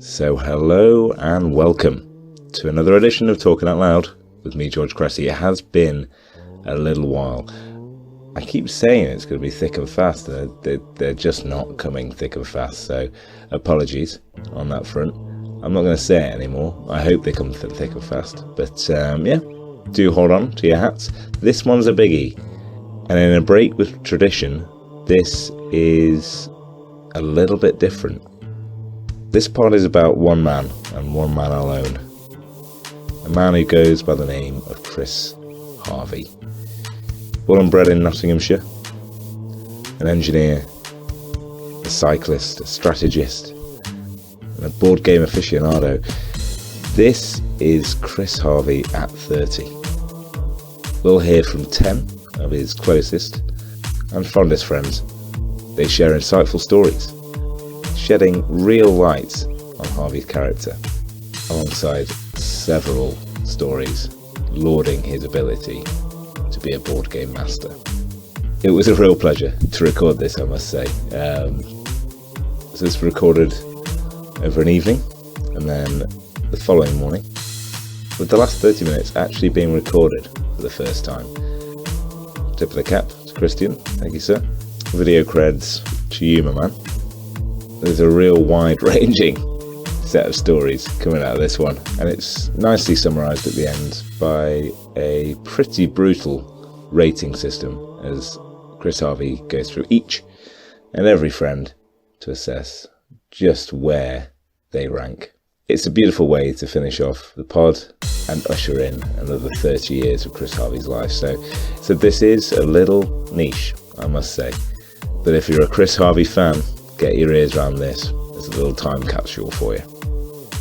So hello and welcome to another edition of Talking Out Loud with me, George Cressy. It has been a little while. I keep saying it's going to be thick and fast. They're just not coming thick and fast, so apologies on that front. I'm not going to say it anymore. I hope they come thick and fast. But yeah, do hold on to your hats. This one's a biggie. And in a break with tradition, this is a little bit different. This pod is about one man and one man alone. A man who goes by the name of Chris Harvey. Born and bred in Nottinghamshire. An engineer, a cyclist, a strategist, and a board game aficionado. This is Chris Harvey at 30. We'll hear from 10 of his closest and fondest friends. They share insightful stories, shedding real light on Harvey's character, alongside several stories lauding his ability to be a board game master. It was a real pleasure to record this, I must say. So it's recorded over an evening and then the following morning, with the last 30 minutes actually being recorded for the first time. Tip of the cap to Christian, thank you sir. Video creds to you, my man. There's a real wide-ranging set of stories coming out of this one, and it's nicely summarised at the end by a pretty brutal rating system as Chris Harvey goes through each and every friend to assess just where they rank. It's a beautiful way to finish off the pod and usher in another 30 years of Chris Harvey's life. So this is a little niche, I must say. But if you're a Chris Harvey fan, get your ears around this. There's a little time capsule for you.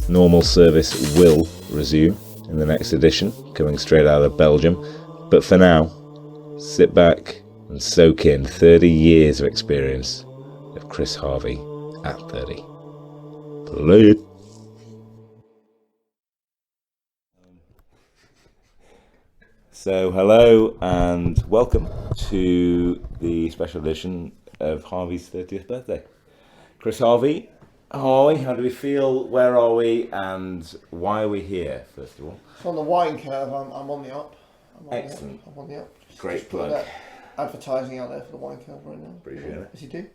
Normal service will resume in the next edition, coming straight out of Belgium. But for now, sit back and soak in 30 years of experience of Chris Harvey at 30. Play it. So hello and welcome to the special edition of Harvey's 30th birthday. Chris Harvey, how do we feel? Where are we? And why are we here, first of all? So on the wine curve, I'm on the up. Excellent. I'm on the up. Great plug. Advertising out there for the wine curve right now. Appreciate it. As you do.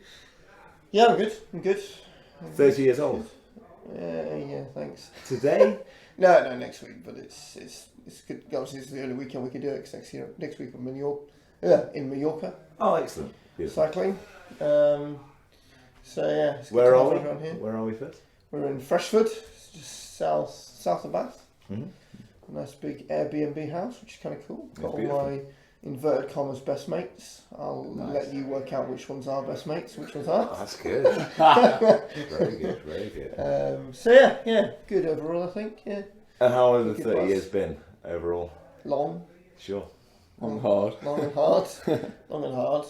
Yeah, I'm good. 30 years old. Yeah, thanks. Today? No, next week. But it's good. Obviously, it's the only weekend we can do it. Cause next week in Mallorca. Oh, excellent. Beautiful. Cycling. So yeah. Where are we? Here. Where are we first? We're in Freshford, just south of Bath. Mm-hmm. A nice big Airbnb house, which is kind of cool. Got all beautiful. my inverted commas best mates. I'll let you work out which ones are best mates, which ones aren't. Oh, that's good. Very good. So yeah, good overall, I think. Yeah. And how have the 30 years been overall? Long. Sure. Long and hard. Long and hard.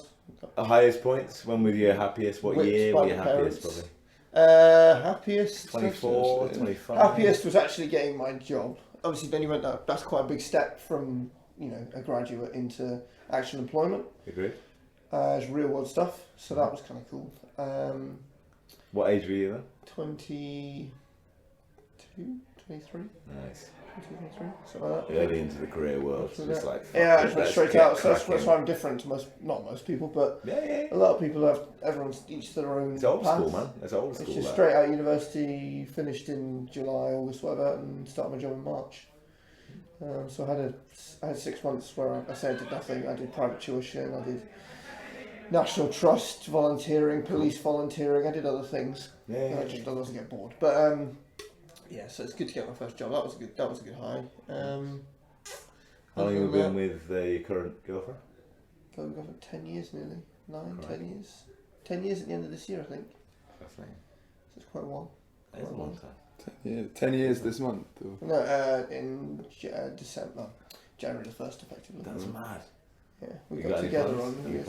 The highest points? When were you happiest? What year were you happiest, probably? Happiest. 24, 25? Happiest was actually getting my job. Obviously, then you went up. That's quite a big step from a graduate into actual employment. Agreed. It's real world stuff, so that was kind of cool. What age were you then? 22, 23. Nice. 23, something like that. Early into the career world. Just like, yeah, I just went straight out. So that's why I'm different to not most people, but yeah. a lot of people everyone's each their own. It's old path. school, man. It's old school. It's just straight out of university, finished in July, August, whatever, and started my job in March. So I had 6 months where I said I did nothing. I did private tuition, I did National Trust volunteering, police volunteering. I did other things. Yeah. I wasn't get bored, but yeah. So it's good to get my first job. That was a good high. How long have you been with your current girlfriend? Going for 10 years nearly. 10 years. 10 years at the end of this year, I think. Fascinating. So it's quite a while. That is a long time. 10 years this month? Or? No, in December. January the 1st, effectively. That's mad. Yeah, we got together on New Year's.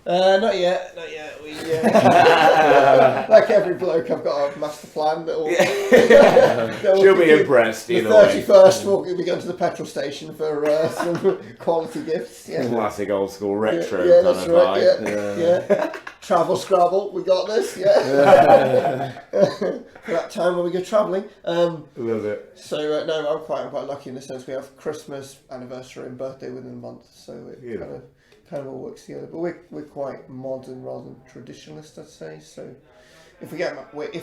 Not yet. We, like every bloke, I've got a master plan that will She'll be impressed the either way. 31st, we'll be going to the petrol station for some quality gifts. Yeah. Classic old school retro Yeah, kind that's of right. vibe. Yeah. Travel Scrabble, we got this. Yeah. For that time when we go travelling. Love it. So no, I'm quite lucky in the sense we have Christmas, anniversary, and birthday within a month. So it kind of all works together. But we're quite modern rather than traditionalist, I'd say. So if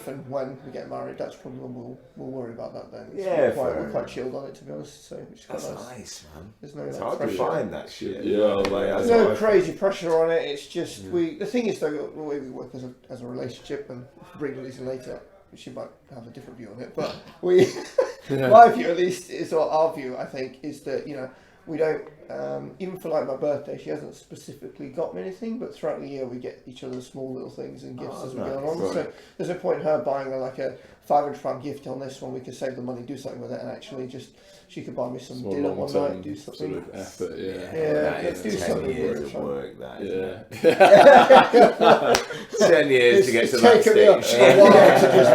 and when we get married, that's probably when we'll worry about that then. We're quite chilled on it, to be honest. So which is quite nice, man. There's no it's hard to find that shit. There's no crazy pressure on it. It's just the thing is though, the way we work as a relationship, and bring Lisa later, she might have a different view on it, but my view at least is, or our view I think, is that we don't even for like my birthday, she hasn't specifically got me anything, but throughout the year we get each other small little things and gifts as we go along. Right. So there's no point in her buying like a £500 gift on this one. We could save the money, do something with it, and actually just she could buy me some dinner one night, do something. Sort of effort, That is 10 years of work. That is. 10 years to get to that stage. It's taken me a while to just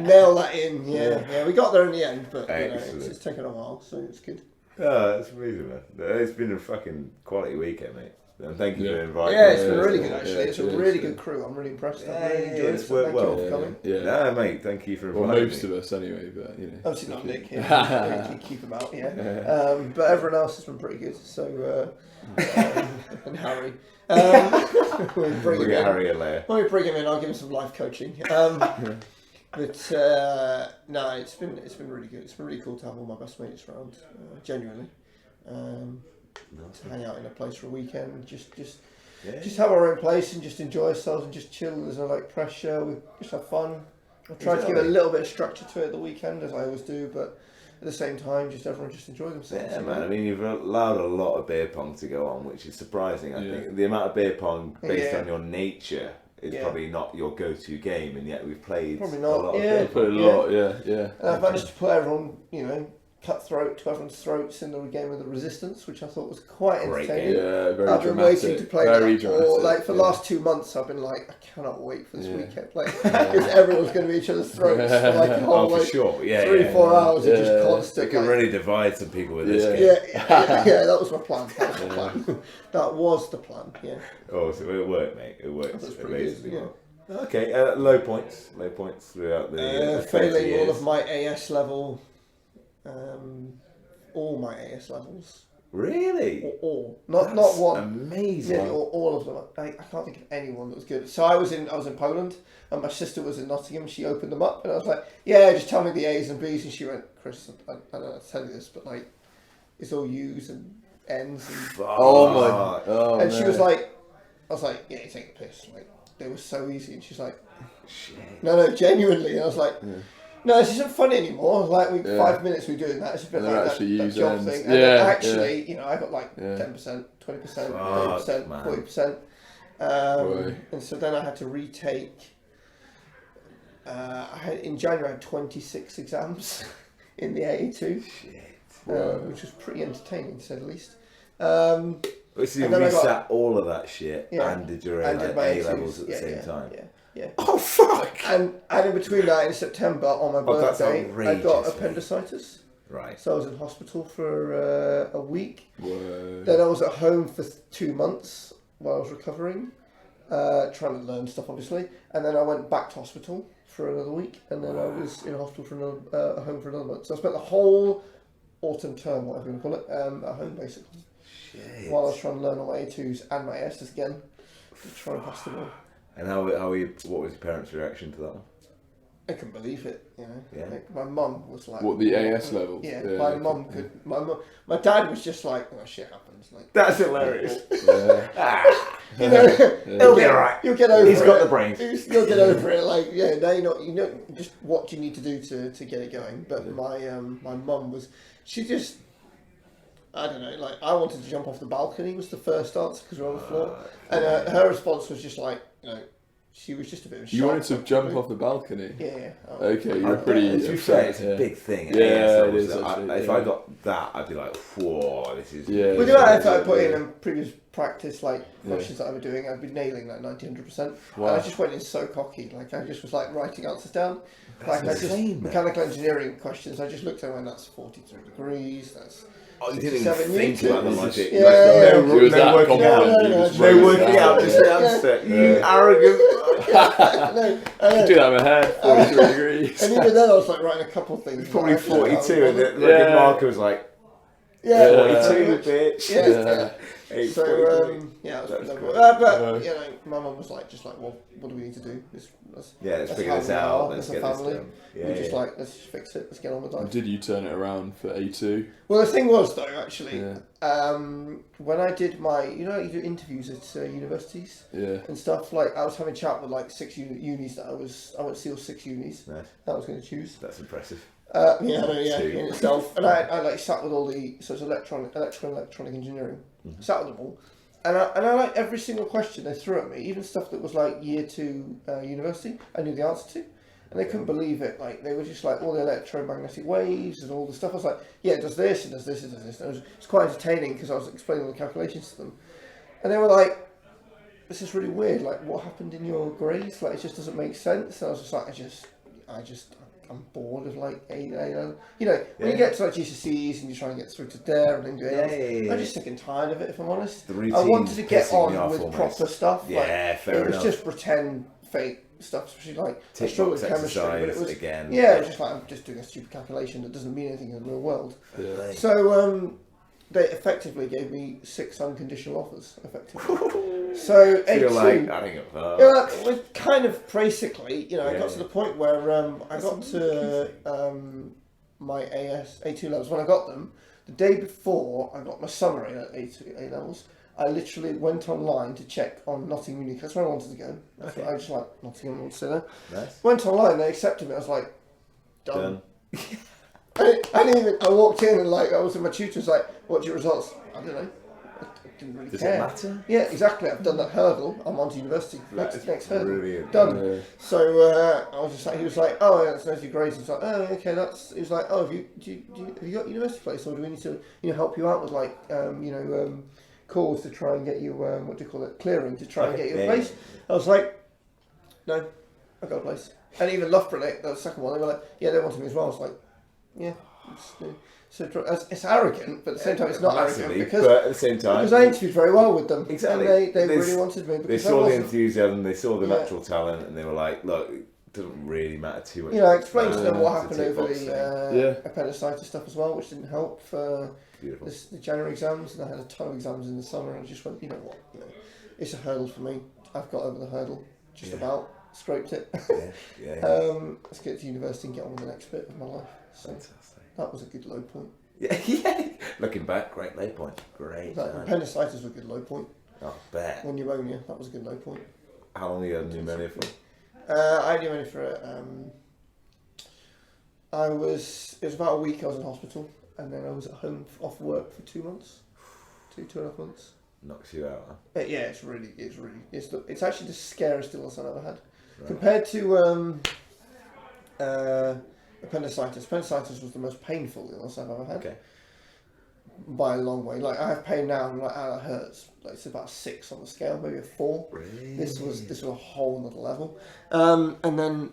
nail that in. Yeah. We got there in the end, but it's taken a while, so it's good. Oh, that's amazing, man. It's been a fucking quality weekend, mate. And thank you for inviting me. Yeah, it's been really good actually. It's a really good crew. I'm really impressed. I'm really enjoying it. Worked well. Thank you for coming. No, mate, thank you for inviting me. Well, most of us anyway, but obviously not Nick. Keep him out, but everyone else has been pretty good. So and Harry. We'll bring him in. Harry in later. When we bring him in, I'll give him some life coaching. But no, it's been really good. It's been really cool to have all my best mates around. Genuinely. To hang out in a place for a weekend, just have our own place and just enjoy ourselves and just chill. There's no like pressure. We just have fun. I try to give a little bit of structure to it the weekend, as I always do, but at the same time, just everyone just enjoy themselves. Yeah, man. I mean, you've allowed a lot of beer pong to go on, which is surprising. I think the amount of beer pong based on your nature is probably not your go-to game, and yet we've played probably not. a lot of beer pong. And I've managed to put everyone, cutthroat to everyone's throats in the game of the Resistance, which I thought was quite entertaining. Yeah, very I've been waiting to play that for the last 2 months. I've been like, I cannot wait for this weekend, because everyone's going to be each other's throats for like a whole 3-4 hours of just constant. It can really divide some people with this game. Yeah, that was my plan. That was the plan. Yeah. Oh, so it worked, mate. It worked amazingly well. Okay, low points throughout the failing all of my AS level. All my AS levels. Really? All. Not one. Amazing. Nearly all of them. I can't think of anyone that was good. So I was in Poland, and my sister was in Nottingham. She opened them up, and I was like, "Yeah, just tell me the A's and B's." And she went, "Chris, I don't know how to tell you this, but like, it's all U's and N's." And and she was like, "I was like, yeah, you're taking a piss. Like, they were so easy." And she's like, "Shit." No, genuinely. And I was like. No, this isn't fun anymore. Like 5 minutes we're doing that. It's a bit like that job thing. And then actually, I got like 10%, 20%, 30%, 40%. And so then I had to retake. In January I had 26 exams in the AA2, which was pretty entertaining to say the least. So you resat all of that shit and did your A levels at the same time. Yeah. Oh fuck! And in between that, in September on my birthday, I got appendicitis. Right. So I was in hospital for a week. Whoa. Then I was at home for 2 months while I was recovering, trying to learn stuff obviously. And then I went back to hospital for another week, and then I was in hospital for home for another month. So I spent the whole autumn term, whatever you want to call it, at home basically. Shit. While I was trying to learn all my A2s and my S's again, to try and pass them all. And what was your parents' reaction to that one? I couldn't believe it, Yeah. Like, my mum was like... What, the AS levels? Yeah, my mum could... My dad was just like, oh, shit happens. Like, that's hilarious. He'll be alright. You'll get over it. He's got the brains. You'll get over it. Like, now you know just what you need to do to get it going. But my mum was... She just... I don't know, like, I wanted to jump off the balcony was the first answer because we're on the floor. And her response was just like, she was just a bit of a shock. You wanted to jump off the balcony? Yeah. Okay, you're pretty... To be fair, it's a big thing. Yeah, it is. If I got that, I'd be like, whoa, this is... With the amount of effort I put in and previous practice like questions that I was doing, I'd be nailing like 90-100%. Wow. And I just went in so cocky, like I just was like writing answers down. That's insane, mechanical engineering questions, I just looked at when that's 43 degrees, that's Oh, you didn't even think about the logic. Yeah, no working out. No working out, just the answer. You arrogant. I do that in my head, 43 degrees. And even then I was like writing a couple of things. Probably 42, and the marker was like, 42, bitch. Yeah. So, it was but, you know, my mum was like, well, what do we need to do? Let's figure this out. Let's get family. this done. We're just like, let's just fix it. Let's get on with life. Did you turn it around for A2? Well, the thing was, though, actually, when I did my, you know, you do interviews at universities and stuff, like, I was having a chat with, like, 6 unis that I went to see all 6 unis that I was going to choose. That's impressive. In itself. And I like sat with all so it's electronic engineering. Sat with them all. And I like every single question they threw at me, even stuff that was like year 2 university, I knew the answer to. And they couldn't believe it. Like, they were just like, all the electromagnetic waves and all the stuff. I was like, yeah, it does this, it does this, it does this. And it was quite entertaining because I was explaining all the calculations to them. And they were like, this is really weird. Like, what happened in your grades? Like, it just doesn't make sense. And I was just like, I'm bored of like you know, when you get to like GCSEs and you're trying to get through to there and then do A-levels, I'm just sick and tired of it, if I'm honest. I wanted to get on with proper stuff. Yeah, like, fair enough. It was just pretend fake stuff, especially like I struggled with chemistry, but it was again. Yeah, it was just like I'm just doing a stupid calculation that doesn't mean anything in the real world. Yeah. So they effectively gave me 6 unconditional offers, effectively. So you're like, I think we're kind of basically, you know, I got to the point where I got to my A2 levels. When I got them, the day before I got my summary at A levels, I literally went online to check on Nottingham Uni. That's where I wanted to go. I just like Nottingham, I wanted to stay there. Nice. Went online, they accepted me. I was like, done. I walked in and like I was in my tutor was like, what's your results? I don't know. I didn't really care. Does it matter? Yeah, exactly. I've done that hurdle. I'm on to university. Next hurdle. Brilliant. Done. Yeah. So I was just like, he was like, oh, that's nice your grades. He was like, oh, okay, that's. He was like, oh, have you got university place, or do we need to help you out with like calls to try and get you clearing to try and get you a place? I was like, no, I got a place. And even Loughborough, the second one, they were like, yeah, they wanted me as well. I was like, yeah. So it's arrogant, but at the same time it's not arrogant because at the same time because I interviewed very well with them. Exactly. And they really wanted me. They saw the enthusiasm, they saw the natural talent, and they were like, look, it doesn't really matter too much. You know, I explained to them what happened over the appendicitis stuff as well, which didn't help for the January exams, and I had a ton of exams in the summer, and I just went, you know what, it's a hurdle for me. I've got over the hurdle, just about scraped it. Let's get to university and get on with the next bit of my life. So that was a good low point. Yeah. Looking back, great low point. Great. Appendicitis was a good low point. Oh, bet. Or pneumonia, that was a good low point. How long have you had pneumonia for? I had pneumonia for it was about a week I was in hospital, and then I was at home off work for 2 months. 2.5 months. Knocks you out, huh? Yeah, it's actually the scariest illness I've ever had. Right. Compared to appendicitis. Appendicitis was the most painful illness I've ever had. Okay. By a long way. Like I have pain now, and like that hurts. Like it's about a 6 on the scale, maybe a 4. Really? This was a whole other level. And then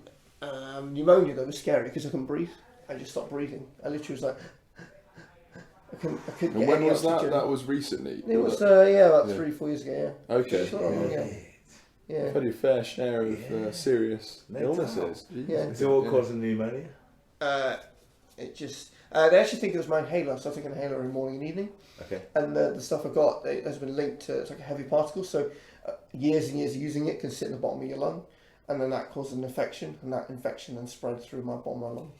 pneumonia though was scary because I couldn't breathe. I just stopped breathing. I literally was like, I couldn't get when was oxygen. That was recently. It was about 3-4 years ago. Yeah. Okay. Yeah. Pretty fair share of serious illnesses. Yeah. So what caused pneumonia? It just they actually think it was my inhaler, so I take an inhaler in morning and evening. Okay. And the stuff I got has been linked to it's like a heavy particle, so years and years of using it can sit in the bottom of your lung, and then that causes an infection, and that infection then spreads through my bottom of my lung.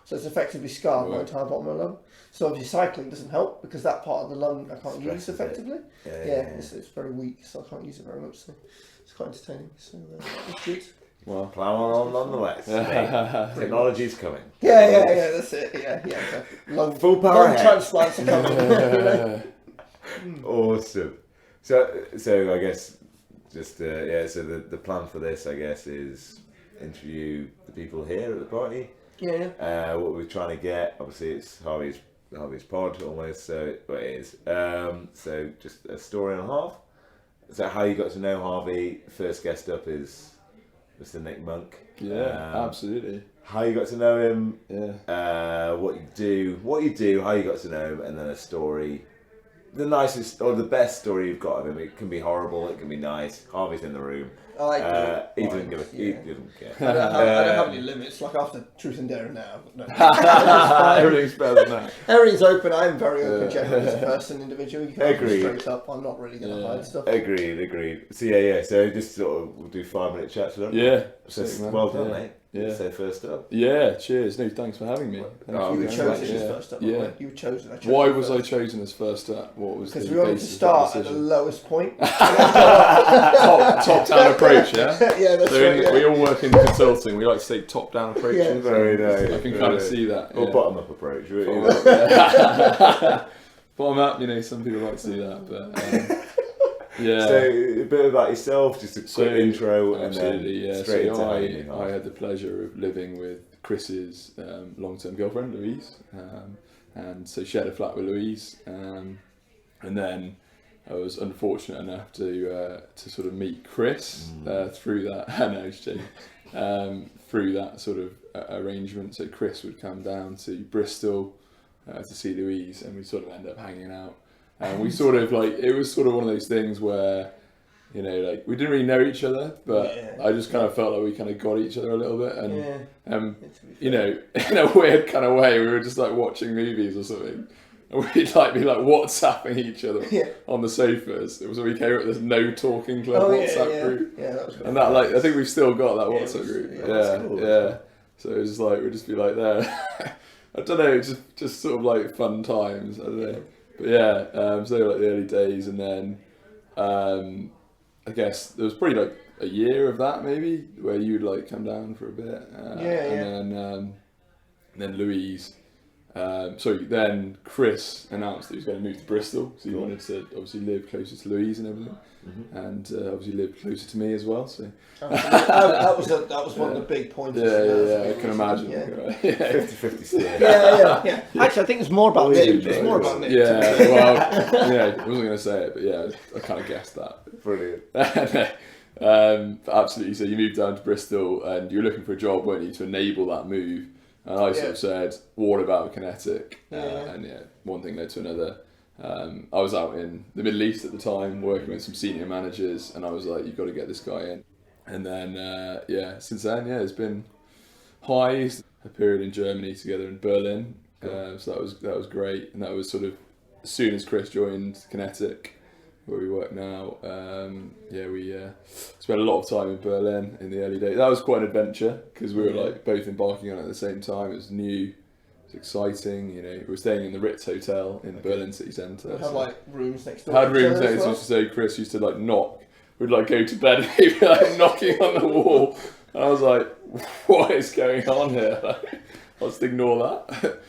So it's effectively scarred my entire bottom of my lung. So obviously cycling doesn't help because that part of the lung I can't use effectively. It's very weak, so I can't use it very much. So it's quite entertaining. So it's good. Well, plough on nonetheless. Technology's coming. Yeah, that's it. Yeah. Full power lung transplants are coming. Awesome. So I guess just so the plan for this, I guess, is interview the people here at the party. Yeah. What we're trying to get, obviously, it's Harvey's pod almost. So it is. So just a story and a half. So how you got to know Harvey? First guest up is Mr. Nick Monk. Yeah, absolutely. How you got to know him? Yeah. What you do, how you got to know him, and then a story. The nicest or the best story you've got of him. It can be horrible, it can be nice. Harvey's in the room. I do. He didn't give a. He didn't care. I don't have any limits. Like after Truth and Dare now. No. Everything's better than that. Everything's open. I'm very open, generally as a person, individual. You can Agreed. straight up. I'm not really going to hide stuff. Agreed. So yeah. So just sort of we'll do 5-minute chats with him. Yeah. So Sick, well done, yeah. mate. Yeah. So first up. Yeah, cheers. No, thanks for having me. You were chosen as first up. Yeah. You were chosen. Why was I chosen as first up? What was because the we wanted to basis of start that at the decision? lowest point. top down approach, yeah? Yeah, that's So right. Yeah. we all work in consulting. We like to take top down approaches. Yeah. Very nice. I can kind of see that. Or yeah. bottom up approach. Really. Bottom up, some people like to do that, but yeah. So a bit about yourself, just a quick intro, absolutely, and then straight into how you knew I Harvey. had the pleasure of living with Chris's long-term girlfriend, Louise, and so shared a flat with Louise, and then I was unfortunate enough to sort of meet Chris through that. No, just joking. Through that sort of arrangement. So Chris would come down to Bristol to see Louise, and we sort of end up hanging out. And we sort of it was sort of one of those things where, we didn't really know each other, but I just kind of felt like we kind of got each other a little bit, and in a weird kind of way, we were just watching movies or something, and we'd be WhatsApping each other on the sofas. It was when we came up with this No Talking Club WhatsApp group, that was and that I think we've still got that WhatsApp group. that's cool. So it was just we'd just be there. I don't know, just sort of fun times. I don't know. But so the early days, and then I guess there was probably a year of that maybe where you'd come down for a bit, and then Louise. Then Chris announced that he was going to move to Bristol, so he wanted to obviously live closer to Louise and everything, and obviously live closer to me as well. So that was one of the big points. I can imagine. 50-50 still. Yeah. Actually, I think it's more about Nick. It's more about Nick. I wasn't going to say it, but I kind of guessed that. Brilliant. But absolutely. So you moved down to Bristol, and you were looking for a job, weren't you, to enable that move? And I sort of said, what about Kinetic? And one thing led to another. I was out in the Middle East at the time, working with some senior managers, and I was like, you've got to get this guy in. And then, since then, it's been highs. A period in Germany together in Berlin. So that was great. And that was sort of, as soon as Chris joined Kinetic, where we work now, we spent a lot of time in Berlin in the early days. That was quite an adventure, because we were both embarking on it at the same time. It was new, it was exciting. We were staying in the Ritz Hotel in Berlin city centre. We had rooms next door. Had rooms next door. So Chris used to knock. We'd go to bed and he'd be knocking on the wall, and I was like, what is going on here? I'll just ignore that.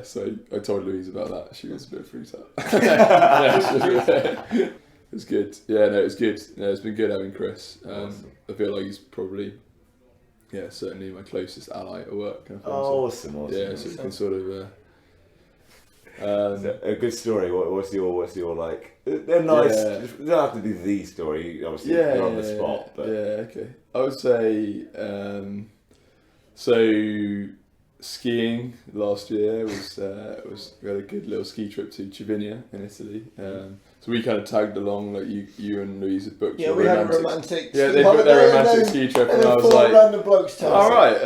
So I told Louise about that. She was a bit freaked out. It was good. It was good. It's been good having Chris. I feel like he's probably, certainly my closest ally at work. Kind of thing. Awesome. Yeah, so we can sort of. A good story. What's your They're nice. It don't have to be the story. Obviously, you're on the spot. But okay. I would say skiing last year was we had a good little ski trip to Cervinia in Italy. So we kind of tagged along, you and Louise had booked. Yeah, we had a romantic. Yeah, they booked their romantic ski trip, and I was like, random blokes tell all right,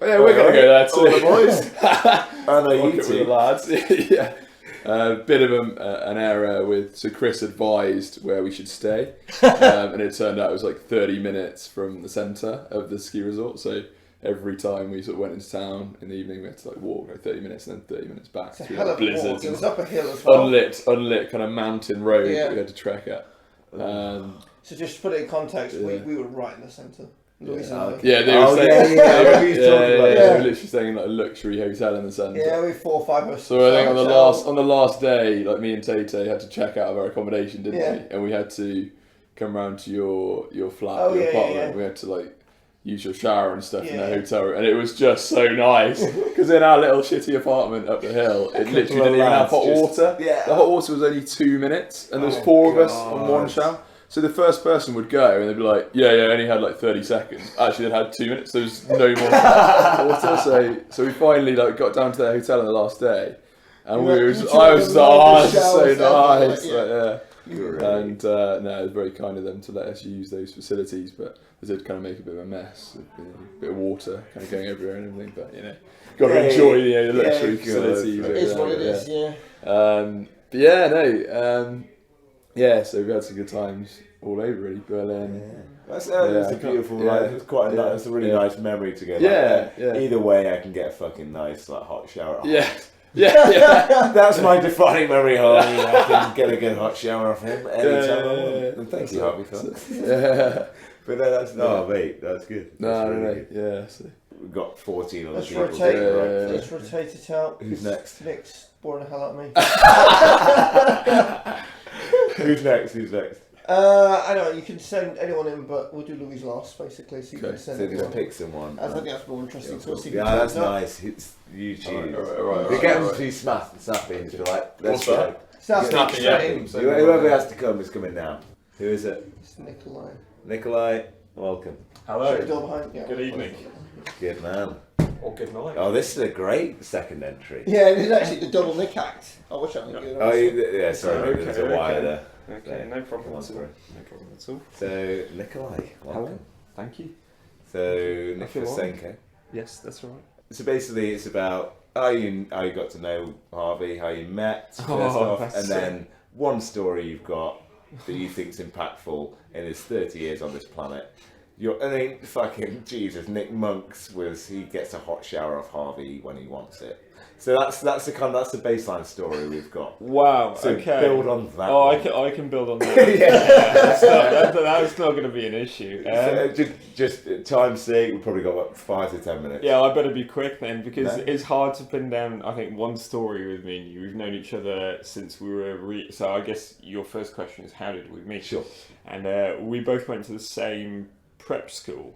we're gonna go there too. All the boys. I know you two lads. Bit of an error so Chris advised where we should stay, and it turned out it was 30 minutes from the centre of the ski resort. So every time we sort of went into town in the evening, we had to walk 30 minutes and then 30 minutes back. It's a hell of a walk. It was up a hill as well. Unlit kind of mountain road that we had to trek at. So just to put it in context, we were right in the centre. They were staying. They were literally staying in a luxury hotel in the centre. Yeah, we 4 or 5 of us. So I think on the last day, me and Tate had to check out of our accommodation, didn't we? And we had to come round to your flat, your apartment. We had to use your shower and stuff in the hotel room, and it was just so nice because in our little shitty apartment up the hill, it literally didn't even have hot water. Yeah. The hot water was only 2 minutes, and there was 4 of us on one shower. So the first person would go, and they'd be like, "Yeah, only had like 30 seconds." Actually, they'd had 2 minutes. There was no more water. So we finally got down to the hotel on the last day, and I was like, "This is so nice." And no, it was very kind of them to let us use those facilities, but they did kind of make a bit of a mess, a bit of water kind of going everywhere and everything. But got to enjoy the luxury facilities. It is what it is, So we had some good times all over really. Berlin. That's a beautiful life. It's quite a nice, it's a really nice memory together. Either way, I can get a fucking nice hot shower. Yeah. That's my defining memory, Harvey. I can get a good hot shower off him anytime I want. And thank you, Harvey, for that. But that's mate, that's good. No. Yeah. So. We've got 14 other Let's people. Let's rotate it out. Who's next? Nick's boring the hell out of me. Who's next? I know, you can send anyone in, but we'll do Louis last, basically, so you can send anyone. Pick someone. I think that's more interesting to see. Yeah, that's nice. It's YouTube. Right. You get them to be snappy and be like, let's go. Snappy. Whoever has to come is coming now. Who is it? It's Nikolai. Nikolai, welcome. Hello. Shut the door behind. Yeah. Good evening. Good man. Or good night. Oh, this is a great second entry. Yeah, it is actually the double Nick act. I wish I could do that. Oh, yeah, sorry, there's a wire there. Okay, no problem at all. So, Nikolai, welcome. Hello. Thank you. So, Nicholas Senko. Yes, that's right. So basically, it's about how you got to know Harvey, how you met, first off, and then one story you've got that you think's impactful in his 30 years on this planet. Fucking Jesus, Nick Monks he gets a hot shower off Harvey when he wants it. So that's the baseline story we've got. Wow. So okay. Build on that. Oh, I can build on that. That's not going to be an issue. So just time's sake, we've probably got about 5 to 10 minutes. Yeah, I better be quick then because it's hard to pin down. I think one story with me and you. We've known each other since we were. So I guess your first question is how did we meet? Sure. And we both went to the same prep school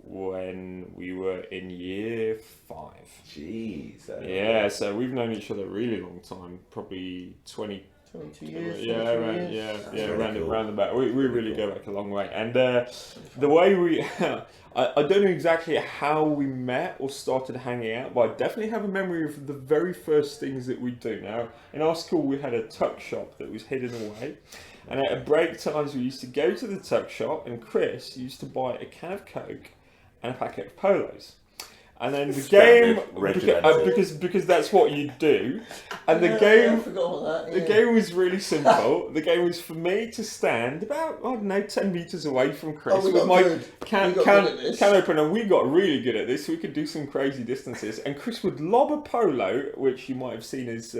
when we were in year 5. Jeez. Yeah, so we've known each other a really long time, probably 22 years. Round about. We really go back a long way. And the way we, I don't know exactly how we met or started hanging out, but I definitely have a memory of the very first things that we do. Now, in our school, we had a tuck shop that was hidden away. And at break times, we used to go to the tuck shop, and Chris used to buy a can of Coke and a packet of Polos. And then the game, because that's what you do. And the game, I forgot about that. the game was really simple. The game was for me to stand about 10 meters away from Chris with my can opener. We got really good at this. We could do some crazy distances. And Chris would lob a polo, which you might have seen his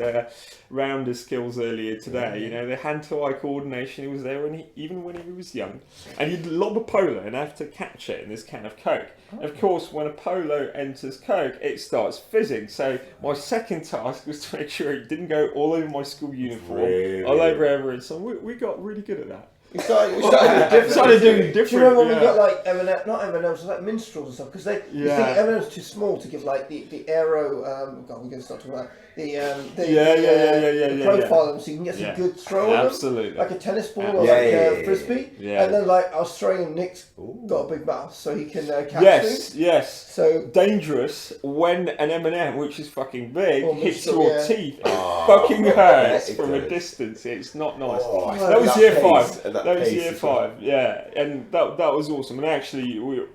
rounder skills earlier today. The hand-to-eye coordination. He was there even when he was young. And he'd lob a polo and have to catch it in this can of Coke. Of course, when a polo enters Coke, it starts fizzing. So my second task was to make sure it didn't go all over my school uniform, all over everyone. So we got really good at that. We started doing different. Do you remember when we got like M&M, not M&M's, like minstrels and stuff? Because you think M&M's too small to give like the aero. God, we're going to start talking about the profile, so you can get some good throw on them, like a tennis ball or a frisbee. Yeah. And then I was throwing him. Nick's got a big mouth, so he can catch things. Yes. So dangerous when an M&M, which is fucking big, hits your teeth. It fucking hurts from a distance. It's not nice. That was year 5. That was year 5. Yeah, and that was awesome. And actually, we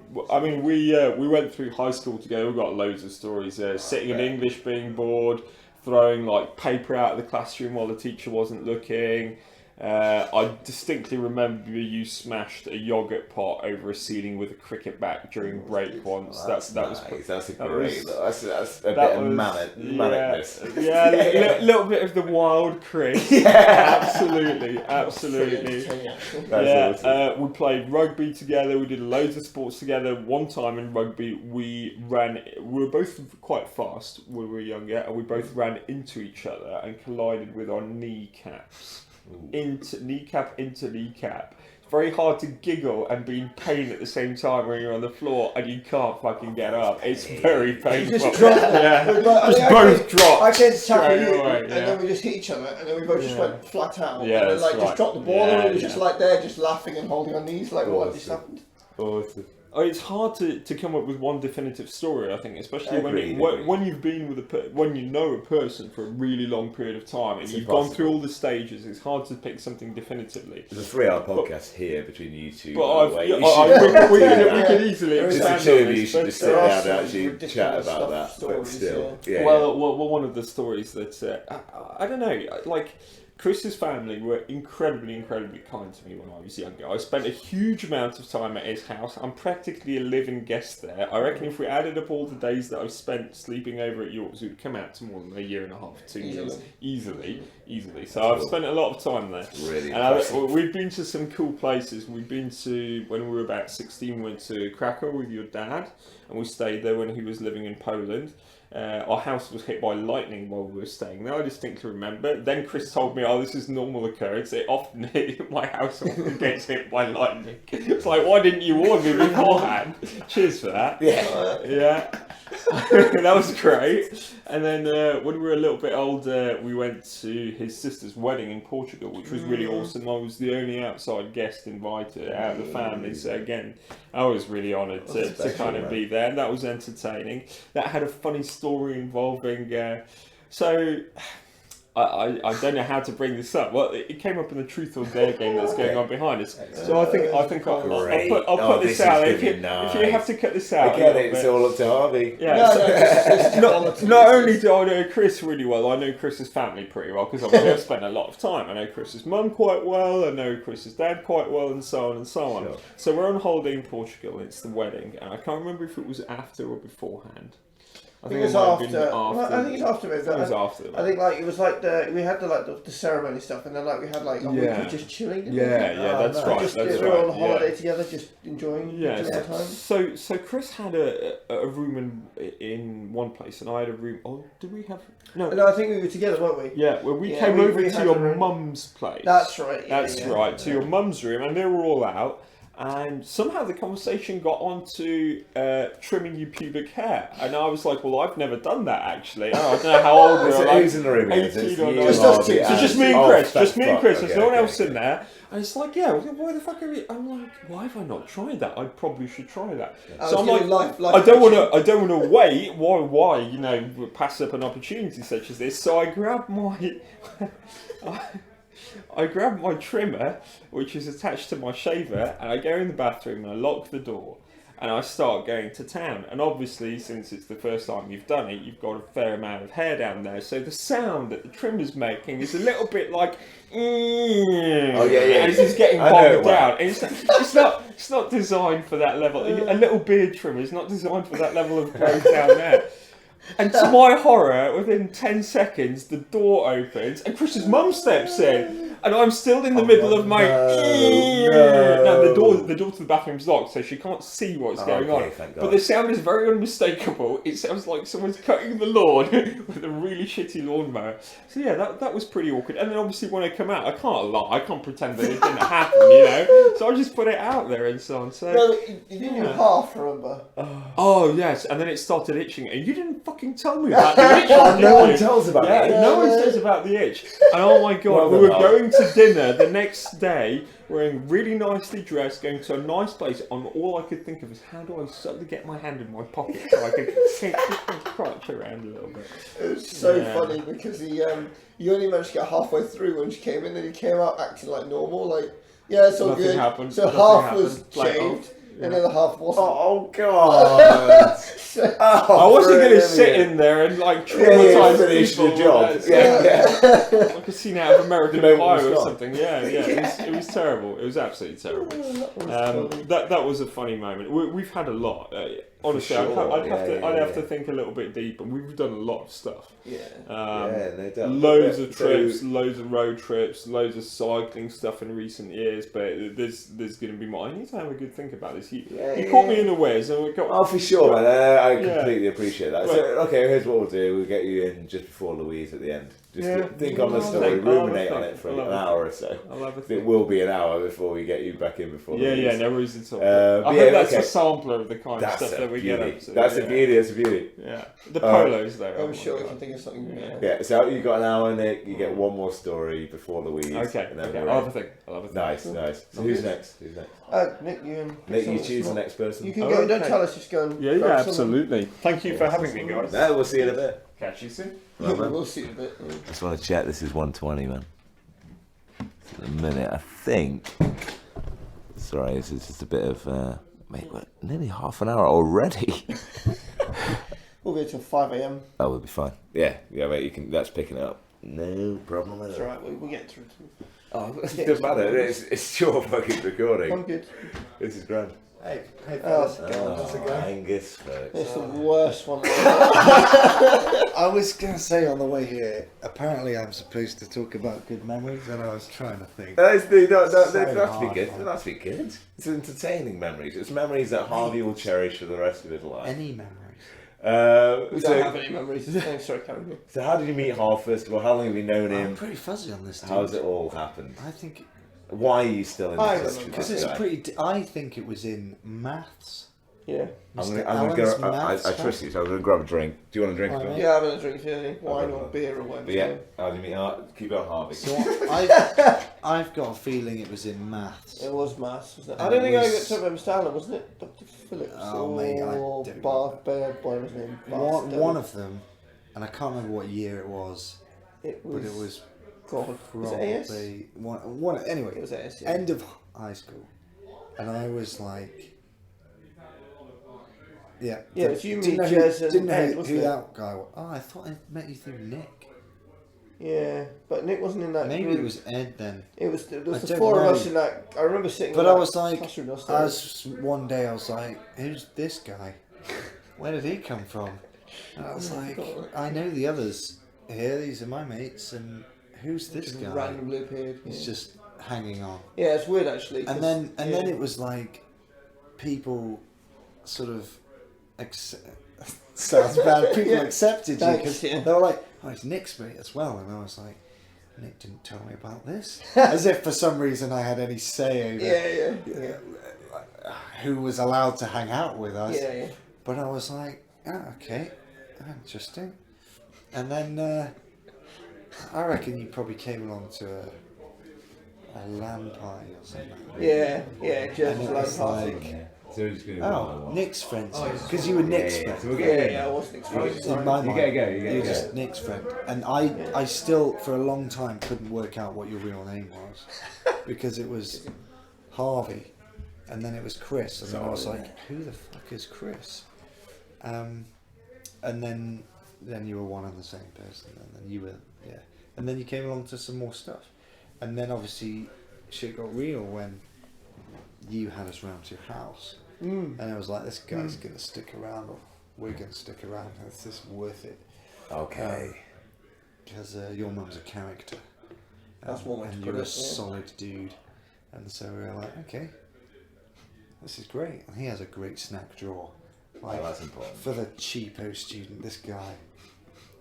went through high school together. We got loads of stories. Sitting in English, being bored. Throwing paper out of the classroom while the teacher wasn't looking. I distinctly remember you smashed a yogurt pot over a ceiling with a cricket bat during break once. That's a bit of manicness. Yeah, a little bit of the wild Chris. Yeah, absolutely. That's awesome. We played rugby together. We did loads of sports together. One time in rugby, we were both quite fast when we were younger, and we both ran into each other and collided with our kneecaps. Kneecap into kneecap. very hard to giggle and be in pain at the same time when you're on the floor and you can't fucking get up. It's very painful. Just drop both dropped. I came to tackle you, away, and then we just hit each other, and then we both just went flat out. Yeah, and then, that's just dropped the ball, and we were just there, just laughing and holding our knees, what just happened. Awesome. It's hard to come up with one definitive story, I think, especially when you've been with when you know a person for a really long period of time and you've gone through all the stages. It's hard to pick something definitively. There's a 3-hour podcast here between you two. But we could easily expand on this. You should just sit down and actually chat about that. But still, well, one of the stories that I don't know, like. Chris's family were incredibly kind to me when I was younger. I spent a huge amount of time at his house. I'm practically a living guest there. I reckon if we added up all the days that I've spent sleeping over at York's, it would come out to more than a year and a half, 2 years. Easily. So I've spent a lot of time there. Really and we've been to some cool places. We've been to, when we were about 16, we went to Krakow with your dad, and we stayed there when he was living in Poland. Our house was hit by lightning while we were staying there. I distinctly remember. Then Chris told me, "Oh, this is normal occurrence. It often my house often gets hit by lightning." It's like, why didn't you warn me beforehand? Cheers for that. Yeah. That was great. And then when we were a little bit older, we went to his sister's wedding in Portugal, which was really awesome. I was the only outside guest invited out of the family. So again, I was really honoured to kind of be there, and that was entertaining. That had a funny story involving. I don't know how to bring this up. Well, it came up in the Truth or Dare game that's going on behind us. So I think I'll put this out. If you have to cut this out, again, it's all up to Harvey. Yeah. Not only do I know Chris really well, I know Chris's family pretty well because I've spent a lot of time. I know Chris's mum quite well. I know Chris's dad quite well, and so on and so on. Sure. So we're on holiday in Portugal. It's the wedding, and I can't remember if it was after or beforehand. I think it was after. I think it's after. It was after. I think it was we had the ceremony stuff, and then we had a week of just chilling. That's right. We were on holiday together, just enjoying the time. So Chris had a room in one place, and I had a room. Oh, did we have? No, I think we were together, weren't we? Yeah, well, we came over to your mum's place. That's right. That's right. To your mum's room, and they were all out. And somehow the conversation got on to trimming your pubic hair. And I was like, well, I've never done that, actually. I don't know how old we are. Who's in the room? 18 or 19. So just me and Chris. There's no one else in there. And it's like, why the fuck are we... I'm like, why have I not tried that? I probably should try that. So I'm like, I don't want to wait. Why, pass up an opportunity such as this. So I grabbed my trimmer, which is attached to my shaver, and I go in the bathroom and I lock the door and I start going to town. And obviously, since it's the first time you've done it, you've got a fair amount of hair down there. So the sound that the trimmer's making is a little bit like, and it's just getting bogged down. And it's not designed for that level. A little beard trimmer is not designed for that level of growth down there. And to my horror, within 10 seconds, the door opens and Chris's mum steps in. And I'm still in the middle of my... No, the door to the bathroom's locked, so she can't see what's going on. But the sound is very unmistakable. It sounds like someone's cutting the lawn with a really shitty lawnmower. So yeah, that was pretty awkward. And then obviously when I come out, I can't lie. I can't pretend that it didn't happen, So I just put it out there and so on. So, no, you didn't half, remember? Oh, yes. And then it started itching. And you didn't fucking tell me about the itch. No one tells about the itch. No one says about the itch. And oh my God, we were going to dinner the next day, wearing really nicely dressed, going to a nice place, and all I could think of is how do I suddenly get my hand in my pocket so I could crouch around a little bit. It was so funny because you only managed to get halfway through when she came in, then he came out acting like normal, it's all good. Happened. So half was shaved. And the other half wasn't. Oh God! I wasn't going to sit in there and traumatise people. Your job. Like a scene out of American Pie or something. It was terrible. It was absolutely terrible. That was a funny moment. We've had a lot. Honestly, sure. I'd have to think a little bit deeper. We've done a lot of stuff. No doubt. Loads of trips, loads of road trips, loads of cycling stuff in recent years. But there's going to be more. I need to have a good think about this. You caught me in a way, so we got. Oh, for sure, man. I completely appreciate that. So, okay, here's what we'll do. We'll get you in just before Louise at the end. Just think on the story, ruminate on it for an hour or so. It will be an hour before we get you back in before. Yeah, no reason at all. I hope that's a sampler of the kind of stuff that we get up to. That's a beauty. That's a beauty. Yeah, the polos though. I'm sure we can think of something. Yeah, so you've got an hour, Nick. You get one more story before Louise. Okay. And then I'll have a think. Nice. So who's next? Nick, you choose the next person. You can go. Don't tell us. Just go. And yeah, absolutely. Thank you for having me, guys. No, we'll see you in a bit. Catch you soon. We'll see you in a bit. I just want to check. This is 1:20, man. In a minute, I think. Sorry, this is just a bit of. Mate, we're nearly half an hour already. We'll be till 5 a.m. That will be fine. Yeah, mate. You can. That's picking it up. No problem at all. That's alright. We'll get through it. Oh, it doesn't matter. It's your fucking recording. I'm good. This is grand. Hey, fellas. How's it going? Angus, folks. It's the worst one. I was going to say on the way here, apparently I'm supposed to talk about good memories, and I was trying to think. That's to be good. That's be good. It's entertaining memories. It's memories that Harvey will cherish for the rest of his life. Any memories? We don't have any memories. Sorry, carry on. So how did you meet Harv first of all? How long have you known him? I'm pretty fuzzy on this. How's it all happened? I think. Why are you still in touch with Because this it's guy? pretty. I think it was in maths. Yeah. I'm gonna go. I trust you, so I'm gonna grab a drink. Do you want a drink? Right, Yeah, I'm gonna drink wine or beer or whatever. But yeah, how do you meet? Keep on Harvey. So I've got a feeling it was in maths. It was maths, wasn't it? I don't think I got to remember Stanley, wasn't it? Dr. Phillips mate, I or don't Bath Bear, whatever his name. One of them, and I can't remember what year it was. It was. But it was. God, was it AS? One. Anyway, it was AS. Yeah. End of high school, and I was like. Yeah. Yeah, it's you, me, Jez, and didn't Ed, know wasn't who it? that guy was. Oh, I thought I met you through Nick. Yeah, but Nick wasn't in that Maybe group. it was Ed then. It was the I four don't of know. us in that. I remember sitting But in I that was like, classroom downstairs. one day I was like, who's this guy? Where did he come from? And I was like, I know the others here. These are my mates, and who's this Just guy? randomly appeared. He's just hanging on. Yeah, it's weird actually. And then it was like people sort of sounds bad. People accepted you because they were like, "Oh, it's Nick's mate as well," and I was like, "Nick didn't tell me about this," as if for some reason I had any say over who was allowed to hang out with us. Yeah. But I was like, "Oh, okay, interesting," and then I reckon you probably came along to a LAN party or something. Yeah, Jez And it was was like, like, So we're just gonna oh, Nick's friend, because you were Nick's friend. So we'll yeah, I was Nick's friend. In my You mind, gotta go. you're just Nick's friend, and I still for a long time couldn't work out what your real name was because it was Harvey, and then it was Chris, and then I was like, who the fuck is Chris? And then you were one and the same person, and then you were and then you came along to some more stuff, and then obviously shit got real when you had us round to your house, and I was like, this guy's gonna stick around, or we're gonna stick around. Is this worth it? Okay. Because your mum's a character. That's one way to and put you're it, a yeah. solid dude, and so we were like, okay, this is great. And he has a great snack drawer. Like, that's important. for the cheapo student, this guy.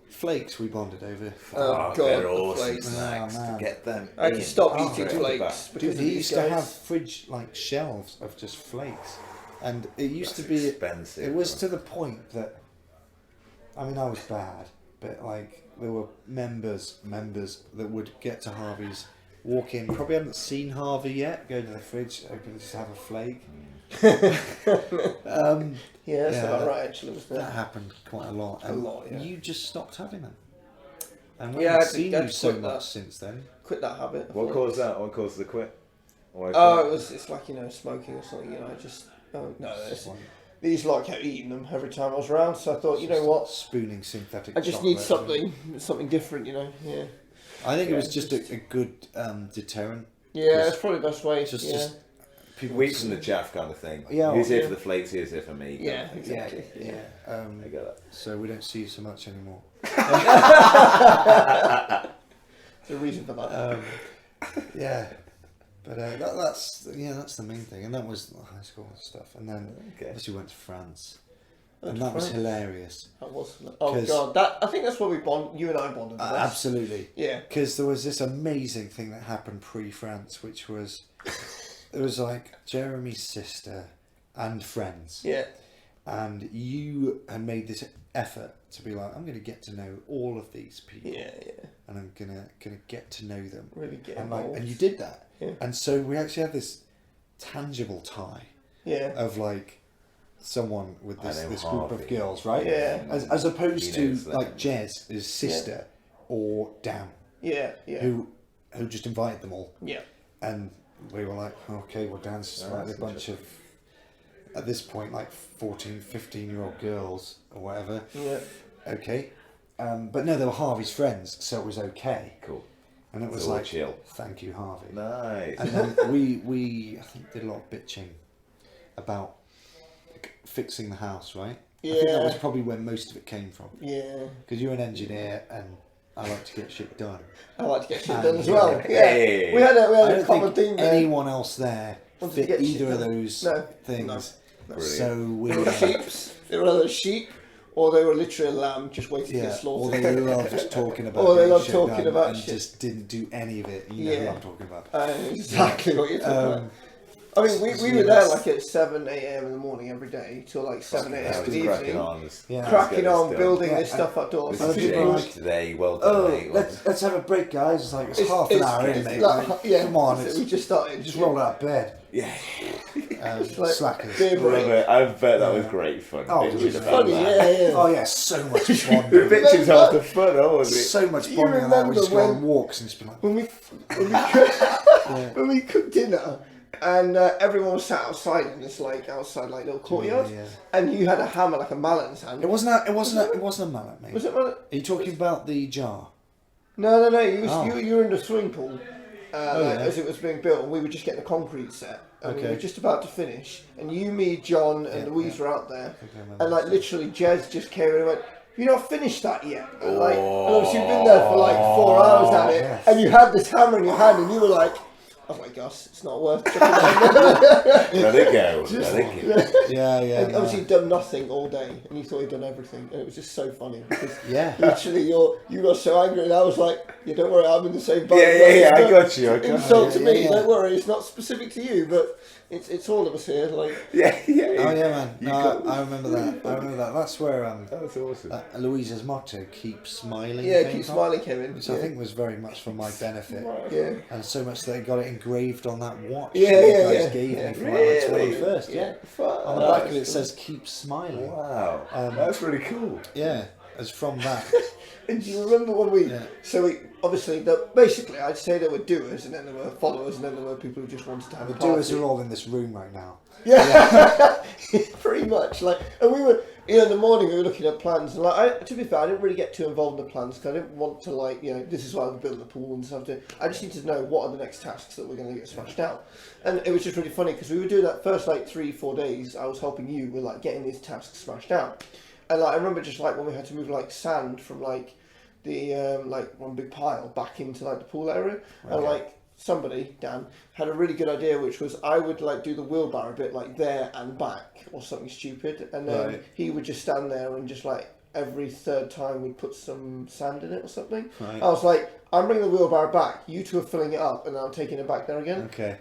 Flakes we bonded over. Oh, God, they're the awesome flakes. snacks Oh, to man. get them. I had to in. stop Oh, eating really? flakes because Dude, of he these used to guys. have fridge like shelves of just flakes, and it used That's to be expensive. It was to the point that, I mean, I was bad, but like there were members that would get to Harvey's, walk in, probably hadn't seen Harvey yet, go to the fridge, open it, just have a flake. Yeah, that's about right actually, wasn't That it? happened quite a lot. A lot, yeah. You just stopped having them. And we Yeah, haven't I seen think you I'd so quit much that. since then. Quit that habit. What caused that? What caused the quit? Why Oh, quit? it's like, smoking or something, I just, no, It's like these lot kept eating them every time I was around, so I thought, you know what, spooning synthetic I just need chocolate. something different, yeah. I think it was Yeah, just a good deterrent. Yeah, that's probably the best way, Just people Wheat from the chaff kind of thing. Yeah, Who's here yeah. for the flakes? Who's here for me? Yeah, kind of thing. exactly. Yeah. I get that. So we don't see you so much anymore. There's a reason for that. Yeah, but that's the main thing, and that was high school stuff. And then obviously went to France, And that was hilarious. That was. Oh God, I think that's where you and I bonded. Absolutely. Yeah. Because there was this amazing thing that happened pre-France, which was it was like Jeremy's sister and friends. Yeah. And you had made this effort to be like, I'm going to get to know all of these people. Yeah. And I'm gonna get to know them. Really get involved. And you did that. Yeah. And so we actually have this tangible tie. Yeah. Of like someone with this group of Harvey. girls, right? Yeah. As opposed to them. like Jez's sister or Dan. Yeah. Who just invited them all. Yeah. And we were like, okay, well Dan's just like a bunch of, at this point, like 14, 15-year-old girls or whatever. Yeah. Okay. But no, they were Harvey's friends, so it was okay. Cool. And it was all like, chill. Thank you, Harvey. Nice. And then we I think did a lot of bitching about fixing the house, right? Yeah. I think that was probably where most of it came from. Yeah. Because you're an engineer and I like to get shit done. I like to get shit And done as well. yeah. Yeah. We had I a don't common think thing there. anyone else there Wanted to fit get either shit of done. those things. No. So we They were sheeps. They were either sheep or they were literally a lamb just waiting to get or slaughtered. they loved talking about Or they getting loved shit talking done about and shit. just didn't do any of it. You know who I'm talking about. Exactly what you're talking about. I mean, we were there like at 7 a.m. in the morning every day till like 7 a.m. in the evening. Cracking on, building this stuff outdoors. This is finished today, well done, mate. Let's have a break, guys. It's like it's half an hour in, mate. Like, come on, we just started. Just roll out of bed. Yeah. Like Slackers. I bet that was great fun. Oh, it was funny, yeah. Oh yeah, so much fun. The bitches half the fun, wasn't it? So much You fun. And that we just go remember on walks and just be like, when we cooked dinner and everyone was sat outside in this like little courtyard, and you had a hammer like a mallet in his hand. It wasn't a mallet, mate. Was it mallet? Are you talking about the jar? No. You were in the swimming pool as it was being built, and we were just getting the concrete set. And we were just about to finish, and you, me, John, and Louise were out there, and like literally, Jez just came in and went, "You not finished that yet?" And, like, and obviously you've been there for like 4 hours at it, and you had this hammer in your hand, and you were like, "Oh my gosh, it's not worth chucking it." Let it go. Yeah. And obviously you'd done nothing all day, and you thought you'd done everything, and it was just so funny because literally you got so angry, and I was like, "Yeah, don't worry, I'm in the same boat." Yeah, I got you. Insult to me, don't worry, it's not specific to you, but it's all of us here. Like Oh yeah, man. No, I remember that. That's where That's awesome. Louisa's motto, "Keep smiling." keep smiling, Kevin. Which I think was very much for my benefit. Yeah. And so much that I got it engraved on that watch Yeah, that you yeah, guys yeah. gave Yeah. me for my Really? 21st. Yeah. On the back of it says "Keep smiling." Wow, that's really cool. Yeah, it's from that. And do you remember when obviously basically I'd say there were doers and then there were followers and then there were people who just wanted to have The a party. doers are all in this room right now. Yeah. Pretty much. Like, and we were, in the morning we were looking at plans, and like, to be fair, I didn't really get too involved in the plans because I didn't want to this is why I'm building the pool and stuff. I just needed to know what are the next tasks that we're going to get smashed out. And it was just really funny because we were doing that first 3-4 days. I was helping you with getting these tasks smashed out, and I remember just when we had to move sand from the one big pile back into the pool area, and somebody, Dan, had a really good idea, which was I would do the wheelbarrow bit there and back or something stupid, and then he would just stand there and just every third time we'd put some sand in it or something. Right. I was like, I'm bringing the wheelbarrow back, you two are filling it up, and then I'm taking it back there again. Okay.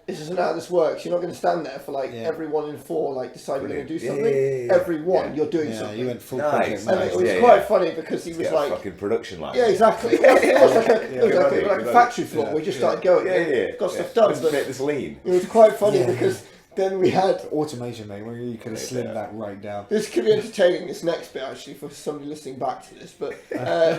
This isn't how this works. You're not going to stand there for every 1 in 4 deciding you're going to do something. Yeah. Every one you're doing Yeah, something. you went full Nice. project. And mode. it was quite funny because he was fucking production line. yeah, exactly. It was like a factory floor. We just started going. Got stuff done. Let's But make this lean. it was quite funny because then we had. Automation, mate, where you could have slimmed that right down. This could be entertaining, this next bit actually, for somebody listening back to this. But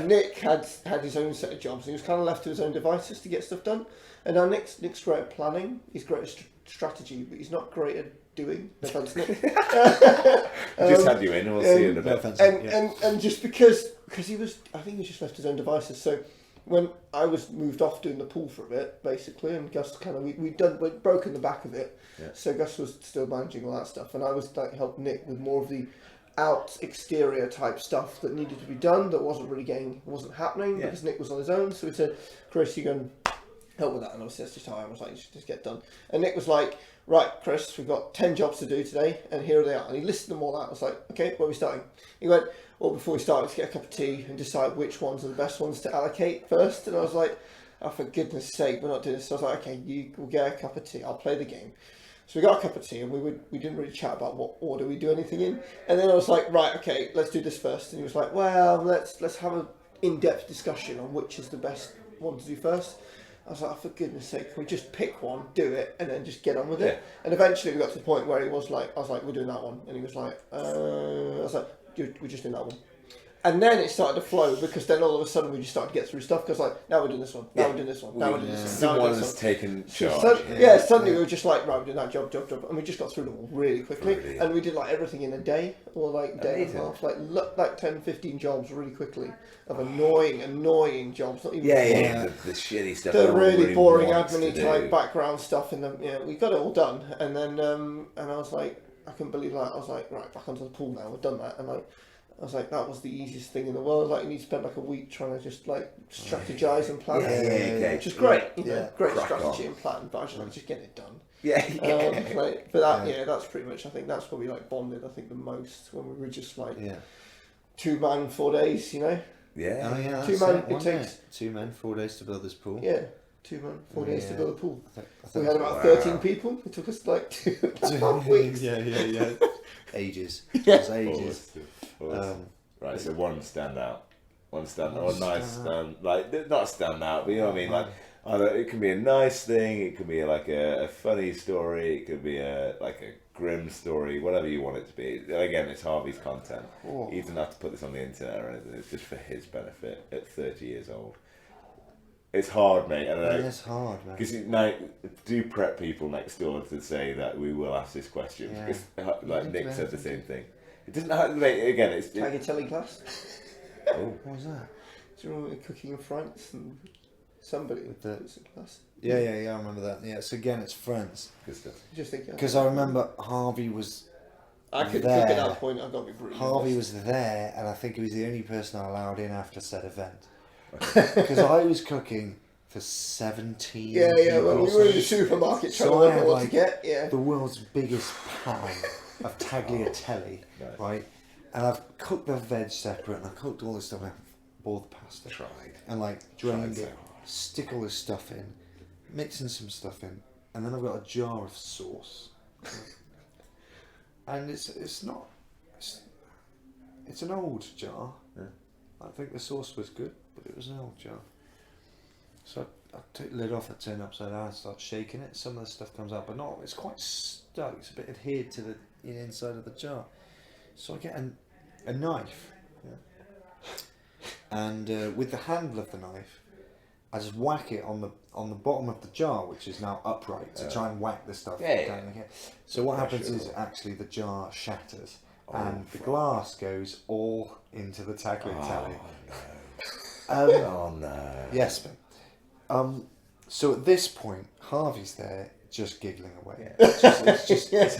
Nick had his own set of jobs and he was kind of left to his own devices to get stuff done. And now Nick's great at planning, he's great at strategy, but he's not great at doing. No offense, Nick. Just had you in, and we'll see you in a bit. And just because he was, I think he just left his own devices. So when I was moved off doing the pool for a bit, basically, and Gus we'd broken the back of it. Yeah. So Gus was still managing all that stuff, and I was helping Nick with more of the exterior type stuff that needed to be done that wasn't happening because Nick was on his own. So we said, Chris, you go and help with that. And obviously that's just how I was like, you should just get done. And Nick was like, right, Chris, we've got 10 jobs to do today, and here they are. And he listed them all out. I was like, okay, where are we starting? He went, well, before we start, let's get a cup of tea and decide which ones are the best ones to allocate first. And I was like, oh, for goodness sake, we're not doing this. So I was like, okay, you will get a cup of tea. I'll play the game. So we got a cup of tea, and we didn't really chat about what order we do anything in. And then I was like, right, okay, let's do this first. And he was like, well, let's have an in-depth discussion on which is the best one to do first. I was like, oh, for goodness sake, can we just pick one, do it, and then just get on with it? And eventually we got to the point where he was like, I was like, we're doing that one. And he was like, I was like, we're just doing that one. And then it started to flow, because then all of a sudden we just started to get through stuff, because like, now we're doing this one, now we're doing this one, now we're doing this one. Someone's taken charge. Suddenly we were just like, right, we're doing that job, and we just got through them all really quickly. Brilliant. And we did like everything in a day, or like day and a half, like 10, 15 jobs really quickly, of annoying jobs, not even the shitty stuff. The really boring admin type background stuff in them. Yeah, we got it all done, and then and I was like, I couldn't believe that. I was like, right, back onto the pool now. We've done that, and I was like, that was the easiest thing in the world. Like, you need to spend like a week trying to just like strategize and plan. Which is great. You know, great strategy and plan, but I was like, just get it done. That's pretty much. I think that's where we like bonded. I think the most, when we were just like 2 man 4 days. You know. Yeah. Oh, yeah. 2 man. It takes 2 men 4 days to build this pool. Yeah. 2 man 4 days to build a pool. We had about 13 people. It took us like 2.5 weeks. Yeah. Ages. It was ages. Right, so one standout, or nice stand, like not standout, but you know what I mean. Like, it can be a nice thing, it could be like a funny story, it could be like a grim story, whatever you want it to be. Again, it's Harvey's content. He doesn't have to put this on the internet or anything. It's just for his benefit at 30 years old. It's hard, mate. It's hard, man. Because now, do prep people next door to say that we will ask this question. Because, like Nick said the same thing. It doesn't have to make, again, it's... Tagliatelle class. What was that? Do you remember cooking in France and somebody with the class? Yeah, I remember that. Yeah, so again, it's France. Good stuff. Just think. Because I remember Harvey was I couldn't cook at that point, I've got to be brutally Harvey was there, and I think he was the only person I allowed in after said event. Because I was cooking for 17 Yeah, well, we were in the supermarket trying to work out what to get. The world's biggest pan of tagliatelle, right? And I've cooked the veg separate, and I cooked all this stuff, and I boiled the pasta. And like drained it, stick all this stuff in, mixing some stuff in, and then I've got a jar of sauce. And it's an old jar. Yeah. I think the sauce was good, but it was an old jar. So I took the lid off, I turn it upside down, start shaking it. Some of the stuff comes out, but not. It's quite stuck. It's a bit adhered to the inside of the jar. So I get a knife, and with the handle of the knife, I just whack it on the bottom of the jar, which is now upright, to try and whack the stuff down here. So what happens is actually the jar shatters, and the glass goes all into the tagliatelle. Oh no! Yes, mate. So at this point, Harvey's there, just giggling away. It's hilarious. Just at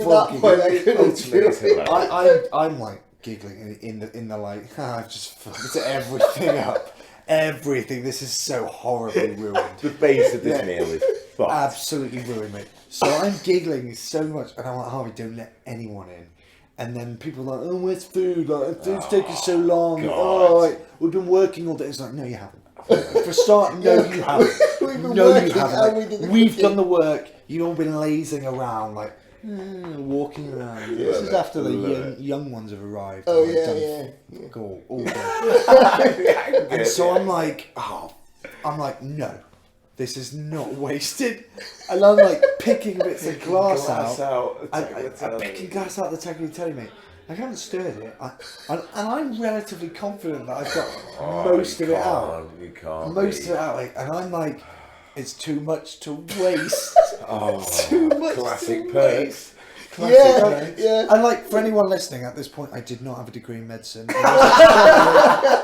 that point, I couldn't I'm like giggling in the like. I've just fucked everything up. Everything. This is so horribly ruined. The base of this meal is fucked. Absolutely ruined, mate. So I'm giggling so much, and I'm like, Harvey, don't let anyone in. And then people are like, oh, where's food? Like, food's taking so long. God. Oh, like, we've been working all day. It's like, no, you haven't. For a start, no, you haven't. No, you haven't. We've done the work. You've all been lazing around, like, walking around. This is after the young ones have arrived. Oh, yeah. Cool, all day. And so I'm like, no. This is not wasted. And I'm like picking bits of glass out. I'm picking glass out of the tagliatelle, mate. I haven't stirred it. And I'm relatively confident that I've got most of it out. You can't. Most of it out, mate. And I'm like, it's too much to waste. Too much classic perks. Yeah. And like, for anyone listening, at this point, I did not have a degree in medicine.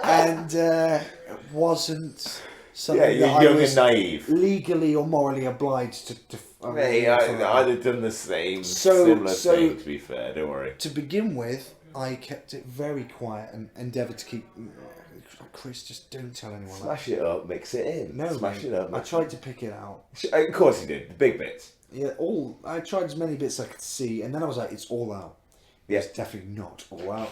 And it wasn't something that I was naive, legally or morally obliged to I'd have done the same similar thing, to be fair, don't worry. To begin with, I kept it very quiet and endeavoured to keep. Chris, just don't tell anyone. Smash it up, mix it in. No, Smash mate, it up. I tried to pick it out. Of course you did. The big bits. Yeah, I tried as many bits I could see, and then I was like, it's all out. Yes. It's definitely not all out.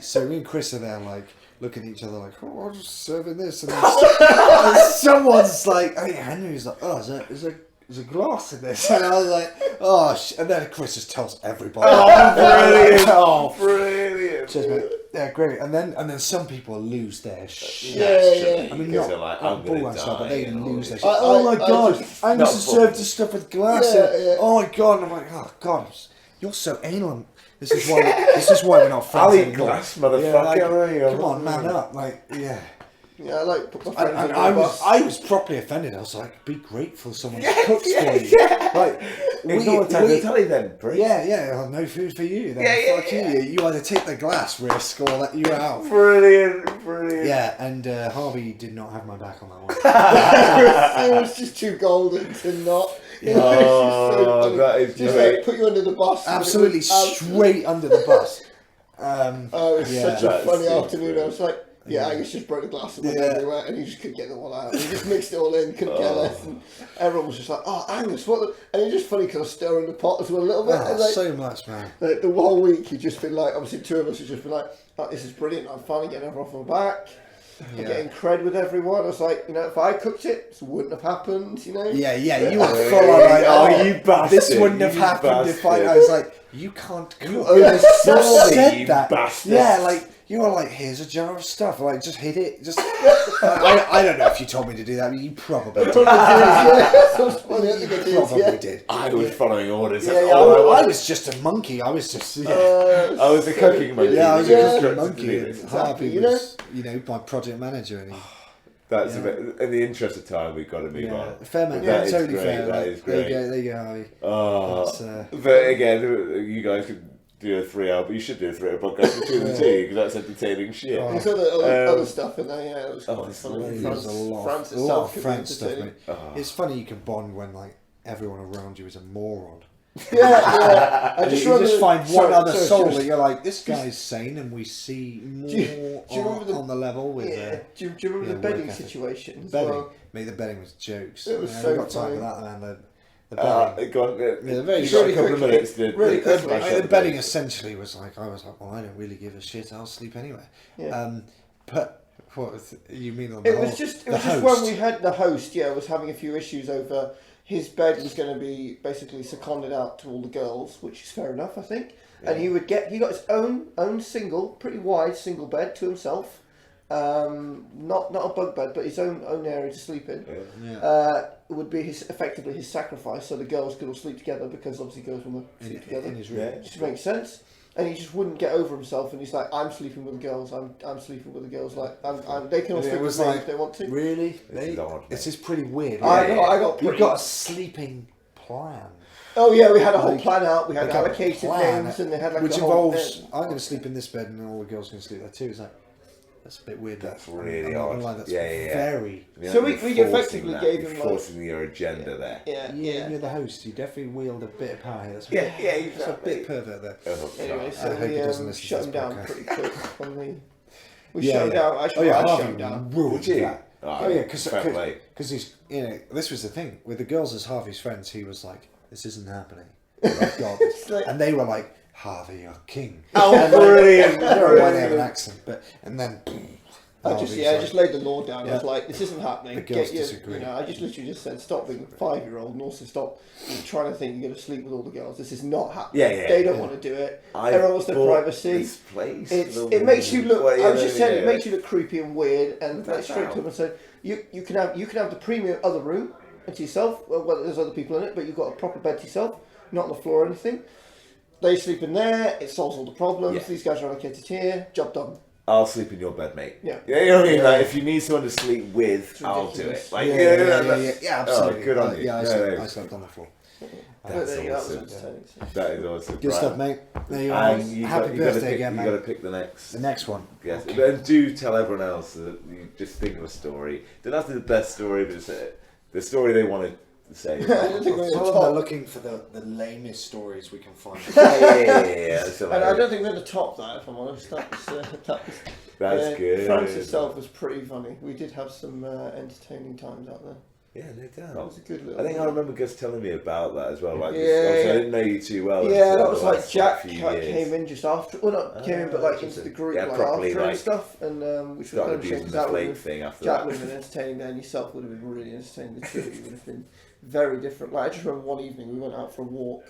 So me and Chris are there, like, looking at each other like, oh, I'm just serving this. And, and someone's like, I think Henry's like, oh, there's a glass in this. And I was like, oh, and then Chris just tells everybody. Oh, brilliant. Cheers, mate. Yeah, great. And then some people lose their shit. Yeah. I mean, Because not they're like, not I'm gonna bull style, but they die and all lose their this. shit. Oh my god, I not used to serve this stuff with glass. Yeah. Oh my god, and I'm like, oh god, you're so anal. This is why we're not friends I'll eat anymore. glass, motherfucker. Yeah, like, Yeah. come on, man up. Like, yeah. Yeah, I like put my And friends I was properly offended. I was like, be grateful someone cooks for you. Like, Ignore the telly then, Brie. yeah, no food for you. Then fuck you. You either take the glass risk or let you out. Brilliant. Yeah, and Harvey did not have my back on that one. It was just too golden to not. Oh, that is just great. like put you under the bus. Absolutely straight under the bus. It was Yeah. such a funny That's afternoon. I was like, Angus just broke the glass and went Yeah. everywhere, and he just couldn't get them all out. He just mixed it all in, couldn't care less, and everyone was just like, "Oh, Angus, what?" And it was just funny because I was stirring the pot as well a little bit. Oh, and like, so much, man. like, the whole week, he'd just been like, obviously, two of us had just been like, "Oh, this is brilliant! I'm finally getting everyone off my back." I'm getting cred with everyone. I was like, if I cooked it, this wouldn't have happened, Yeah, you were full on like, oh, you bastard. this wouldn't have happened if I was like, you can't cook. oversaw me, said you that. bastard. Yeah, like, you were like, here's a jar of stuff. Like, just hit it. Just. I don't know if you told me to do that, but you probably did. So it's funny, I think I did, Probably did. I was following orders. I was just a monkey. I was just. I was a cooking monkey. Yeah, I was a cooking monkey. monkey. And Harvey was, my project manager. And he, That's a bit, in the interest of time, we've got to move on. fair man. That is Totally great, fair. that is great. There you go, Harvey. Oh, but again, you guys could do a 3-hour, but you should do a 3-hour podcast between the two, because that's entertaining shit. There's other stuff in there, yeah. It was quite funny. There's a lot of French stuff, mate. It's funny you can bond when like everyone around you is a moron. Yeah. I You just find one other soul that you're like, this guy's sane, and we see more on the level with. Do you remember the bedding situation? The bedding, mate. The bedding was jokes. It was I so got time funny. for that, man. The bedding. Go on, very you got a really couple of minutes to really quickly. smash up The bedding essentially was like, I was like, well, I don't really give a shit. I'll sleep anyway. Yeah. But what you mean on the It was just when we had the host, was having a few issues over his bed was going to be basically seconded out to all the girls, which is fair enough, I think. Yeah. And he got his own single, pretty wide single bed to himself. Not a bunk bed, but his own area to sleep in. It would be effectively his sacrifice, so the girls could all sleep together, because obviously girls want to sleep together. In his room. Which makes sense. And he just wouldn't get over himself, and he's like, "I'm sleeping with the girls. I'm sleeping with the girls. Like, they can all sleep with me if they want to." Really? This is pretty weird. You've got a sleeping plan. Oh yeah, we had a whole plan out. We had allocated names, and they had like which a whole involves I'm going to sleep in this bed, and all the girls can sleep there too. It's like that's a bit weird. That's really odd. That's very. So we effectively gave him like forcing your agenda there. Yeah. You're the host. You definitely wield a bit of power here. That's Exactly. It's a bit pervert there. Anyway, so I hope he doesn't we listen shut to him this down podcast. pretty quick on the. We shut him down. I shut him down. Ruined Did you? that. Oh yeah, because he's this was the thing with the girls as Harvey's friends. He was like, "This isn't happening." I've got this. And they were like, "Harvey, you're king." Oh, brilliant! I don't know why they have an accent, and then. I just laid the law down. I was like, "This isn't happening." The girls disagree. I just literally just said, "Stop being a 5-year-old, and also stop trying to think you're going to sleep with all the girls. This is not happening. They don't want to do it. Everyone wants their privacy. This place, it makes you look. I was just saying, it makes you look creepy and weird. And went straight to him and said, "You can have the premium other room to yourself. Well, there's other people in it, but you've got a proper bed to yourself, not on the floor or anything. They sleep in there. It solves all the problems. Yeah. These guys are allocated here. Job done." I'll sleep in your bed, mate. Yeah. You know what I mean? Like, if you need someone to sleep with, I'll do it. Like, yeah, absolutely. Good on you. I slept on the floor. That's awesome. That is awesome. Good stuff, mate. There you are. Happy birthday again, mate. You got to pick the next one. Yes, and do tell everyone else that you just think of a story. Don't have to be the best story, but it's the story they want to say. I don't think we're Tell the them they're top. looking for the lamest stories we can find. That's And I don't think we're the top there, if I'm honest. That's good. France itself was pretty funny. We did have some entertaining times out there. Yeah, no That doubt. was a good little. I think I remember Gus telling me about that as well. Like, Yeah, obviously yeah. I didn't know you too well. Yeah, until that was the like last, Jack few came years. in just after. Well, not came in, but like into the group Yeah, like properly, after and like, stuff, and which was Started kind of shame abusing because the that would flake have thing after Jack that. would have been entertaining there, and yourself would have been really entertaining. The two of you would have been very different. Like I just remember one evening we went out for a walk.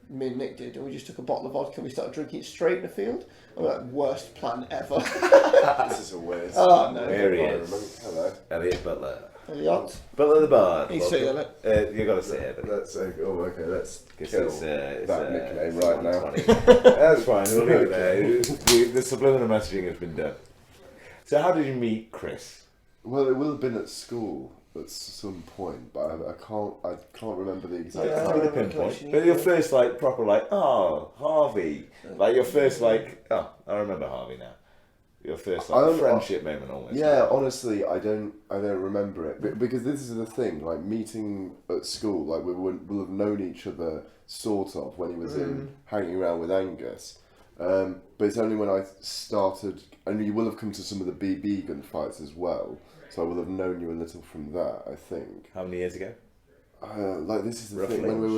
Me and Nick did, and we just took a bottle of vodka and we started drinking it straight in the field. I'm like, worst plan ever. This is a weird. Oh no. There he I is. remember- Hello. Elliot Butler. Elliot. Butler the Bard. You say Welcome. Elliot. You got to say it. Let's okay. Let's Because kill it's that nickname right now. 120. That's fine. We'll leave it there. The subliminal messaging has been done. So, how did you meet Chris? Well, it will have been at school at some point, but I can't remember the exact Yeah, I It's time. been a remember pinpoint. collection, But your yeah. first, like, proper, like, oh, Harvey. Like, your first, like, oh, I remember Harvey now. Your first, I like, don't- friendship moment almost. Yeah, honestly, I don't remember it because this is the thing. Like meeting at school, like we'll have known each other sort of when he was in hanging around with Angus. But it's only when I started, and you will have come to some of the BB gun fights as well. So I will have known you a little from that, I think. How many years ago? Like this is the Roughly. thing when we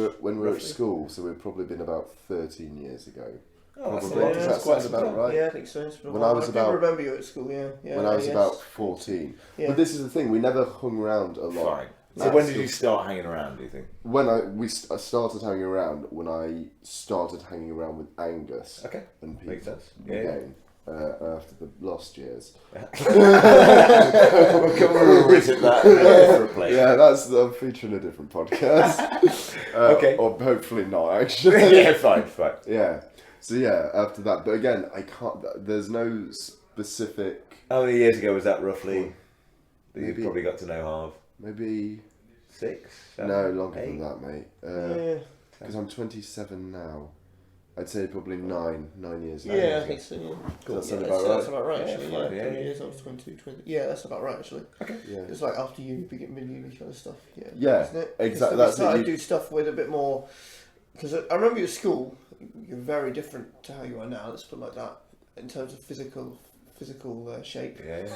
were at Roughly. school, so we've probably been about 13 years ago. Oh, that's Probably. a lot. Does That's that quite sound some about time. right? Yeah, I think so. It's been a When while. I was do about- remember you at school. Yeah. When I was yes. about 14. Yeah. But this is the thing, we never hung around a lot. Fine. So, At when did school. you start hanging around, do you think? When I started hanging around when I started hanging around with Angus Okay. and people Makes sense. Yeah. again after the lost years. We'll revisit that in a different place. Yeah, I'm featuring a different podcast. Okay. Or hopefully not actually. Yeah, fine. Yeah. So yeah, after that, but again, I can't. There's no specific. How many years ago was that roughly? That you Maybe- probably got to know Harv? Maybe 6? no longer 8? than that, mate. Yeah. Because I'm 27 now. I'd say probably 9 years. Yeah, I think so. Yeah. Does that sound Yeah, about that's right? about right. Yeah, Actually, fine, yeah. yeah, 20 yeah. years. I was 22, 20. Yeah, that's about right. Actually, Yeah. it's like after uni, mid-uni kind of stuff. Yeah. Yeah, isn't it? exactly, So we that's what started you- to do stuff with a bit more. Because I remember you at school. You're very different to how you are now. Let's put it like that in terms of physical shape. Yeah.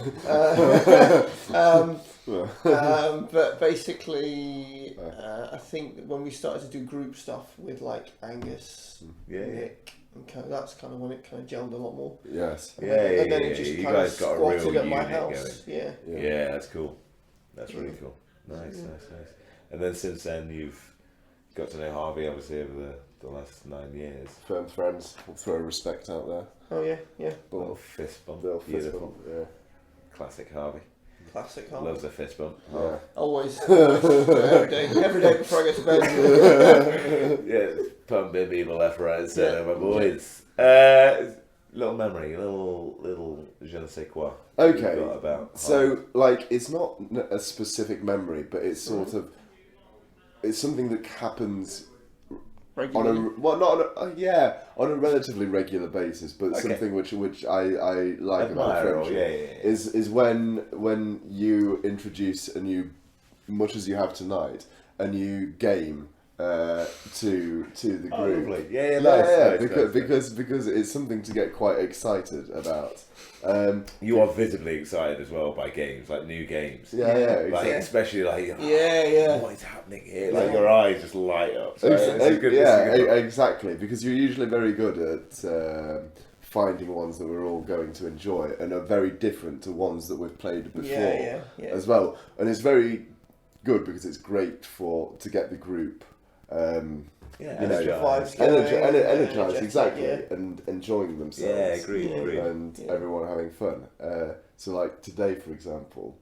But basically, I think that when we started to do group stuff with like Angus, Yeah. Nick, and that's kind of when it kind of gelled a lot more. Yes. And Yeah, then, yeah, and then yeah, it just you kind guys of got a real squatted at my unit house. Yeah. Yeah, that's cool. That's really Yeah. cool. Nice. And then since then, you've got to know Harvey, obviously, over the last 9 years. Firm friends. We'll throw respect out there. Oh yeah, yeah. Little Boom. fist bump. Little fist Beautiful. bump. Yeah. Classic Harvey. Classic. Huh? Loves a fist bump. Yeah. Always. Every day before I go to bed. Yeah, pumping people left, right, and centre, Yeah. my boys. Little memory, little je ne sais quoi. Okay. you've got about So, like, it's not a specific memory, but it's sort of, it's something that happens on Regularly. a not on a, on a relatively regular basis, but Okay. something which I like about admire, or, friendship yeah. is when you introduce a new, much as you have tonight, a new game to the Oh, group. lovely. Yeah, Yeah, nice, because it's something to get quite excited about. You are visibly excited as well by games, like new games. Yeah, Like, exactly. especially like, Yeah. what is happening here? Like your eyes just light up. So Ex- it's a good- yeah, it's a good- exactly. Because you're usually very good at finding ones that we're all going to enjoy, and are very different to ones that we've played before Yeah. as well. And it's very good because it's great to get the group. yeah, You know, vibes energized, going, energized, exactly, yeah. and enjoying themselves. Yeah, agreed. And Yeah. everyone having fun. So, like today, for example,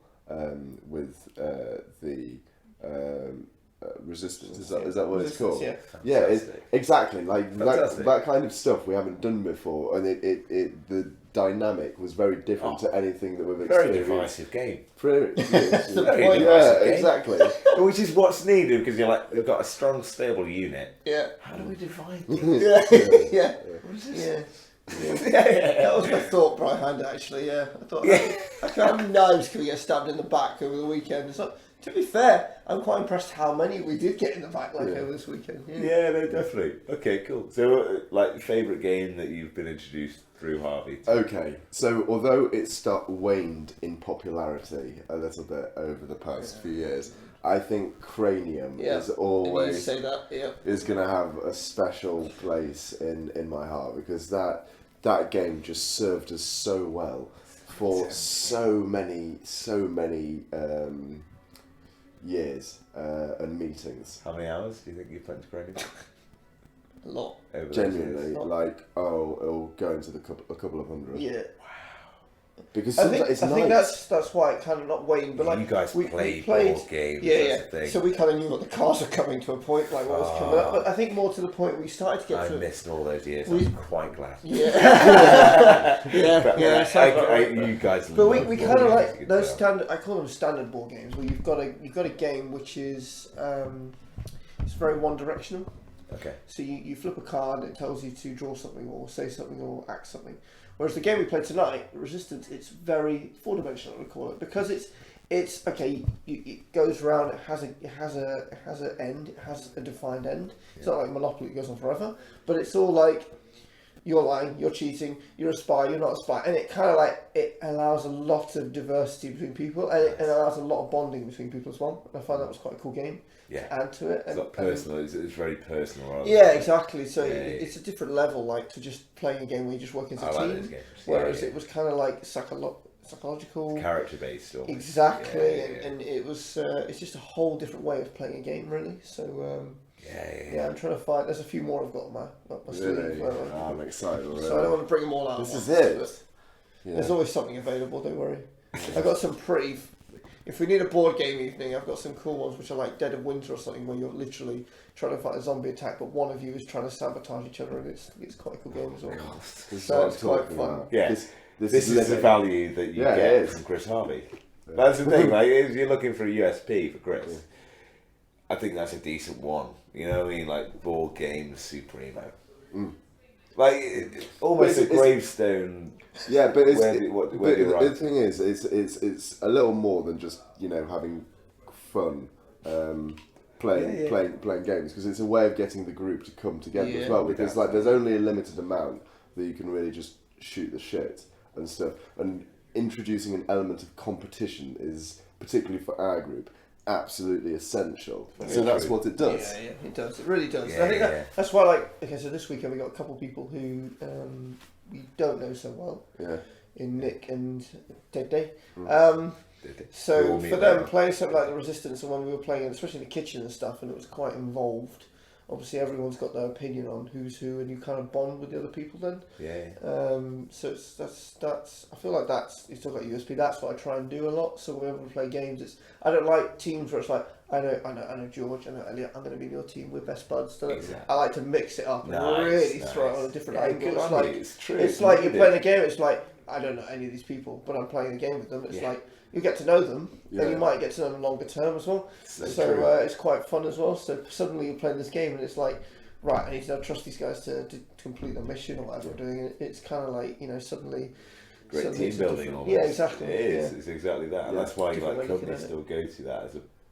with the resistance, is that what it's called? Yeah. Yeah, Fantastic. exactly. Like Fantastic. that kind of stuff we haven't done before, and the dynamic was very different to anything that we've Very experienced. divisive game. Very, Very yeah, divisive game. exactly. Which is what's needed because you're like, we've got a strong, stable unit. Yeah. How do we divide Yeah. Yeah. What is this? Yeah. Yeah. That was my thought behind it, actually. Yeah, I thought Yeah. I can't have knives can we get stabbed in the back over the weekend. It's like To be fair, I'm quite impressed how many we did get in the backlog over this weekend. Yeah, no, definitely. Okay, cool. So, favourite game that you've been introduced through Harvey to? Okay, so although it's waned in popularity a little bit over the past few years, I think Cranium is always say that, is going to have a special place in my heart, because that game just served us so well for so many years and meetings. How many hours do you think you've played into Cranium? A lot. Genuinely, it'll go into a couple of hundred. Yeah. Because I sometimes think, it's nice. that's why it kind of not waned, but you guys we played played board games. Yeah. That's the thing. So we kind of knew what the cars were coming to a point, like what was coming up. But I think more to the point we started to get. I missed all those years. I was quite glad. Yeah. You guys. But we kind of like those standard. I call them standard board games, where you've got a game which is it's very one directional. Okay. So you flip a card and it tells you to draw something or say something or act something. Whereas the game we played tonight, Resistance, it's very four-dimensional, we call it, because it's okay. It goes around. It has an end. It has a defined end. It's not like Monopoly; it goes on forever. But it's all like you're lying, you're cheating, you're a spy, you're not a spy, and it kind of like it allows a lot of diversity between people, and it allows a lot of bonding between people as well. And I find that was quite a cool game. Yeah. To add to it. It's not personal. It's very personal. Yeah, exactly. So it's a different level, like to just playing a game where you just work as a team. Like those games. Whereas it was kind of like psychological, character based. Exactly, and it was. It's just a whole different way of playing a game, really. So. I'm trying to find. There's a few more I've got on my sleeve. Really? I'm excited already. So I don't want to bring them all out. This is it. There's always something available. Don't worry. I've got some pretty. If we need a board game evening, I've got some cool ones which are like Dead of Winter or something, where you're literally trying to fight a zombie attack, but one of you is trying to sabotage each other, and it's quite a cool game as well. So it's quite fun. Yeah, this is the value that you get from Chris Harvey. That's the thing. Like, if you're looking for a USP for Chris, I think that's a decent one. You know what I mean? Like board games, Supremo. Like almost a gravestone. Yeah, but the thing is, it's a little more than just having fun playing games, because it's a way of getting the group to come together as well. Because there's only a limited amount that you can really just shoot the shit and stuff. And introducing an element of competition is, particularly for our group, absolutely essential. So that's what it does. Yeah, it does. It really does. I think that's why, so this weekend we got a couple of people who we don't know so well. Yeah. In Nick and Dede. So for them, playing something like the Resistance, and when we were playing, especially in the kitchen and stuff, and it was quite involved. Obviously, everyone's got their opinion on who's who, and you kind of bond with the other people then. So that's. I feel like you still got USP. That's what I try and do a lot. So whenever we play games, I don't like teams where it's like I know George, I know Elliot. I'm going to be in your team. We're best buds. Exactly. I like to mix it up and really throw it on a different angle. It's true. It's like you're playing a game. It's like I don't know any of these people, but I'm playing a game with them. It's like you get to know them, and you might get to know them longer term as well. So it's quite fun as well. So suddenly you're playing this game, and it's like, right, I need to trust these guys to complete their mission or whatever we're doing. And it's kind of like suddenly. Great team building. Almost. Yeah, exactly. It is. It's exactly that, and that's why companies still go to that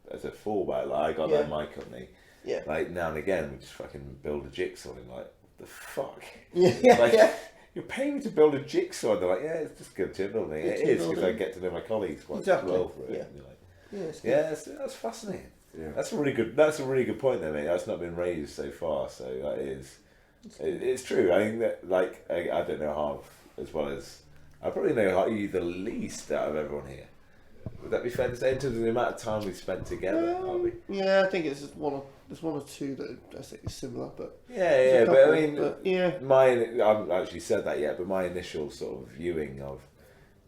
as a fallback. Like I got that in my company. Yeah. Like now and again, we just fucking build a jigsaw and like the fuck. You're paying me to build a jigsaw, and they're like, it's just good team building. It is, because I get to know my colleagues quite well for it. And you're like, that's fascinating. Yeah. That's a really good point there, mate. That's not been raised so far, so that is, it's true. I think that I don't know half as well as I probably know you the least out of everyone here. Would that be fair to say, in terms of the amount of time we've spent together, Harvey? Yeah, I think there's one or two that I think is similar, but mine. I haven't actually said that yet, but my initial sort of viewing of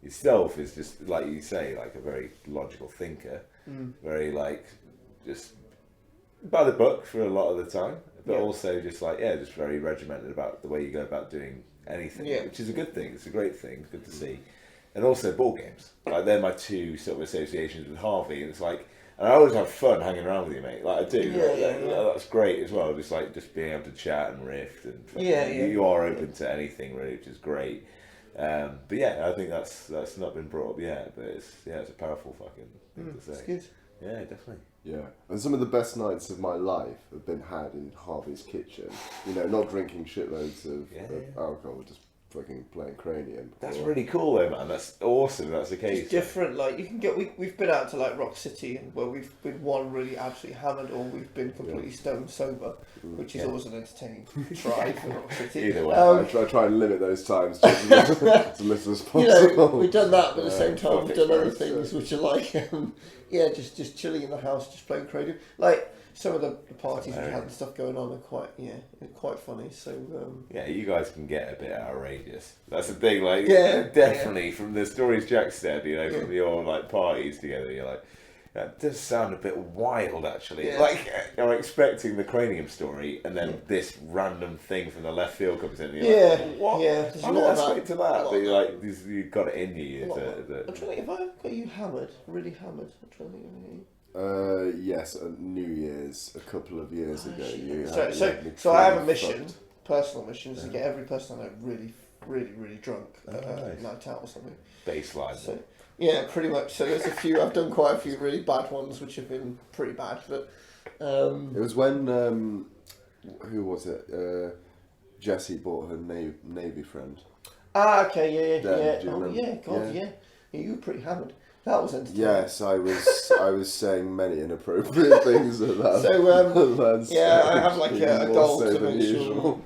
yourself is just like you say, like a very logical thinker, very just by the book for a lot of the time, but also just just very regimented about the way you go about doing anything, which is a good thing. It's a great thing. It's good to see. And also ball games. Like they're my two sort of associations with Harvey, and it's like, and I always have fun hanging around with you, mate. Like I do. That's great as well. Just being able to chat and riff, and you are open to anything really, which is great. But I think that's not been brought up yet. But it's a powerful fucking thing to say. It's good. Yeah, definitely. Yeah, and some of the best nights of my life have been had in Harvey's kitchen. You know, not drinking shitloads of alcohol, just fucking playing cranium. That's really cool though, man. That's awesome. That's the case. It's different. Like you can get, we've been out to like Rock City, and where we've been one really absolutely hammered, or we've been completely stone sober, which is always an entertaining try for Rock City. Either way, I try and limit those times to as little as possible. You know, we've done that, but at the same time we've done other things which are like, just chilling in the house, just playing cranium. Like some of the parties we've had and stuff going on are quite funny. So you guys can get a bit outrageous. That's the thing. Like, definitely from the stories Jack said, you know, from your like parties together, you're like, that does sound a bit wild, actually. Yeah. Like, I'm expecting the cranium story, and then this random thing from the left field comes in. And you're like, what? Yeah, there's a lot of that. To that, but you're like, you've got it in you. I'm trying to think if I've got you hammered, really hammered. I'm trying to think of anything. Yes, at New Year's a couple of years ago. So I have a mission, personal mission, is to get every person I know really, really, really drunk at a night out or something. Baseline. So, yeah, pretty much. So there's a few. I've done quite a few really bad ones, which have been pretty bad. But it was when who was it? Jessie bought her Navy friend. Ah, okay, yeah. Do you remember? Yeah, God, yeah. You were pretty hammered. That was entertaining. Yes, I was saying many inappropriate things at that. So I have like a goal to make sure.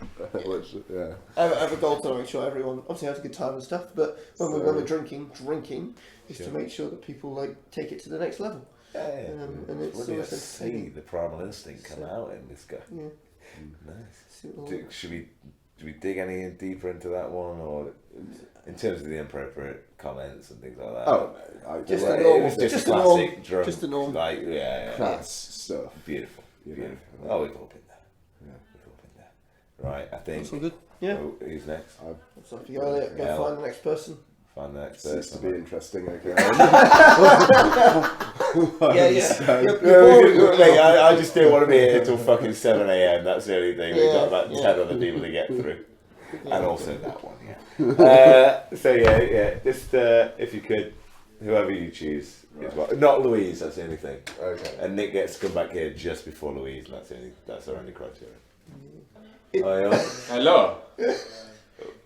I have a goal to make sure everyone obviously has a good time and stuff. But when we're drinking is to make sure that people like take it to the next level. And it's really see the primal instinct come out in this guy. Yeah. Nice. Should we dig any deeper into that one, or in terms of the inappropriate comments and things like that? Oh, just a normal, just a classic drunk, just a normal, like class stuff. Beautiful. Oh, we've all been there. Yeah, we've all been there. Right, I think. That's all good. Yeah. Oh, who's next? So if you go find the next person. Find the next person. Seems to be interesting. Okay. I just didn't want to be here until fucking 7 a.m. That's the only thing. We've got about 10 other people to get through, and also that one. Just if you could, whoever you choose, not Louise. That's the only thing. Okay. And Nick gets to come back here just before Louise, and that's our only criteria. Hello.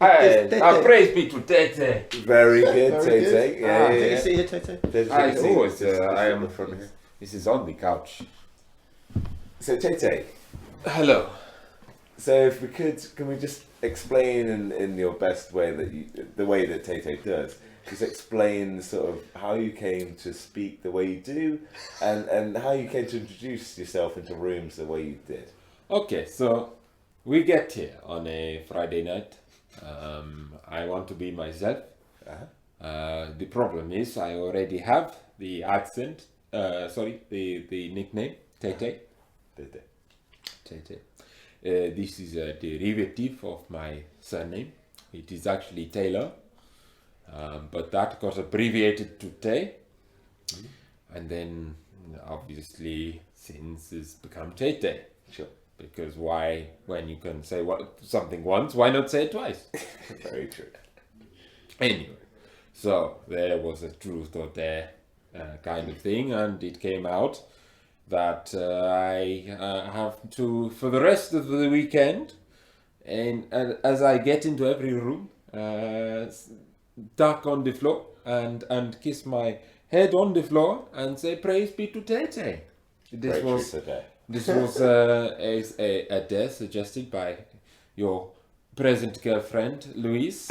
Hey, praise be to Tete. Very good, Tete. Did you see it, Tete? I am from here. This is on the couch. So Tete. Hello. So if we could, can we just explain in your best way the way that Tete does, just explain sort of how you came to speak the way you do, and how you came to introduce yourself into rooms the way you did. Okay, so we get here on a Friday night. I want to be myself. The problem is I already have the accent. The nickname Tete. Tete. This is a derivative of my surname. It is actually Taylor, but that got abbreviated to Tay, and then obviously since it's become Tete. Sure. Because why, when you can say something once, why not say it twice? Very true. Anyway, so there was a truth or dare kind of thing, and it came out that I have to, for the rest of the weekend, and as I get into every room, duck on the floor and kiss my head on the floor and say, praise be to Tete. This was a dare suggested by your present girlfriend, Louise.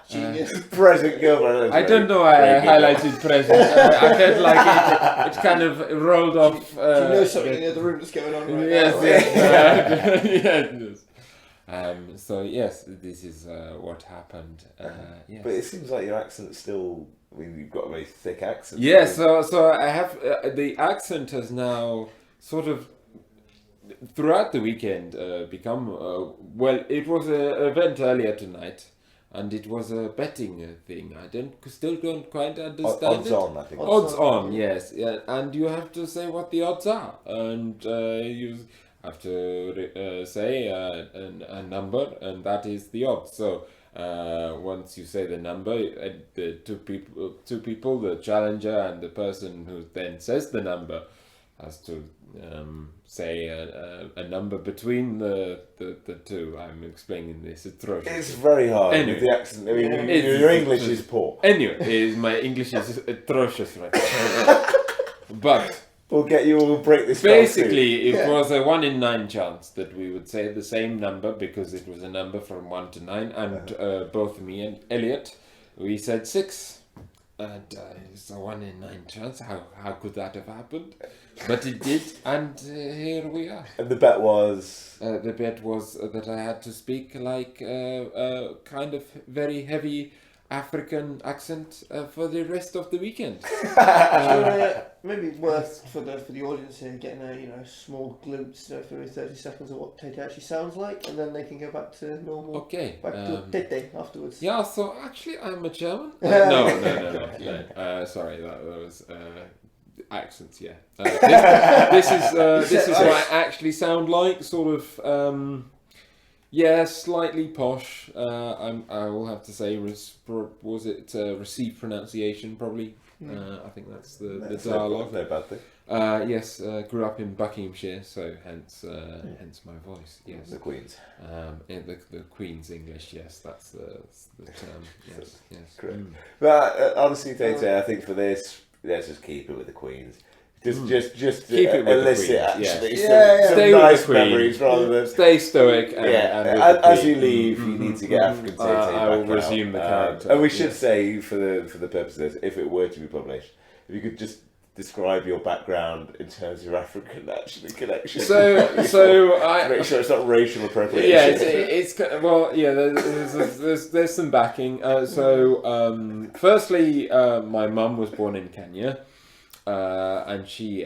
Genius. Present girlfriend. I don't know why I highlighted present. I felt like it kind of rolled off. Do you know something in the other room that's going on right now? Yes. So yes, this is what happened. Yes. But it seems like your accent still. I mean, you've got a very thick accent. Yes. So I have the accent has now sort of throughout the weekend become it was an event earlier tonight, and it was a betting thing. I still don't quite understand odds on, I think. Odds on, yes. Yeah, and you have to say what the odds are, and you have to say a number, and that is the odds. So once you say the number, the two people, the challenger and the person who then says the number, has to say a number between the two. I'm explaining this atrocious. It's very hard anyway, with the accent. I mean, your English is poor. Anyway, my English is atrocious right now. But we'll break this. Basically, it was a 1 in 9 chance that we would say the same number, because it was a number from 1 to 9, and both me and Elliot, we said 6. And it's a 1 in 9 chance. How could that have happened? But it did, and here we are. And the bet was? The bet was that I had to speak like a kind of very heavy African accent for the rest of the weekend. Maybe worth for the audience here getting a small glimpse for 30 seconds of what Tete actually sounds like, and then they can go back to normal. Okay. Back to Tete afterwards. Yeah. So actually, I'm a German. No. Sorry, that was accents. Yeah. This is what I actually sound like. Sort of. Yeah, slightly posh. I will have to say, was it received pronunciation probably? I think that's the dialogue. No bad thing. Yes, grew up in Buckinghamshire, so hence my voice. Yes, the Queen's. The Queen's English. Yes, that's the term. Yes. Correct. But honestly, Tate, I think for this, let's just keep it with the Queen's. Just keep it with elicit the actually Queen. some Stay nice with the Queen. memories rather than stay stoic. And as you leave, you need to get African Tate I will back resume out. the character. And we should say, for the purposes, if it were to be published, if you could just describe your background in terms of your African connection. So I make sure it's not racial appropriation. Yeah, it's well, yeah. There's some backing. Firstly, my mum was born in Kenya. And she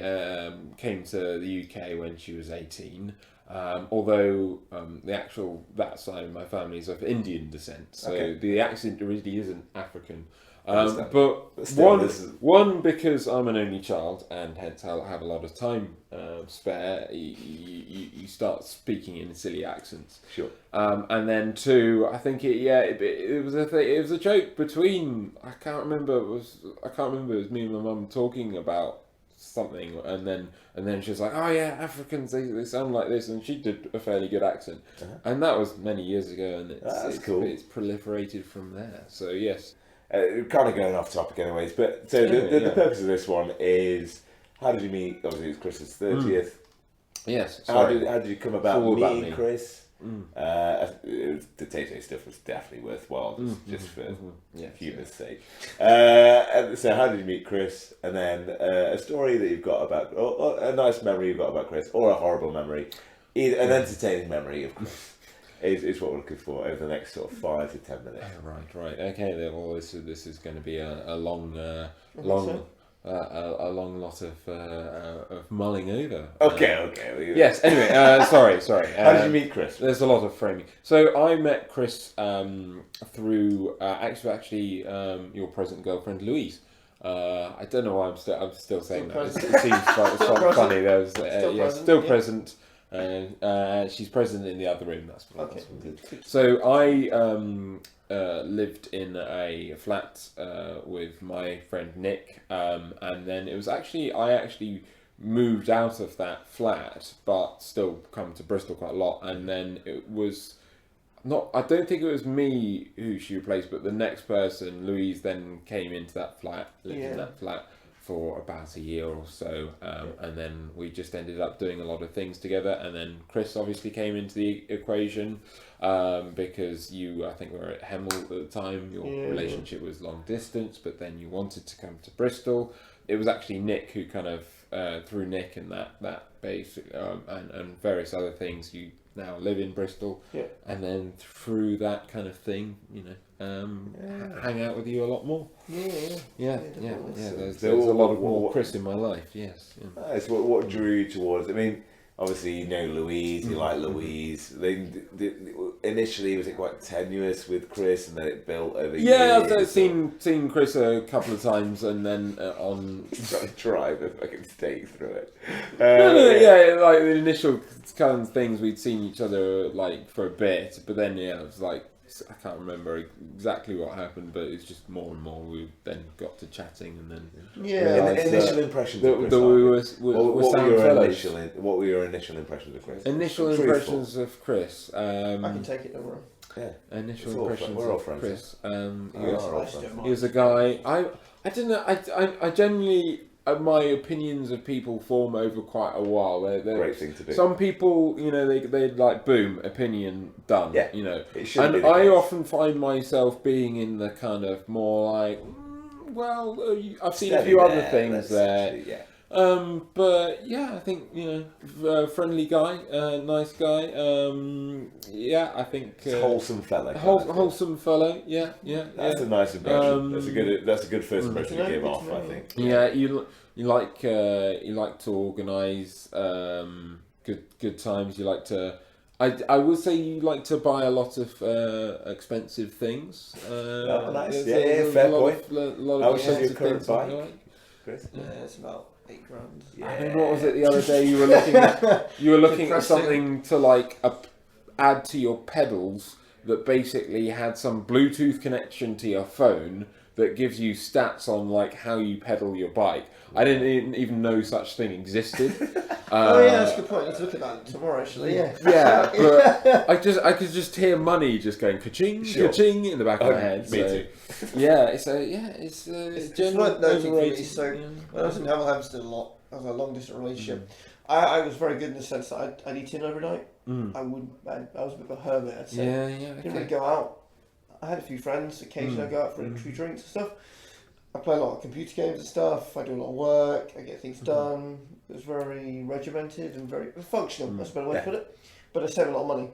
came to the UK when she was 18. Although that side of my family is of Indian descent, so the accent really isn't African. But one, because I'm an only child and hence I'll have a lot of time spare, you start speaking in silly accents. Sure. And then 2, I think it was a joke between, I can't remember, it was me and my mum talking about something, and then she was like, oh yeah, Africans, they sound like this, and she did a fairly good accent. And that was many years ago, and it's cool. It's proliferated from there. So yes. Kind of going off topic anyways, but so the purpose of this one is, how did you meet? Obviously it's Chris's 30th. Yes. How did you come about meeting Chris? Mm. The Tate stuff was definitely worthwhile, just for humour's sake. So how did you meet Chris? And then a story that you've got about, or a nice memory you've got about Chris, or a horrible memory, either an entertaining memory of Chris. Is what we're looking for over the next sort of 5 to 10 minutes. Right. Okay. Then, well, this is going to be a long lot of mulling over. Okay. Yes. Anyway, sorry. How did you meet Chris? There's a lot of framing. So I met Chris through actually your present girlfriend Louise. I don't know why I'm still saying that. It seems quite funny. There's still present. She's present in the other room. That's what So I lived in a flat with my friend Nick, and then it was I actually moved out of that flat, but still come to Bristol quite a lot. And then it was I don't think it was me who she replaced, but the next person, Louise, then came into that flat, lived in that flat for about a year or so, and then we just ended up doing a lot of things together. And then Chris obviously came into the equation because I think we were at Hemel at the time. Your relationship was long distance, but then you wanted to come to Bristol. It was actually Nick who kind of through Nick and that base and various other things, you now live in Bristol, and then through that kind of thing, hang out with you a lot more. There's a lot of more Chris in my life. Yes. It's what drew you towards. I mean, obviously you know Louise. You like Louise. Initially, was it quite tenuous with Chris, and then it built over years? Yeah, I've seen Chris a couple of times, and then on trying to drive if I can stay through it. Like the initial kind of things, we'd seen each other like for a bit, but then it was like I can't remember exactly what happened, but it's just more and more. We then got to chatting, and then Initial impressions of Chris. What were your initial impressions of Chris? Initial impressions of Chris. I can take it, don't worry. Yeah. Initial We're impressions all of friends. Chris. He He was a guy. I don't know. I generally. My opinions of people form over quite a while. They're Great thing to do. Some people, they like boom, opinion done. Yeah, it shouldn't be And the I case. often find myself being in the kind of more like, I've seen a few other things there. Yeah. But yeah, I think friendly guy, nice guy. I think Wholesome fella. wholesome fellow. Yeah. That's a nice impression. That's a good first impression to give off, I think. Yeah, you like to organise good times. You like to. I would say you like to buy a lot of expensive things. Nice. Fair point. How much is your current bike, Chris? Yeah, it's about £8 grand. Yeah. I think what was it the other day? You were looking at Depressing. something to add to your pedals that basically had some Bluetooth connection to your phone that gives you stats on how you pedal your bike. I didn't even know such thing existed. That's a good point. Let's look at that tomorrow, actually. Yeah. Yeah, but I could just hear money just going ka-ching, ka-ching in the back of my head. Me too. Yeah, it's worth noting for me. So when I was in Hampstead a lot, I was in a long distance relationship. I was very good in the sense that I'd eat in every night. I was a bit of a hermit, I'd say. Yeah. Didn't really go out. I had a few friends. Occasionally I go out for a few drinks and stuff. I play a lot of computer games and stuff. I do a lot of work. I get things done. It was very regimented and very functional. That's a better way to put it. But I save a lot of money.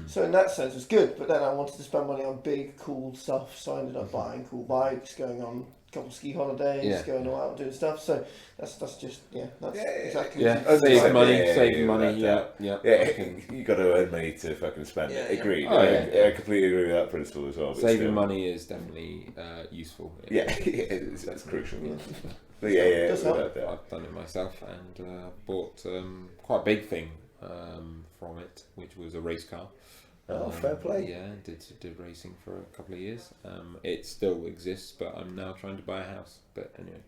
So in that sense, it was good. But then I wanted to spend money on big, cool stuff. So I ended up buying cool bikes, going on a couple of ski holidays, going out and doing stuff. So that's exactly. Yeah, saving money. Yeah. You got to earn money to fucking spend it. Agreed. I completely agree with that principle as well. Saving money is definitely useful. That's crucial. But I've done it myself and bought quite a big thing from it, which was a race car. Fair play. Yeah, did racing for a couple of years. It still exists, but I'm now trying to buy a house. But anyway,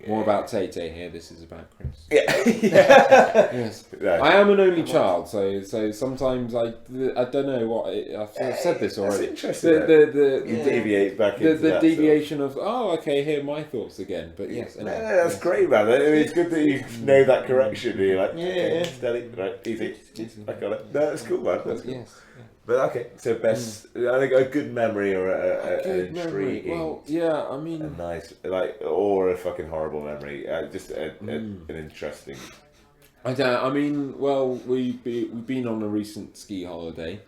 more about Tay here. This is about Chris. Yes. I am an only child, so sometimes I don't know what I've said this already. That's interesting. The deviate back into the that deviation of here are my thoughts again. But yes, anyway, that's great, man. I mean, it's good that you know that correction. You're like, steady, right, easy. I got it. No, that's cool, man. That's cool. Yes. But okay, so best, I think a good memory or an memory. intriguing, Well, yeah, I mean, a nice, or a fucking horrible memory. Just an interesting. I don't. I mean, well, we've been on a recent ski holiday.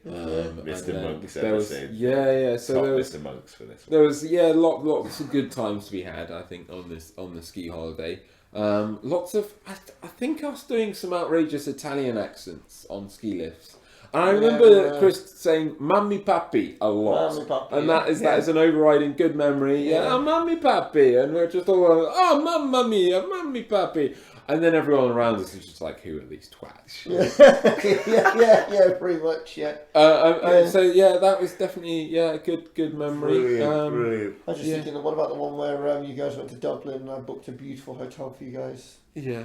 Mr. Monks there was, episode. Yeah. So there was Mr. Monks for this one. There was lots of good times to be had. I think on the ski holiday. Lots of I think us doing some outrageous Italian accents on ski lifts. And I remember Chris saying "Mammi Papi" a lot, Mammi Papi, and that is an overriding good memory. Yeah, Mammi Papi, and we're just all like, "Oh, Mamma Mia, Mammi Papi," and then everyone around us is just like, "Who are these twats?" Yeah, pretty much. Yeah. So that was definitely a good memory. Brilliant. I was just thinking, what about the one where you guys went to Dublin and I booked a beautiful hotel for you guys? Yeah.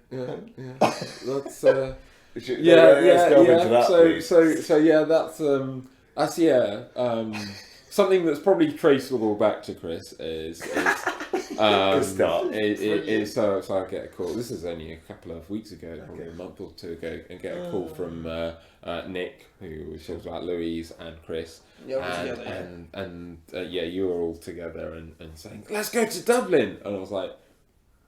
That's. Let's delve into that, please. That's something that's probably traceable back to Chris is Good start. So I get a call. This is only a couple of weeks ago, probably a month or two ago, and get a call from Nick, who talks about Louise and Chris, you were all together and saying, "Let's go to Dublin," and I was like,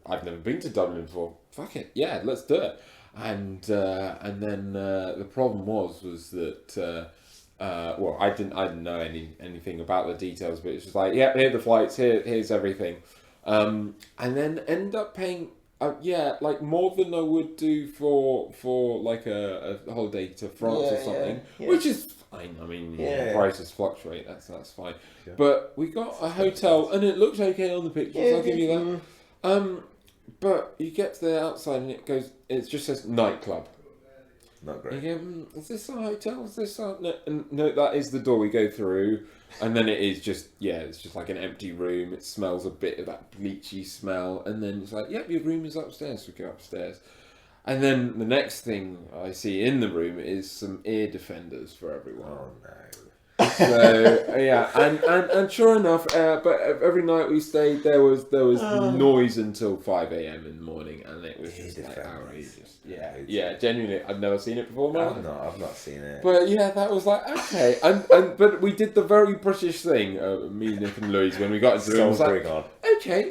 "I've never been to Dublin before. Fuck it, yeah, let's do it." And then the problem was that I didn't know anything about the details, but it's just like, here are the flights, here's everything, and then end up paying more than I would do for like a holiday to France or something, which is fine. I mean, prices fluctuate. That's fine. Yeah. But we got a hotel, and it looked okay on the pictures. I'll give you that. But you get to the outside and it just says nightclub. Not great. You go, is this a hotel? Is this a... No, that is the door we go through. And then it is just, it's just like an empty room. It smells a bit of that bleachy smell. And then it's like, yep, your room is upstairs. We go upstairs. And then the next thing I see in the room is some ear defenders for everyone. Oh, no. So and sure enough, but every night we stayed, there was noise until 5 a.m. in the morning, and it was just like outrageous. Yeah, genuinely, I've never seen it before. I've not seen it. But yeah, that was like okay, but we did the very British thing, me, Nick, and Louise, when we got into the room. It was like,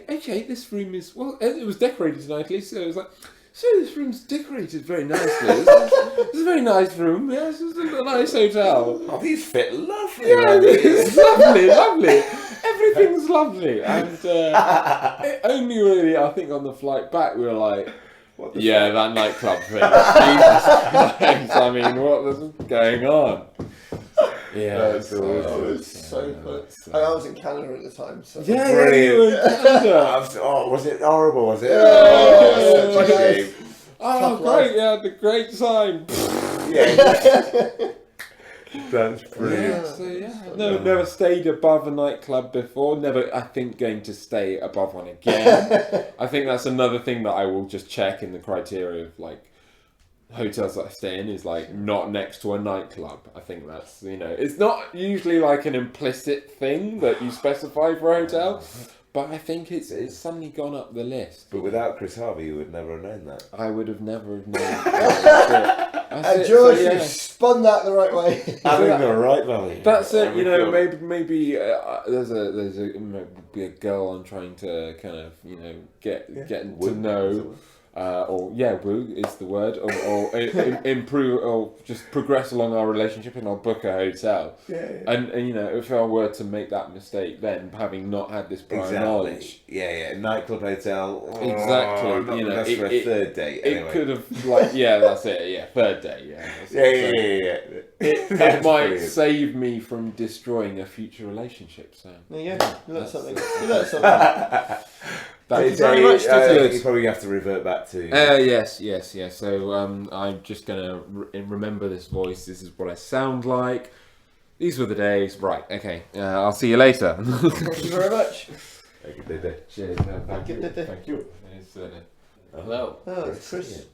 okay, this room is it was decorated nicely, so it was like. So this room's decorated very nicely. It's a very nice room. Yes, it's a nice hotel. Oh, these fit lovely. Yeah, it's lovely. Everything's lovely. And it only really, I think, on the flight back, we were like, that nightclub thing. Jesus Christ, I mean, what was going on? Yeah, it was so fun. I was in Canada at the time, so yeah, brilliant. You were in Canada. Was it horrible? Was it? Such a shame. Oh, great! Yeah, the great time. That's brilliant. Never stayed above a nightclub before. Never, I think, going to stay above one again. I think that's another thing that I will just check in the criteria of like. Hotels that I stay in is like not next to a nightclub. I think that's it's not usually like an implicit thing that you specify for a hotel, but I think it's suddenly gone up the list. But without Chris Harvey, you would never have known that. I would have never have known. That's it. George, you spun that the right way. Having the right value. That's it. Maybe there's a girl I'm trying to kind of get to know. Woo is the word, or improve, or just progress along our relationship, and I'll book a hotel. And if I were to make that mistake, then having not had this prior knowledge, nightclub hotel, exactly. That's for a third date. Anyway. It could have that's it. Third date. It might brilliant. save me from destroying a future relationship. So you learned something. Thank you very much. You probably have to revert back to. Yes. So I'm just gonna remember this voice. This is what I sound like. These were the days. Right. Okay. I'll see you later. Thank you very much. Thank you. Cheers. Thank you. Hello. Oh, it's Chris.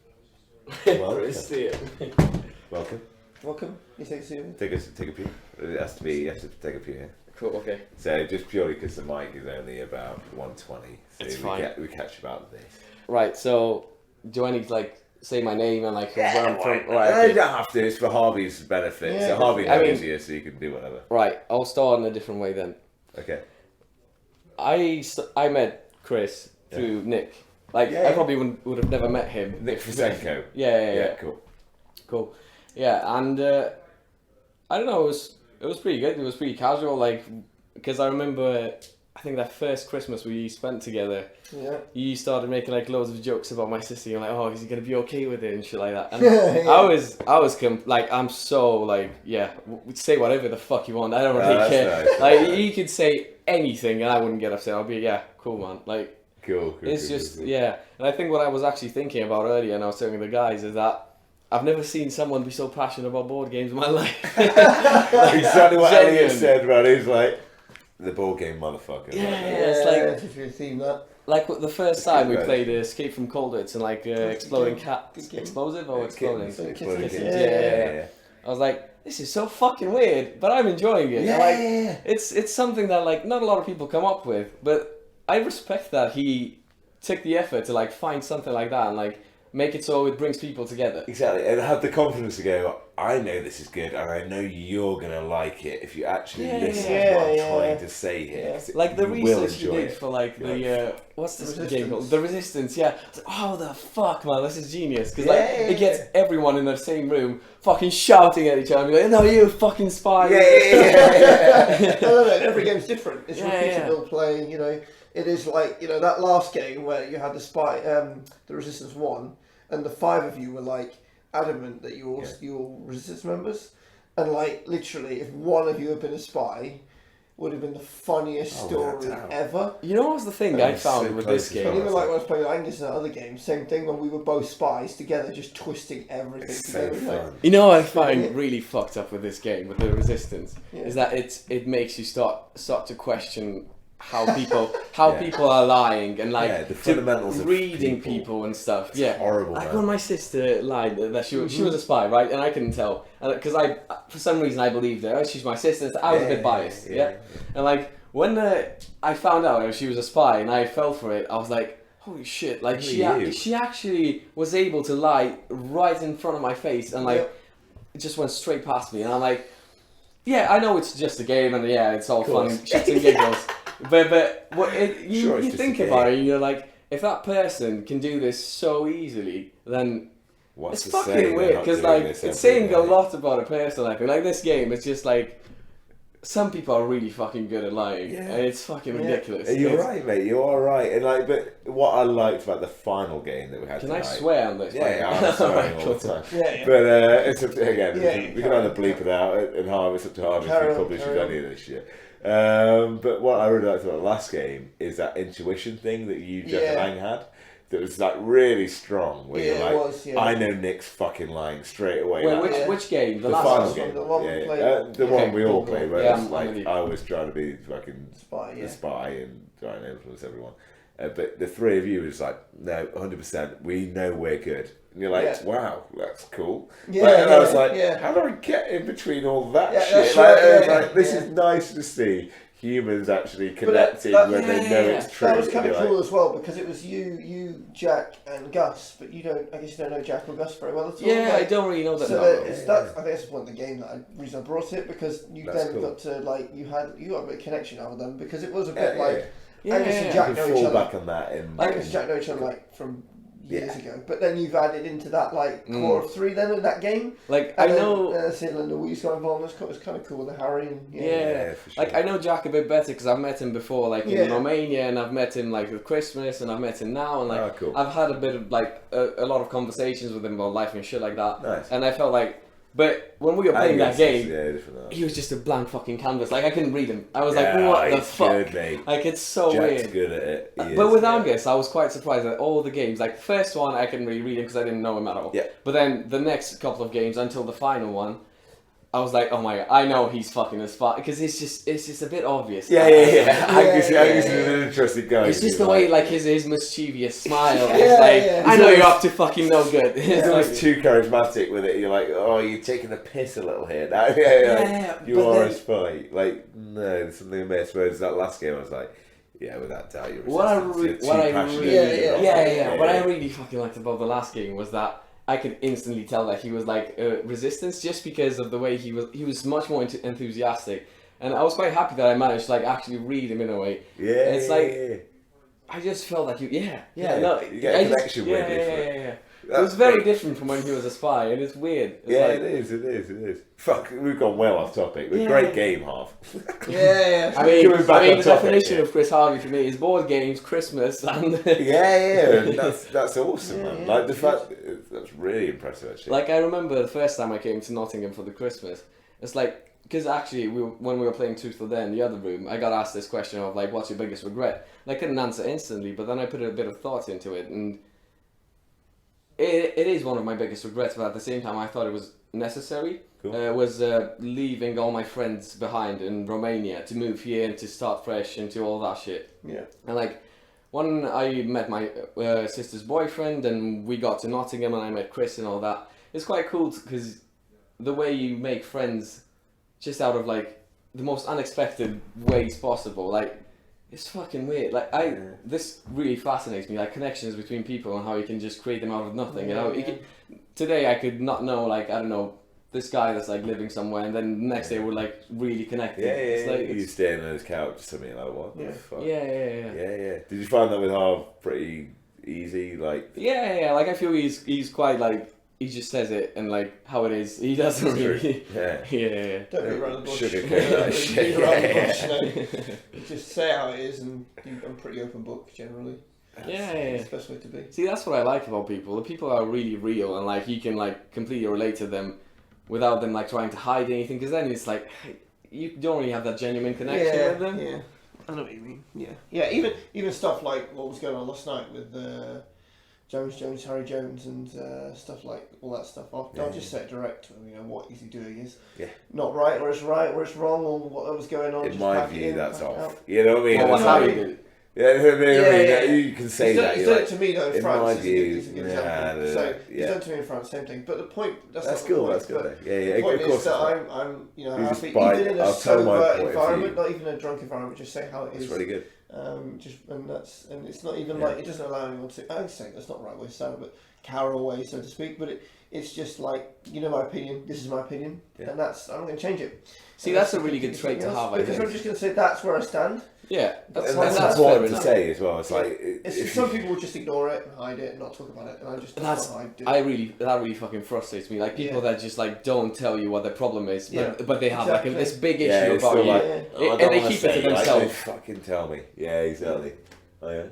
Welcome. Welcome. You take a seat. Take a peek. It has to be. You have to take a peek here. Cool. Okay. So just purely because the mic is only about 120, so it's fine. We catch about this. Right. So, do I need to say my name and where I'm from? Right, you don't have to. It's for Harvey's benefit. So Harvey knows you, so you can do whatever. Right. I'll start in a different way then. Okay. I met Chris through Nick. I probably would have never met him. Nick Frasenko. Yeah. Cool. Yeah, and I don't know. It was pretty good. It was pretty casual, because I remember, I think that first Christmas we spent together, you started making loads of jokes about my sister. You're like, oh, is he gonna be okay with it and shit like that? And I'm so say whatever the fuck you want. I don't really care. Nice. You could say anything and I wouldn't get upset. I'll be cool, man. Cool. It's just and I think what I was actually thinking about earlier, and I was telling the guys, is that. I've never seen someone be so passionate about board games in my life. Exactly what Elliot said, man. He's like, the board game motherfucker. It's if you theme that. The first time we played Escape from Colditz and Exploding Cat. Explosive or Exploding? Yeah. I was like, this is so fucking weird, but I'm enjoying it. It's something that not a lot of people come up with, but I respect that he took the effort to find something like that and make it so it brings people together. Exactly, and have the confidence to go, I know this is good, and I know you're going to like it if you actually listen to what I'm trying to say here. The research you did for the, what's this game called? The Resistance, oh, the fuck, man, this is genius. Because it gets everyone in the same room fucking shouting at each other, and no, you fucking spy. I love it, every game's different. It's repeatable playing, It is that last game where you had the spy, the Resistance won, and the 5 of you were adamant that you're Resistance members, and literally if one of you had been a spy, would have been the funniest story ever. You know what's the thing I found with this game? And even like when I was playing Angus and that other game, same thing when we were both spies together, just twisting everything together. fun. You know what I find really fucked up with this game, with the resistance, is that it makes you start to question how people are lying and like the fundamentals of reading people and stuff. It's horrible. Like when my sister lied that she was a spy, right? And I couldn't tell, because I for some reason I believed her. Oh, she's my sister. So I was a bit biased, And like when I found out she was a spy and I fell for it, I was like, holy shit! Like she actually was able to lie right in front of my face, and like it just went straight past me, and I'm like, yeah, I know it's just a game, and it's all fun, shits and giggles. But you think about it, and you're like, if that person can do this so easily, then it's fucking weird, because like it's saying a lot about a person. I feel like this game, it's just like some people are really fucking good at lying, and it's fucking ridiculous. You're right, mate. You are right. And like, but what I liked about the final game that we had tonight. Can I swear on this? I'm swearing all the time. But it's again, we can either bleep it out, and Harvey, it's up to Harvey if he publishes any of this shit. But what I really liked about the last game is that intuition thing that you, Jeff and Ang had. That was like really strong. Where you're like, I know Nick's fucking lying straight away. Wait, which game? The last final game. The one we played. The one we all played. Where it's like I was trying to be fucking the spy and trying to influence everyone. But the three of you was like, no, 100%. We know we're good. And you're like, wow, that's cool. And I was like, how do I get in between all that shit? Like, this is nice to see humans actually connecting when they know it's true. That was kind of cool as well, because it was you, Jack, and Gus, but I guess you don't know Jack or Gus very well at all. Yeah, I don't really know that. So I think that's one of the game reason I brought it, because you got to like you got a bit of connection out with them, because it was a bit like Angus and Jack know each other. Back on that. Angus and Jack know each other like from years ago, but then you've added into that like core of three then in that game. Like and I know, and Louise got involved. It was kind of cool with the Harry and for sure. Like I know Jack a bit better because I've met him before, like in Romania, and I've met him like with Christmas, and I've met him now, and like I've had a bit of like a lot of conversations with him about life and shit like that. Nice. And I felt like. But when we were playing that game, he was just a blank fucking canvas. Like I couldn't read him. I was like, "What the fuck?" Good, like it's so Jack's weird. Good at it. But with Angus, I was quite surprised at all the games. Like the first one, I couldn't really read him because I didn't know him at all. Yeah. But then the next couple of games until the final one, I was like, "Oh my god, I know he's fucking a spot," because it's just a bit obvious. Angus is an interesting guy. It's just the way, like his mischievous smile. It's like, I know you're up to fucking no good. He's almost too charismatic with it. You're like, oh, you're taking the piss a little here. Now, you are a spy. Like, no, there's something amiss. Whereas that last game, I was like, yeah, without doubt, you're what I really fucking liked about the last game was that I could instantly tell that he was like resistance, just because of the way he was much more enthusiastic, and I was quite happy that I managed to like actually read him in a way. It's like I just felt like you get a connection with him. It was very different from when he was a spy, and it's weird. It's it is. Fuck, we've gone well off topic. Great game, Harv. I mean, the definition of Chris Harvey for me is board games, Christmas, and that's awesome, man. Like the fact that's really impressive, actually. Like I remember the first time I came to Nottingham for the Christmas, it's like because actually when we were playing Truth or Dare in the other room, I got asked this question of like, what's your biggest regret? And I couldn't answer instantly, but then I put a bit of thought into it, and it is one of my biggest regrets, but at the same time I thought it was necessary. Cool. Was leaving all my friends behind in Romania to move here and to start fresh and to all that shit. Yeah. And like when I met my sister's boyfriend and we got to Nottingham and I met Chris and all that, it's quite cool because the way you make friends just out of like the most unexpected ways possible, like it's fucking weird. Like this really fascinates me, like connections between people and how you can just create them out of nothing. You know, today I could not know, like I don't know, this guy that's like living somewhere, and then the next day we're like really connected. You staying on his couch or something, like what the fuck? Yeah. Did you find that with Harv pretty easy? Like like I feel he's quite like he just says it and like how it is. He doesn't really. Don't beat around the bush. Just say how it is, and I'm a pretty open book generally. It's the best way to be. See, that's what I like about people. The people are really real, and like you can like completely relate to them without them like trying to hide anything. Because then it's like you don't really have that genuine connection with them. Yeah, I know what you mean. Yeah. Even stuff like what was going on last night with Harry Jones, and stuff like all that stuff. I'll just say it direct to him. You know, what is he doing is not right, or it's right, or it's wrong, or what was going on. In just my view, that's off. Out. You know what I mean? Well, how you did it. You can say that. He's done it to me though in in France. my He's a view, good example. So he's done it to me in France, same thing. But the point that's cool. Point, that's good. The point is that I'm happy, even in a sober environment, not even a drunk environment. Just say how it is. It's really good. And it's not even like it doesn't allow anyone to. I say that's not the right way to sound, but cower away, so to speak. But it's just like, you know, my opinion. This is my opinion, and I'm not going to change it. See, that's a really good trait to have. Because I'm just going to say that's where I stand. Yeah, that's important to say as well. It's like some people will just ignore it and hide it and not talk about it, and I just that really fucking frustrates me. Like people that just like don't tell you what their problem is, but they have like this big issue about you, and they keep it to themselves. Like, fucking tell me. Yeah, exactly. Oh yeah.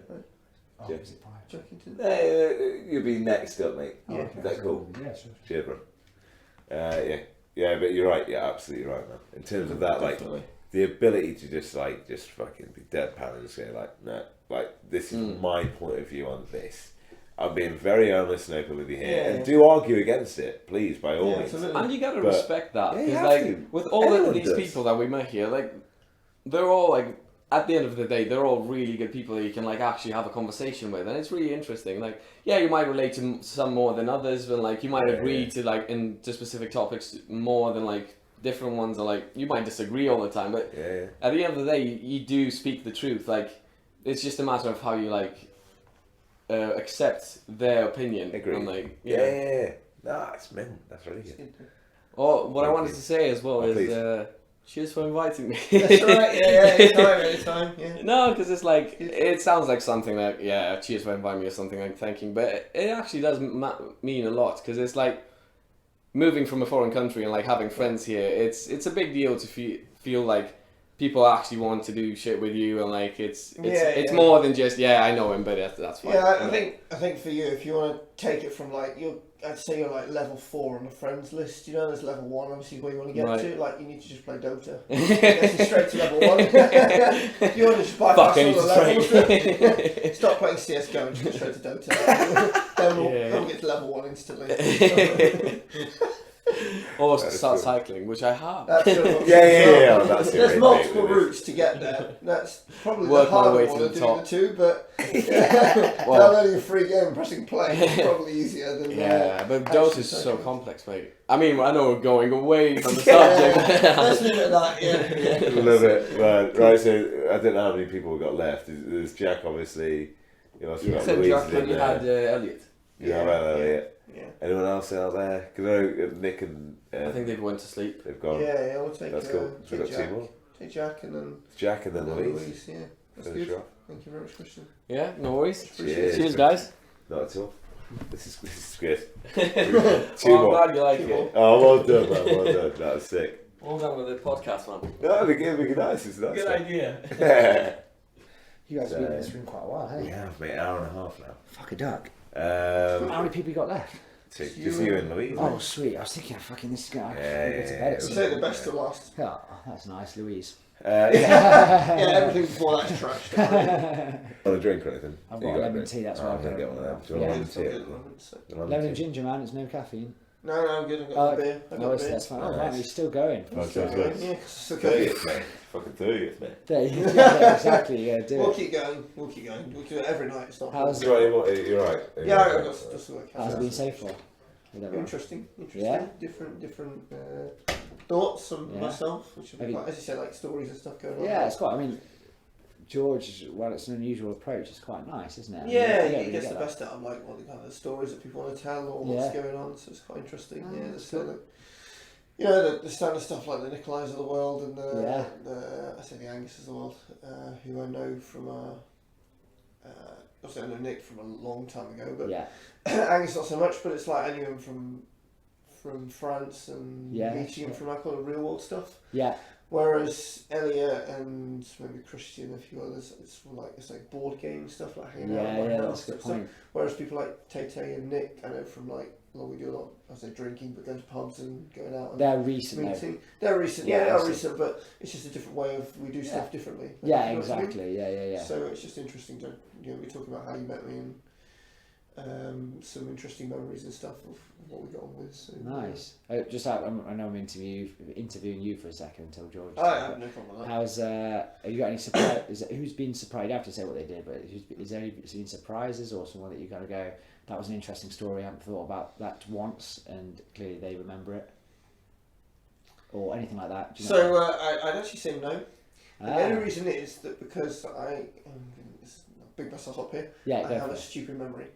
You'll be next up, mate. Yeah. Is that cool? Yeah, sure. Cheers, bro. Yeah, but you're right. Yeah, absolutely right, man. In terms of that, like the ability to just fucking be deadpan and say like, no, like this is my point of view on this. I'm being very honest and open with you here, and do argue against it, please, by all means. Absolutely. And you gotta respect that, because like with all these people that we met here, like they're all like, at the end of the day, they're all really good people that you can like actually have a conversation with, and it's really interesting. Like, yeah, you might relate to some more than others, but like you might agree to like into specific topics more than like different ones, or like you might disagree all the time. But at the end of the day, you do speak the truth. Like, it's just a matter of how you like accept their opinion. Agree. And, like, yeah. No, it's men. That's really good. Oh, what I wanted to say as well is. Cheers for inviting me. That's right, anytime. Yeah. No, because it's like, it sounds like something like, cheers for inviting me or something like thanking, but it actually does mean a lot, because it's like, moving from a foreign country and like having friends here, it's a big deal to feel like people actually want to do shit with you, and like it's more than just, I know him, but that's fine. Yeah, I think for you, if you want to take it from like, I'd say you're like level 4 on the friends list, you know, there's level 1 obviously where you want to get to, like you need to just play Dota. Get straight to level 1. If you want to just bypass all the levels, stop playing CSGO and just go straight to Dota. Then we'll get to level 1 instantly. Or start cycling, which I have. That's that's there's multiple routes to get there. That's probably the harder one of doing the two, but downloading a free game and pressing play is probably easier than but Dota is so complex, mate. I mean, I know we're going away from the subject. Let's leave it at that. A little bit, right? So I don't know how many people we've got left. There's Jack, obviously. You must have got Louise. Jack, and you had Elliot. Elliot. Yeah. Anyone else out there? Because I know Nick and I think they've went to sleep. They've gone. Yeah, we'll take. That's cool. So we've got Jack. 2 more. Take Jack and then Louise. Yeah, that's good. Sure. Thank you very much, Christian. Yeah, no worries. Cheers guys. Not at all. This is good. 2 I'm more. glad you like it. Oh, well done, man. Well done. That was sick. Well done with the podcast, man. No, it'd be nice. It's nice. Good idea. You guys have been in this room quite a while, haven't you? We have, mate. An hour and a half now. Fuck a duck. How many people you got left? Just you and Louise. Oh, sweet. I was thinking, fucking this guy. Yeah. To bed. Say the best to last. Oh, that's nice, Louise. Everything before that's trash. Want a drink or anything? I've got a lemon tea, that's why I'm going to get one of them. Do you want a lemon tea? Lemon and ginger, man. There's no caffeine. No, I'm good. I've got a beer. That's fine. Oh, right, he's still going. Okay. Yeah, it's okay. 30th, mate. Fucking 30th, mate. Yeah, exactly. Yeah, do We'll it. keep going. We'll do it every night. It's not. How's You're right. Yeah, I've got just work. How's it been so far? Interesting. Yeah. Different thoughts on myself, which have been quite, as you said, like stories and stuff going on. Yeah, it's quite. I mean, George, well, it's an unusual approach. It's quite nice, isn't it? Yeah, he gets the best out of like what the kind of stories that people want to tell or what's going on. So it's quite interesting. There's still the standard stuff like the Nicolais of the world and the Angus of the world, who I know from obviously I know Nick from a long time ago, but Angus not so much. But it's like I knew him from France and meeting him from like all the real world stuff. Yeah. Whereas Elliot and maybe Christian and a few others, it's like board game stuff, like hanging out in my house. That's a good point. Whereas people like Tay and Nick, I know from like, well, we do a lot, I say drinking, but going to pubs and going out. And they're recent. meeting. They're recent, yeah, they are recent, but it's just a different way of, we do stuff differently. Yeah, exactly. Yeah. So it's just interesting to, be talking about how you met me and some interesting memories and stuff of what we got on with. So, nice. I know I'm interviewing you for a second until George. I have no problem with that. How's have you got any surprise? Who's been surprised? You have to say what they did, but is there any surprises or someone that you kind of go, that was an interesting story, I haven't thought about that once, and clearly they remember it, or anything like that? Do you know I'd actually say no. The only reason is that because big myself up here. Yeah, I have a stupid memory.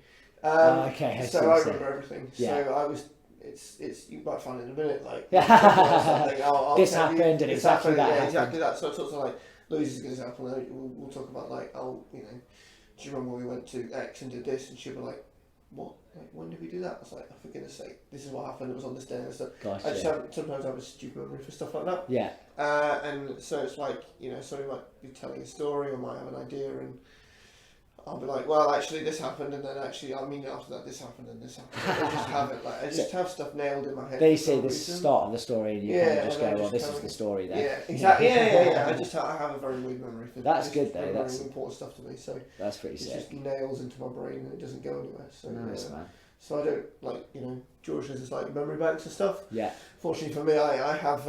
Okay. So I remember everything. Yeah. So I was. It's you might find it in a minute. Like I'll this happened and exactly that. Yeah, exactly that. So I talked to like Louise is a good example. And we'll talk about like do you remember when we went to X and did this? And she'll be like, what? Like, when did we do that? I was like, oh, for goodness sake, this is what happened. It was on this day and stuff. Gotcha. I just sometimes I have a stupid memory for stuff like that. Yeah. And so it's like somebody might be telling a story or might have an idea and. I'll be like, well, actually, this happened, and then actually, after that, this happened, and this happened. I just have it, I just have stuff nailed in my head. They say the start of the story, and you kind of just go, well, this is the story then. Yeah, exactly. Yeah. I have a very weird memory for that's good, though. That's very important stuff to me. So that's pretty sick. It just nails into my brain, and it doesn't go anywhere. So nice, man. So I don't George has his memory banks and stuff. Yeah. Fortunately for me, I have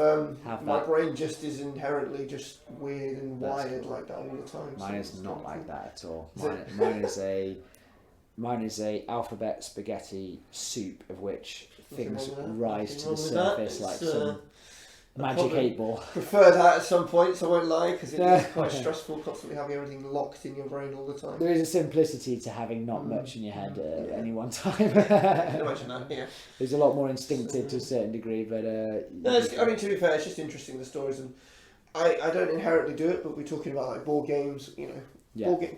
my brain just is inherently just weird and wired like that all the time. Mine is not like that at all. Mine is a alphabet spaghetti soup of which things rise to the surface like some magic 8 ball. Prefer that at some points, I won't lie, because it is quite stressful constantly having everything locked in your brain all the time. There is a simplicity to having not much in your head at any one time. I can imagine that, yeah. It's a lot more instinctive to a certain degree, but... to be fair, it's just interesting, the stories, and I don't inherently do it, but we're talking about like board games,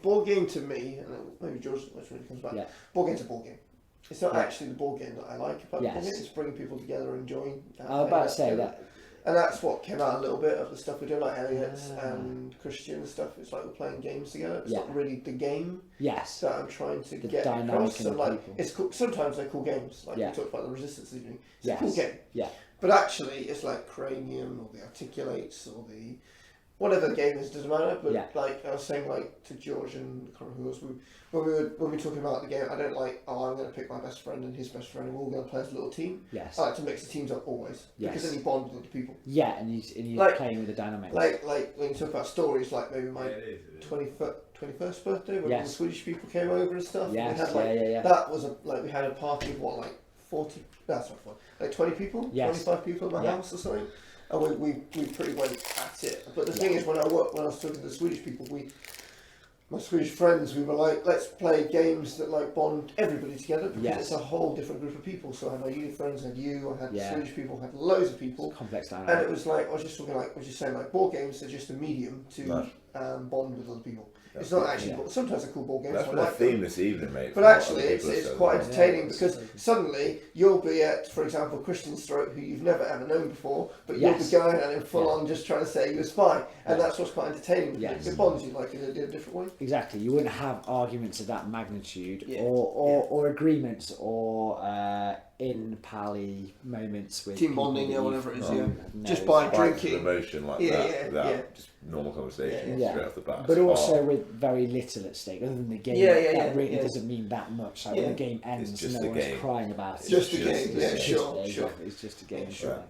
Board game to me, and maybe George when it comes back, board game's a board game. It's not actually the board game that I like about the board game, it's bringing people together and enjoying. I was about to say that. And that's what came out a little bit of the stuff we're doing, like Elliot's and Christian and stuff. It's like we're playing games together. It's not really the game that I'm trying to get across. So like, it's cool. Sometimes they're cool games. Like we talked about the Resistance evening. It's a cool game. Yeah. But actually, it's like Cranium or the Articulates or the whatever the game is, doesn't matter. But like I was saying, like to George and I can't remember who else, when we were talking about the game, I don't like, I'm going to pick my best friend and his best friend, and we're all going to play as a little team. Yes. I like to mix the teams up always. Yes. Because then you bond with other people. Yeah, and you're playing with the dynamics. Like when you talk about stories, like maybe my 21st birthday, when the Swedish people came over and stuff. Yes, we had, that was we had a party of 40, that's not fun, like 20 people, 25 people in my house or something. And we pretty went at it. But the thing is, when I was talking to the Swedish people, my Swedish friends, we were like, let's play games that like bond everybody together, because it's a whole different group of people. So I had my uni friends, I had you, I had Swedish people, I had loads of people. It's complex dynamic. And it was like, I was just saying like board games are just a medium to bond with other people. It's not actually, sometimes a cool board game. That's been a theme this evening, mate. But actually, it's quite entertaining because suddenly you'll be at, for example, Christian's throat, who you've never ever known before, but you'll be going at him full on just trying to say he was fine. And that's what's quite entertaining. It bonds you like in a different way. Exactly. You wouldn't have arguments of that magnitude or agreements or in pally moments with team bonding or whatever it is, just by drinking emotion like that without just normal conversation straight off the bat. But also with very little at stake, other than the game. That really doesn't mean that much. Like when the game ends, no one's crying about it. Just a game. Sure. It's just a game. Sure.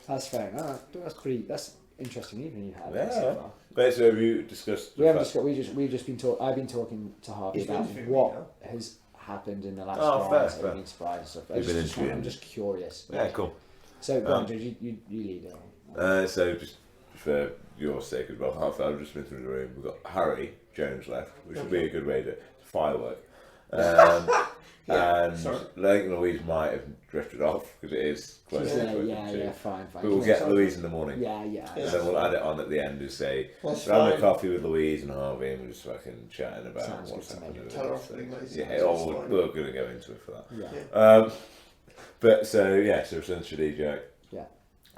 That's fair enough. That's interesting evening you had. So far. But so have you discussed? We've just been talking. I've been talking to Harvey about what has happened in the last rounds. I've been surprised. I'm just curious. Yeah, cool. So go on, George, you lead it. So just for your sake as well, I've just been through the room. We've got Harry Jones left, which would be a good way to firework. And I think Louise might have drifted off because it is close. Fine. But we'll get Louise in the morning. And then we'll add it on at the end to say, round a coffee with Louise and Harvey, and we're just fucking chatting about what's happening. We're going to go into it for that. But so essentially, Jack.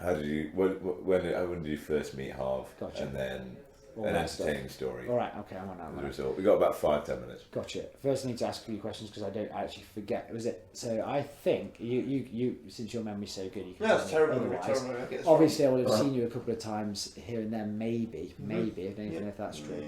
How did you? When did you first meet Harv? Gotcha. And then All an that stuff. entertaining story. All right, okay, I'm on As a that. result, we got about 5-10 minutes. Gotcha. First, I need to ask a few questions because I don't actually forget. Was it? So I think you since your memory's so good, you can. No, it's tell me terrible. otherwise. Terrible. Obviously, I would have seen you a couple of times here and there, maybe. I don't even know if that's true.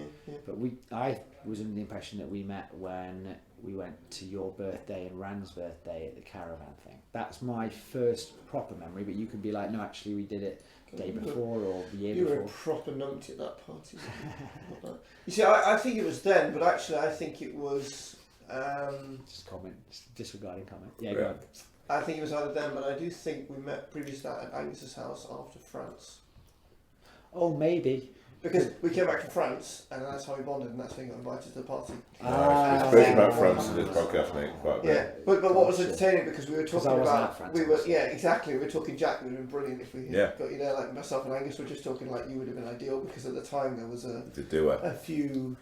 But I was under the impression that we met when we went to your birthday and Rand's birthday at the caravan thing. That's my first proper memory. But you could be like, no, actually, we did it the day before or the year before. You were a proper numpty at that party. You see, I think it was then, but actually, I think it was. Just disregarding comment. Yeah, go on. I think it was either then, but I do think we met previously at Angus's house after France. Oh, maybe. Because we came back from France, and that's how we bonded, and that's when we got invited to the party. We've spoken about France in this podcast, mate, quite a bit. Yeah, but what was entertaining, because we were talking about... France, exactly, we were talking Jack, would have been brilliant if we had got you there, like myself and Angus were just talking like you would have been ideal, because at the time there was a few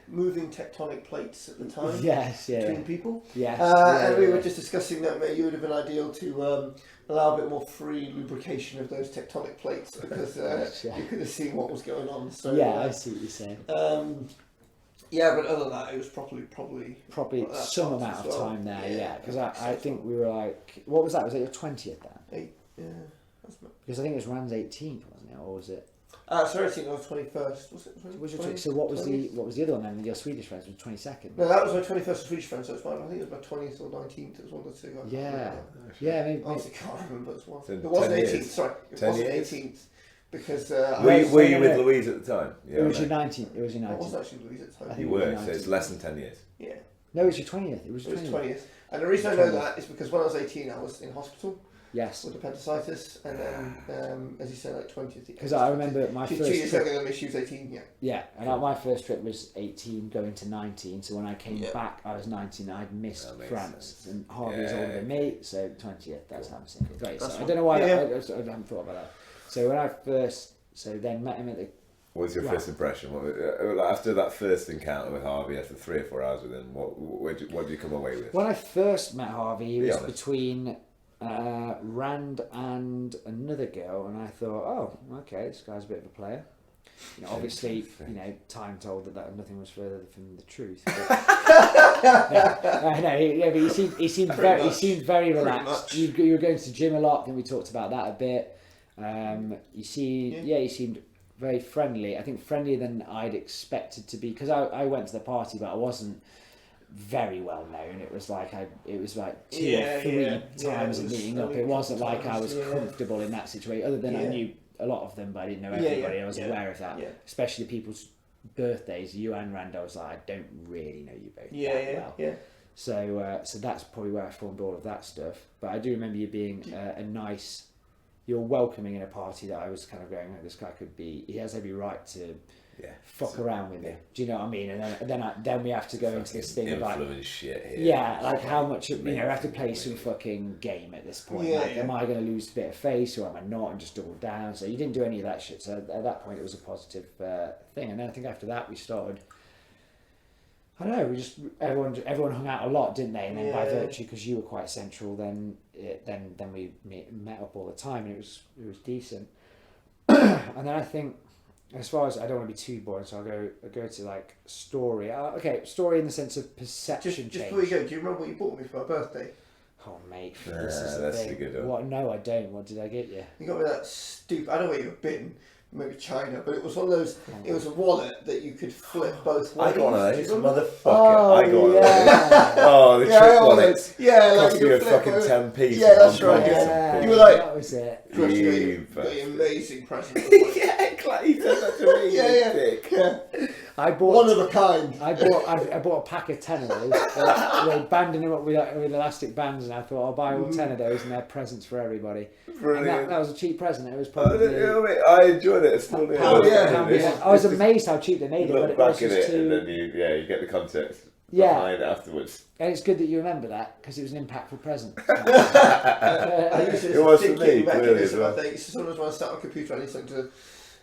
moving tectonic plates at the time between people. And we were just discussing that you would have been ideal to allow a bit more free lubrication of those tectonic plates because you could have seen what was going on. So, I see what you're saying. But other than that, it was probably some amount of time there. Because I think we were like, what was that? Was it your 20th then? Because I think it was Rand's 18th, wasn't it, or was it? Sorry, I think it was 21st. Was it 20? So what was the other one then? Your Swedish friends was 22nd. No, that was my 21st Swedish friend. So I think it was my 20th or 19th. It was one of the two. Maybe. I honestly can't remember. It wasn't 18th. Sorry, it wasn't 18th. Because were you with Louise at the time? Yeah, it was your 19th. It was your 19th. I wasn't actually Louise at the time. You were, so it's less than 10 years. Yeah. No, it was your 20th. It was 20th. And the reason I know that is because when I was 18, I was in hospital. Yes. With appendicitis, and then, as you said, like 20th. Because I remember my first 2 years younger than me, she was 18, Yeah, and my first trip was 18 going to 19, so when I came back, I was 19, I'd missed France, and Harvey was older than me, so 20th, that's how I'm saying it. Great, so I don't know why, I haven't thought about that. So when I then met him at the... What was your first impression? After that first encounter with Harvey, after 3 or 4 hours with him, what did you come away with? When I first met Harvey, he was between... Rand and another girl, and I thought, oh, okay, this guy's a bit of a player. Obviously, time told that nothing was further from the truth. But, but he seemed very relaxed. You were going to the gym a lot, and we talked about that a bit. He seemed very friendly. I think friendlier than I'd expected to be, because I went to the party, but I wasn't very well known. It was like 2 or 3 times of meeting up. It wasn't like I was comfortable in that situation. Other than I knew a lot of them, but I didn't know everybody. I was aware of that, especially people's birthdays. You and Rand, I was like, I don't really know you both that well. So that's probably where I formed all of that stuff. But I do remember you being a nice. You're welcoming in a party that I was kind of going, oh, this guy could be. He has every right to. Fuck around with it. Do you know what I mean? And then we have to go into this thing of like, shit here. Yeah, like how much we have to play some fucking game at this point. Am I going to lose a bit of face or am I not, and just double down? So you didn't do any of that shit. So at that point, it was a positive thing. And then I think after that, we started. I don't know. We just everyone hung out a lot, didn't they? And then by virtue, because you were quite central, then we met up all the time, and it was decent. And then I think. As far as I don't want to be too boring, so I'll go to like story. Story in the sense of perception change. Just before you go, do you remember what you bought me for my birthday? Oh mate, this is the that's thing. a good one. What? No, I don't. What did I get you? You got me that stupid. I don't know where you've been. Maybe China, but it was one of those. It was a wallet that you could flip both ways. I got one of those, motherfucker. Oh, I got one of those. Oh, the trick wallet. Yeah, cost you a fucking 10p. Yeah, that's right. Yeah. You were like, that was it. You got the amazing present. Yeah, glad you said that to me. Yeah. I bought one of a kind. I bought a pack of 10 of those. They banding them up with elastic bands, and I thought I'll buy all 10 of those, and they're presents for everybody. Brilliant. And that was a cheap present. It was probably. I enjoyed it. It's still there. I was amazed how cheap they made it. Look but it back was at just it, and then you get the context behind it afterwards. And it's good that you remember that, because it was an impactful present. I used to It was for me, thinking clearly, as well. I think sometimes when I sat on a computer, I need something to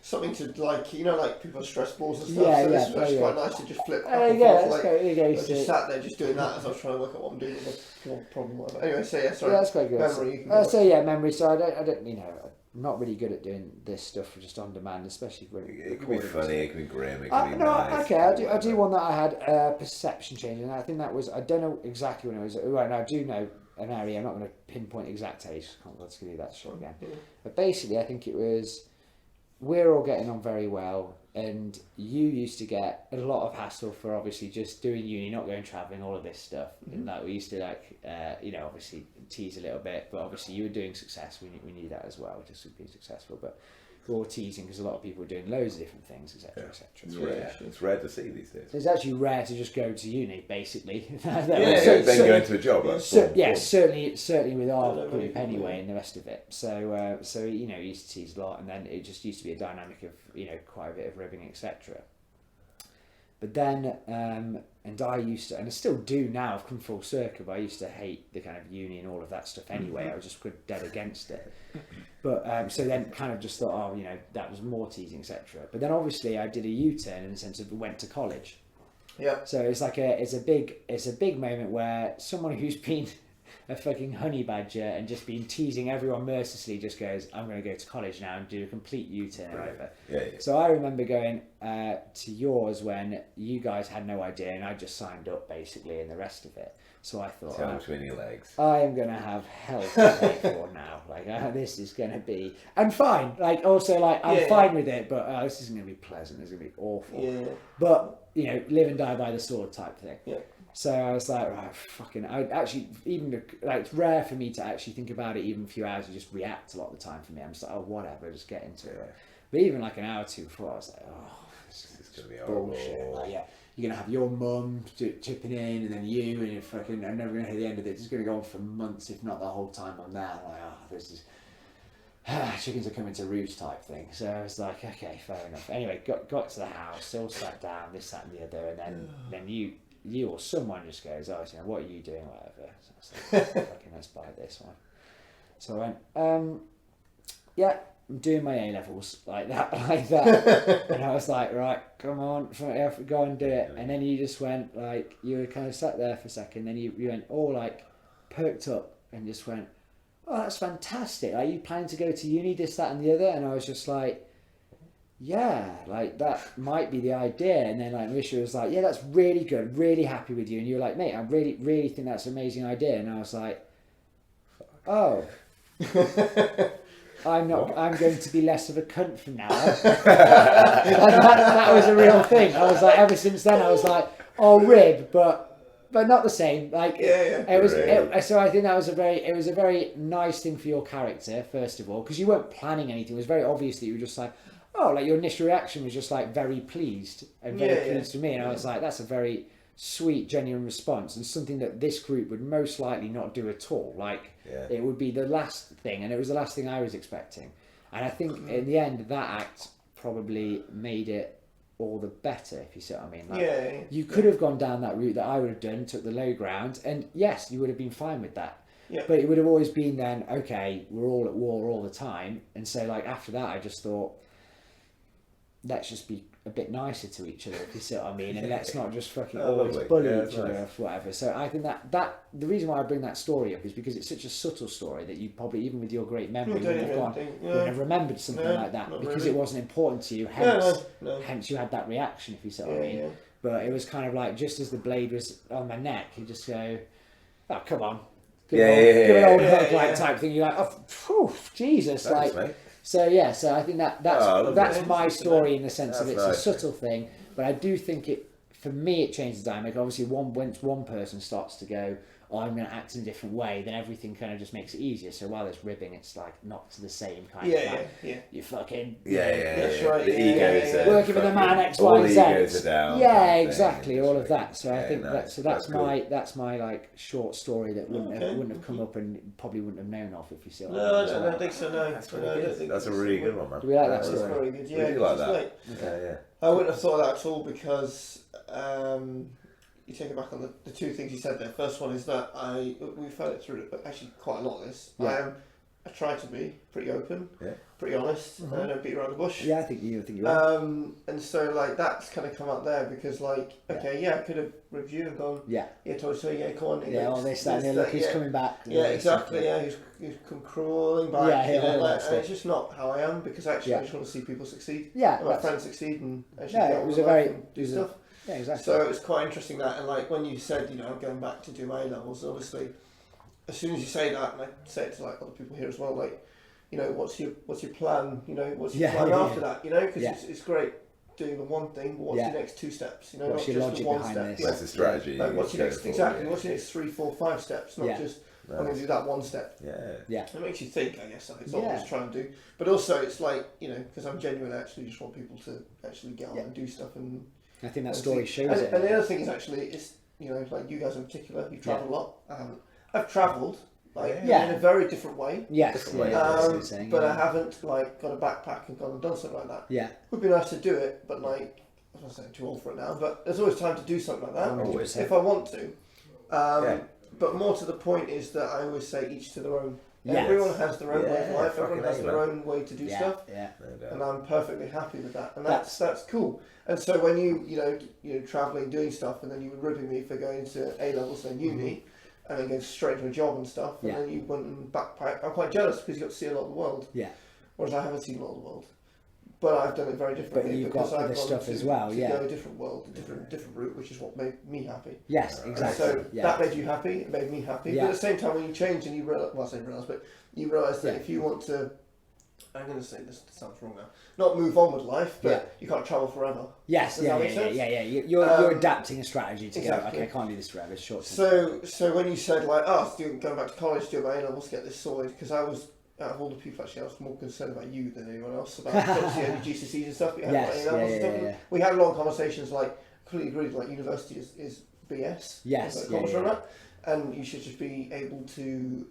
something to like, you know, like people stress balls and stuff. So this was actually quite nice to just flip. There you go. I just sat there just doing that as I was trying to work out what I'm doing with the problem, whatever. Anyway, so yeah, sorry. Yeah, that's quite good. Memory. Memory. So I don't, you know, I'm not really good at doing this stuff just on demand, especially when it can be funny, it can be grim, it can be nice. Okay, I do one that I had perception change, and I think that was, I don't know exactly when it was. Right now, I do know an area. I'm not going to pinpoint exact age. Let's do that short again. But basically, I think it was, we're all getting on very well, and you used to get a lot of hassle for obviously just doing uni, not going travelling, all of this stuff. And that we used to you know, obviously tease a little bit, but obviously you were doing success. We knew that as well, just to be successful. But we're all teasing because a lot of people were doing loads of different things, etc., etc. It's rare to see these days. It's actually rare to just go to uni, basically. Then go into a job. Certainly with our group anyway, and the rest of it. So you know, you used to tease a lot, and then it just used to be a dynamic of, you know, quite a bit of ribbing, etc. But then, and I used to, and I still do now, I've come full circle, but I used to hate the kind of uni and all of that stuff anyway. I was just dead against it. But so then kind of just thought, oh, you know, that was more teasing, etc. But then obviously I did a U-turn in the sense of went to college. Yeah. So it's like it's a big moment where someone who's been a fucking honey badger and just been teasing everyone mercilessly just goes, I'm going to go to college now and do a complete U-turn over. Yeah. So I remember going to yours when you guys had no idea, and I just signed up basically, and the rest of it. So I thought, tail between your legs. I am going to have hell to pay for now. Like, this is going to be, and fine. Like, also, like, I'm fine with it, but this isn't going to be pleasant. It's going to be awful. Yeah. But, you know, live and die by the sword type thing. Yeah. So I was like, right, fucking, I actually, even, like, it's rare for me to actually think about it even a few hours and just react a lot of the time for me. I'm just like, oh, whatever, just get into it. But even like an hour or two before, I was like, oh, this is going to be horrible. bullshit. Like, yeah, you're going to have your mum chipping in, and then you, and you're fucking, I'm never going to hear the end of it. It's just going to go on for months, if not the whole time I'm there. Like, oh, this is, chickens are coming to roost type thing. So I was like, okay, fair enough. Anyway, got to the house, all sat down, this, that, and the other, and then you or someone just goes, oh, you know, what are you doing, whatever. So I was like, fucking, let's buy this one. So I went, yeah, I'm doing my A-levels like that. And I was like, right, come on, go and do it. And then you just went, like, you were kind of sat there for a second, then you went all, like, perked up and just went, oh, that's fantastic. Are you planning to go to uni, this, that, and the other? And I was just like, yeah, like, that might be the idea. And then, like, Marisha was like, yeah, that's really good, really happy with you. And you were like, mate, I really, really think that's an amazing idea. And I was like, oh. I'm going to be less of a cunt from now on. that was a real thing. I was like, ever since then, I was like, oh, rib, but not the same. Like, it was. So I think that was a very nice thing for your character, first of all, because you weren't planning anything. It was very obvious that you were just like, oh, like your initial reaction was just like very pleased and very pleased with me, and I was like, that's a very sweet, genuine response, and something that this group would most likely not do at all. Like, it would be the last thing, and it was the last thing I was expecting. And I think in the end, that act probably made it all the better, if you see what I mean. Like, you could have gone down that route that I would have done, took the low ground, and yes, you would have been fine with that. Yeah. But it would have always been then, okay, we're all at war all the time, and so like after that, I just thought, let's just be a bit nicer to each other, if you see what I mean, and let's not just fucking always bully each other or whatever. So I think that the reason why I bring that story up is because it's such a subtle story that you probably, even with your great memory, wouldn't have remembered something like that because really. It wasn't important to you. Hence you had that reaction, if you see what I mean. Yeah. But it was kind of like, just as the blade was on my neck, you just go, oh, come on. Give an old hug like type thing. You're like, oh, Jesus. Thanks, like. Mate. So yeah, so I think that's my story in the sense of it's a subtle thing, but I do think for me it changes the dynamic. Obviously, once one person starts to go, oh, I'm going to act in a different way, then everything kind of just makes it easier. So while there's ribbing, it's like not to the same kind of like, you fucking that's right. The egos are working with a man X, Y, Z. All the egos are down. Yeah, exactly, all of that. So I think that's my like short story that wouldn't have come up and probably wouldn't have known of if you see. No, I don't think so. No, that's a really good one, man. Do we like that story? story? Very good. Yeah, really like that. Like, yeah. I wouldn't have thought that at all because. You take it back on the two things you said there. First one is that we've heard it through, but actually quite a lot of this. Yeah. I try to be pretty open, Yeah. pretty honest, and I don't beat around the bush. Yeah, I think you are. And so like that's kind of come up there because like okay, I could have reviewed and gone, Yeah. told you so, come on, All this, that, and look, he's coming back. Yeah, exactly. Yeah, he's come crawling back. And it's just not how I am because actually I just want to see people succeed. Yeah, and my friends succeed and actually it was a very do stuff. Yeah, exactly. So it's quite interesting that, and like when you said, I'm going back to do my A levels, obviously, as soon as you say that, and I say it to like other people here as well, like, what's your plan? What's your plan after that? Because it's great doing the one thing, but what's your next 2 steps? What's your logic behind this? What's the strategy? Like, what's your next What's your next 3, 4, 5 steps? Not just I'm going to do that 1 step. Yeah. It makes you think, I guess. It's not what I was trying to do, but also it's like because I'm genuine. I actually just want people to actually get on and do stuff and. I think that story shows it. And the other thing is actually, it's like you guys in particular, you've travelled a lot. I've travelled in a very different way. Yes, but I haven't like got a backpack and gone and done something like that. Yeah, it would be nice to do it, but like I'm not saying too old for it now. But there's always time to do something like that 100%. if I want to. But more to the point is that I always say each to their own. Everyone has their own way of life. Everyone has their own way to do stuff. And I'm perfectly happy with that. And that's cool. And so when you travelling, doing stuff, and then you were ripping me for going to A levels, then uni, and then going straight to a job and stuff, and then you went and backpacked. I'm quite jealous because you got to see a lot of the world. Yeah. Whereas I haven't seen a lot of the world. But I've done it very differently. But you've got other stuff as well, to go a different world, a different route, which is what made me happy. Yes, exactly. So that made you happy, it made me happy. But at the same time, when you change and you realise, but you realise that if you want to, I'm going to say this sounds wrong now, not move on with life, but you can't travel forever. Yes, Does that make sense? You're adapting a strategy to go, okay, I can't do this forever, it's short. So when you said like, going back to college, do my A-levels, get this sorted, because I was, out of all the people actually, I was more concerned about you than anyone else, about obviously only GCSEs and stuff, we had long conversations like, completely agreed, like university is BS. Yes. And you should just be able to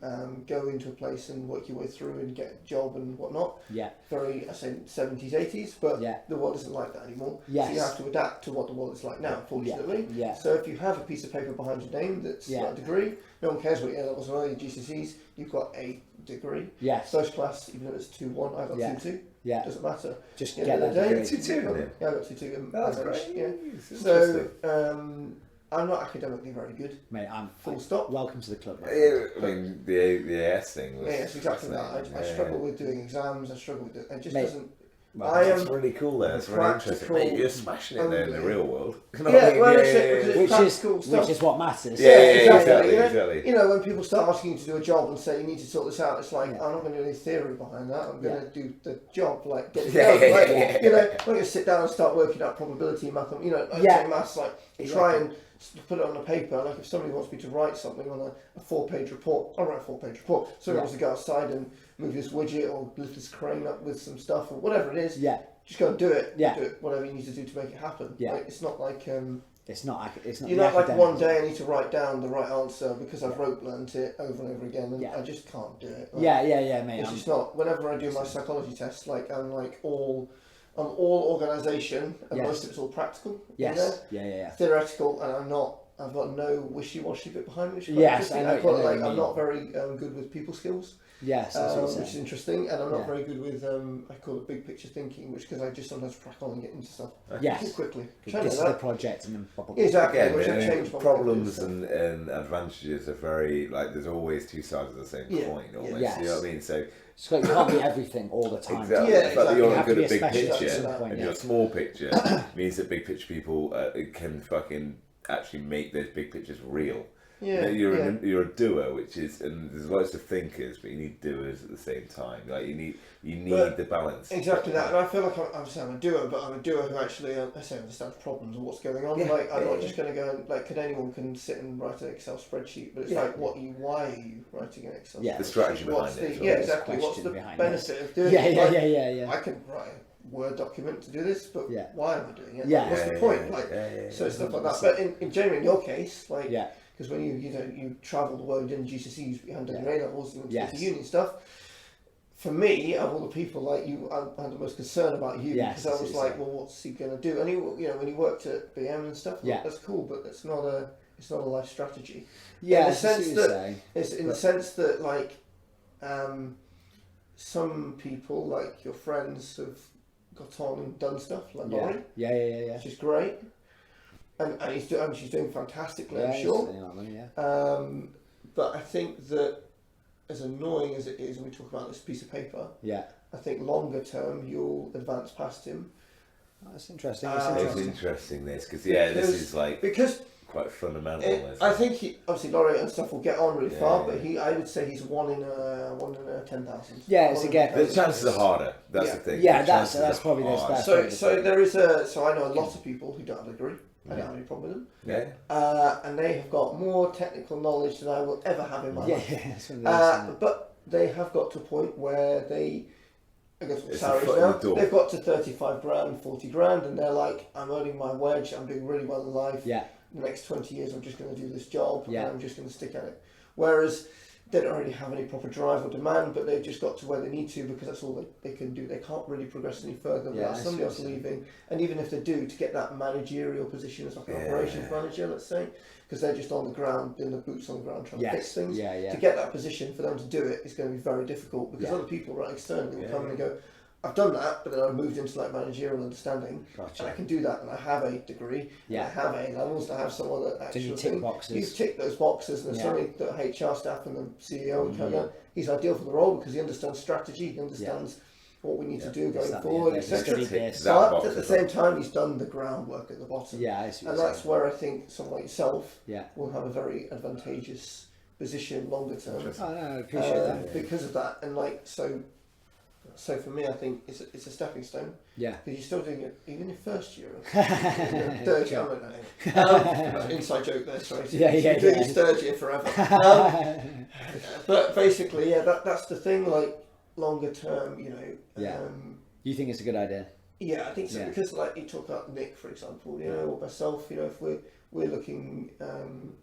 go into a place and work your way through and get a job and whatnot. Yeah. Very, I say 70s, 80s, but the world isn't like that anymore. Yes. So you have to adapt to what the world is like now, fortunately. Yeah. So if you have a piece of paper behind your name that's got a degree, no one cares what your A-levels are, your GCSEs, you've got a degree. Yes. First class, even if it's 2-1, I got 2-2. Yeah. Doesn't matter. Just get that degree. 2-2. Yeah, I got 2-2. That's great. Yeah. So, I'm not academically very good. Mate, I'm full stop. Welcome to the club. I mean, the AS thing was. Yeah, it's exactly that. I struggle with doing exams. I struggle with it. It just doesn't. It's really cool there. It's really interesting. Mate, you're smashing it there in the real world. Which is what matters. Yeah, exactly. When people start asking you to do a job and say you need to sort this out, it's like I'm not going to do any theory behind that. I'm going to do the job, like get it done. I'm going to sit down and start working out probability math. Maths, like try and put it on a paper. Like if somebody wants me to write something on a 4-page report, I'll write a 4-page report. Somebody wants to go outside and move this widget or lift this crane up with some stuff or whatever it is. Yeah. Just go and do it. Yeah. Do it, whatever you need to do to make it happen. Yeah. Like, it's not like It's not. You're not like one day I need to write down the right answer because I've rote learnt it over and over again, and I just can't do it. Like, mate. It's just not. Whenever I do my psychology test, like I'm all organisation, and most of it's all practical. Yes. Theoretical, and I've got no wishy-washy bit behind me. I'm not very good with people skills. Yes, which is interesting, and I'm not very good with I call it big picture thinking, because I just sometimes crack on and get into stuff too quickly. This is the project, and then exactly. Again, problems and advantages are very there's always 2 sides of the same coin. Almost, you know what I mean? So you can't be everything all the time. Exactly. Yeah, but you're good at big picture, and your small picture means that big picture people can fucking actually make those big pictures real. Yeah, you're a doer, which is, and there's lots of thinkers, but you need doers at the same time. Like you need the balance. Exactly that, and I feel like I'm a doer, but I'm a doer who actually understands problems and what's going on. I'm not just going to go and anyone can sit and write an Excel spreadsheet, but it's why are you writing an Excel? The strategy behind it. Exactly. What's the benefit of doing it? I can write a Word document to do this, but why am I doing it? What's the point? So stuff like that. But in general, in your case, because when you travel the world in GCSEs, you haven't done your A-levels, you went to uni and stuff. For me, of all the people, I had the most concern about you because I was like, well, what's he going to do? And when he worked at BM and stuff, that's cool, but it's not a life strategy. Yeah, in the sense that some people, like your friends, have got on and done stuff, like Laurie. Yeah. Which is great. And she's doing fantastically, I'm sure. But I think that, as annoying as it is when we talk about this piece of paper, I think longer term you'll advance past him. That's interesting. It's interesting this because this is like quite fundamental. I think obviously Laurie and stuff will get on really far, but I would say he's one in a 10,000. Yeah, it's again. The chances are harder. That's the thing. Yeah, that's probably this. So there is so I know a lot of people who don't have a degree. I don't have any problem with them. Yeah. And they have got more technical knowledge than I will ever have in my life. Yeah, but they have got to a point where they, I guess what salaries now, they've got to 35 grand, 40 grand, and they're like, I'm earning my wedge, I'm doing really well in life. Yeah. The next 20 years I'm just going to do this job and I'm just going to stick at it. Whereas they don't really have any proper drive or demand, but they've just got to where they need to because that's all they can do. They can't really progress any further without somebody else leaving. And even if they do, to get that managerial position as like an operations manager, let's say, because they're just on the ground, doing the boots on the ground, trying to fix things. To get that position for them to do it is going to be very difficult because other people right externally will come in and go, I've done that, but then I've moved into like managerial understanding, and I can do that, and I have a degree, and I have A levels, and I have some other actual thing. You tick those boxes, and there's somebody, the HR staff and the CEO, and he's ideal for the role because he understands strategy, he understands what we need to do going forward, etc. But at the same time, he's done the groundwork at the bottom, and that's where I think someone like yourself will have a very advantageous position longer term. Oh, no, I appreciate that because of that, and like so. So for me, I think it's a stepping stone. Yeah. Because you're still doing it even in first year. Third year, I don't know. Inside joke there, sorry. You're doing his third year forever. But basically, that's the thing. Like longer term, you know. You think it's a good idea? Yeah, I think so because like you talk about Nick, for example, you know, or myself, you know, if we're looking,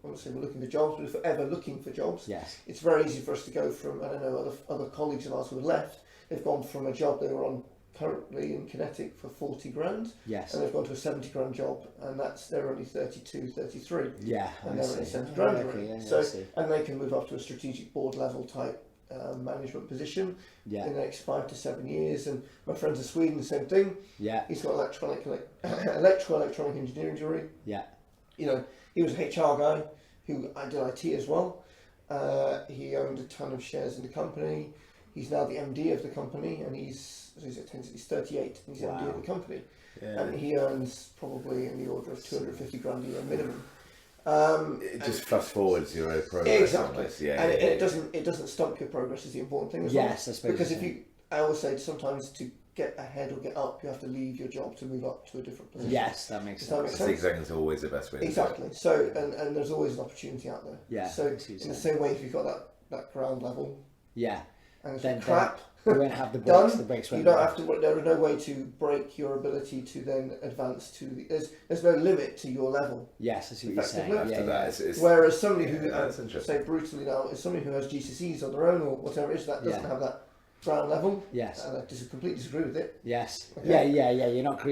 obviously we're looking for jobs, but if we're ever looking for jobs, it's very easy for us to go from, I don't know, other colleagues of ours who have left. They've gone from a job they were on currently in Kinetic for 40 grand, and they've gone to a 70 grand job, and they're only 32, 33, and they're only 70 grand already. And they can move up to a strategic board level type management position in the next 5 to 7 years. And my friends in Sweden, the same thing. He's got electronic engineering degree. You know, he was a HR guy who I did IT as well. He owned a ton of shares in the company. He's now the MD of the company, and he's 38, and he's MD of the company, and he earns probably in the order of 250 grand a year minimum. It just fast forwards your own progress. Exactly, it doesn't stump your progress is the important thing as well. Yes, I suppose. Because I always say sometimes to get ahead or get up, you have to leave your job to move up to a different position. Yes, that makes sense. Zigzagging's always the best way. Exactly. So and there's always an opportunity out there. Yeah. So in the same way, if you've got that ground level. Yeah. And then crap. You won't have the brakes. The brakes won't. You don't have to. There is no way to break your ability to then advance to the. There's no limit to your level. Yes, that's what you're saying. After that, it's, whereas somebody who, say brutally now, is somebody who has GCSEs on their own or whatever it is that doesn't have that ground level. Yes. And I completely disagree with it. Yes. Okay. Yeah. You're not.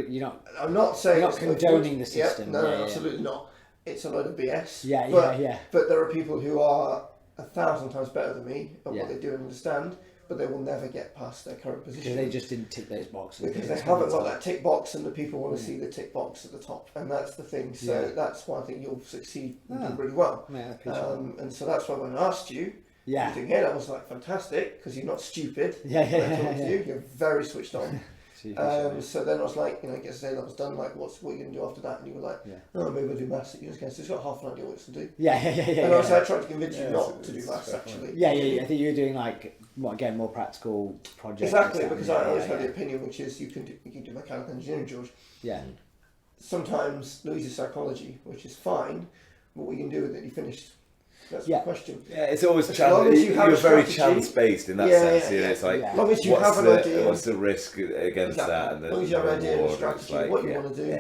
I'm not saying you're not condoning the system. No, absolutely not. It's a load of BS. Yeah. But there are people who are 1,000 times better than me at what they do and understand, but they will never get past their current position. They just didn't tick those boxes. Because they haven't got that tick box, and the people want to see the tick box at the top, and that's the thing. So that's why I think you'll succeed and do really well. And so that's why when I asked you, you're doing it, I was like, fantastic, because you're not stupid. You're very switched on. So then I was like, get the A levels done, like what are you going to do after that? And you were like, maybe we'll do maths at university. So it's got half an idea what it's to do. And I tried to convince you not to do maths actually. I think you were doing like, more practical projects. Exactly, because I always had the opinion, which is you can do mechanical engineering, George. Sometimes Louise is psychology, which is fine, but what you can do with it, you finished. That's the question. Yeah, it's always you're very chance-based in that sense. It's like, as long as you have an idea, what's the risk against that? And as long as you have an idea and strategy, what you want to do,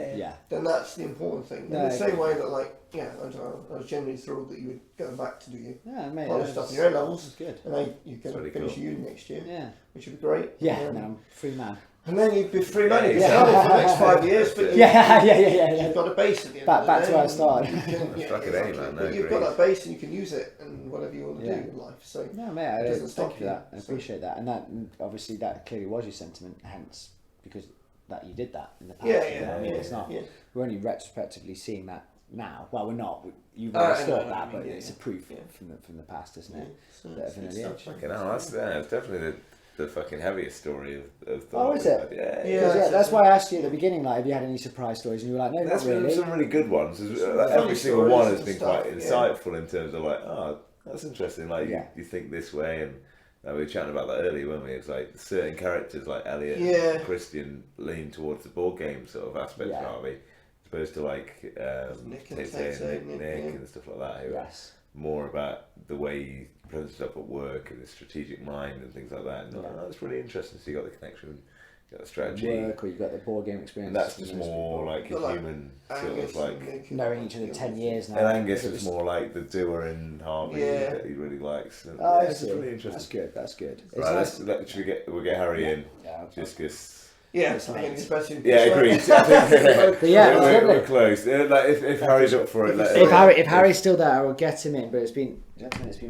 then that's the important thing. In the same way that, I was genuinely thrilled that you were going back to do your college stuff in your A levels. Good. And you're going to finish your uni next year, which would be great. Yeah, and I'm free man. And then you'd be free money. You can travel for the next 5 years, but you've got a base at the end. Back to where I started. You've got that base and you can use it and whatever you want to do in life. So no, mate, it doesn't thank stop you for you. that. I appreciate that, and that obviously that clearly was your sentiment, hence because that you did that in the past. You know what I mean, it's not. We're only retrospectively seeing that now. Well, we're not. You've always thought that, but it's a proof from the past, isn't it? So Bit of an edge. Fucking hell, that's definitely the fucking heaviest story of the Oh, is it? Yeah, that's why I asked you at the beginning, like, have you had any surprise stories? And you were like, no, There's not really. been some really good ones. Some Every single funny one stories has been and quite stuff, insightful in terms of like, oh, that's interesting. Like you think this way, and we were chatting about that earlier, weren't we? It's like certain characters like Elliot and Christian lean towards the board game sort of aspect of Harvey, as opposed to like Nick Nick and stuff like that. Who are more about the way he presents himself at work and his strategic mind and things like that. And that's really interesting. So you got the connection, you got the strategy, work, or you got the board game experience. And that's just more like a human sort of like knowing each other 10 years now. And Angus is more like the doer in Harvey that he really likes. And it's really interesting. That's good. Right, we'll get Harry in. Just because. Especially. Yeah, agreed. We're close. Like if Harry's up for it, if Harry's still there, I will get him in. But it's been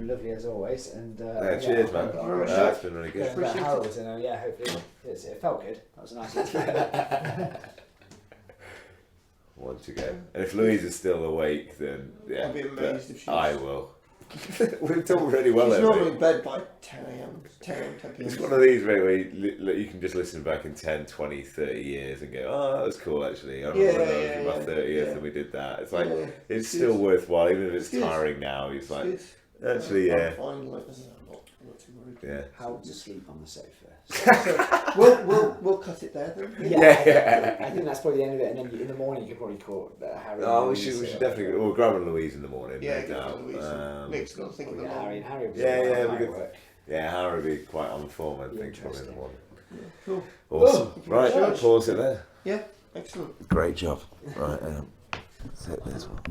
lovely as always. And cheers, man. It's been really good. Harold, and hopefully it felt good. That was a nice experience. One to go. And if Louise is still awake, then I'll be amazed if she's. I will. We've done really well. She's normally in bed by 10 a.m. 10 p.m. It's one of these where you can just listen back in 10, 20, 30 years and go, oh, that was cool actually. I remember when I was in my 30th and we did that. It's like, it's still worthwhile, even if it's tiring now. It's like, actually, I'm fine, like, I'm not too worried. Yeah. How to sleep on the sofa. So we'll cut it there then. Yeah. I think that's probably the end of it. And then in the morning you could probably call Harry. Oh, we should definitely. We'll grab Louise in the morning. Yeah, no doubt. Nick's got to think about Harry. We could. Yeah, Harry would be quite on form, I think, probably in the morning. Yeah, cool. Awesome. Right, pause it there. Yeah, excellent. Great job. Right, set this one.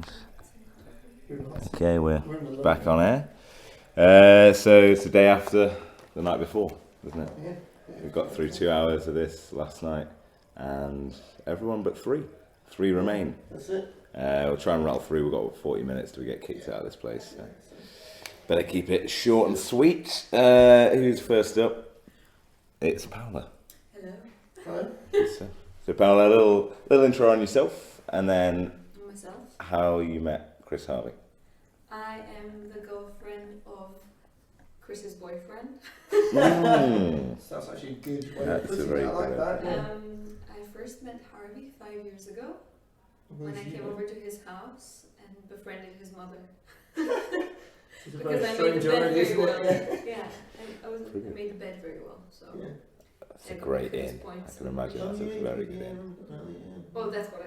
Okay, we're back on air. So it's the day after the night before, isn't it? Yeah. We've got through 2 hours of this last night, and everyone but three remain. That's it. We'll try and rattle through. We've got 40 minutes till we get kicked out of this place. So. Better keep it short and sweet. Who's first up? It's Paola. Hello. So Paola, a little intro on yourself, and then myself. How you met Chris Harvey. I am the girlfriend of Chris's boyfriend. That's actually a good way That's of putting a very it. I like good that. I first met Harvey 5 years ago when I came over to his house and befriended his mother. Because I made the bed very well. Yeah, I made the bed very well. So that's a great in. I can imagine that's a very good in. Well, that's what I.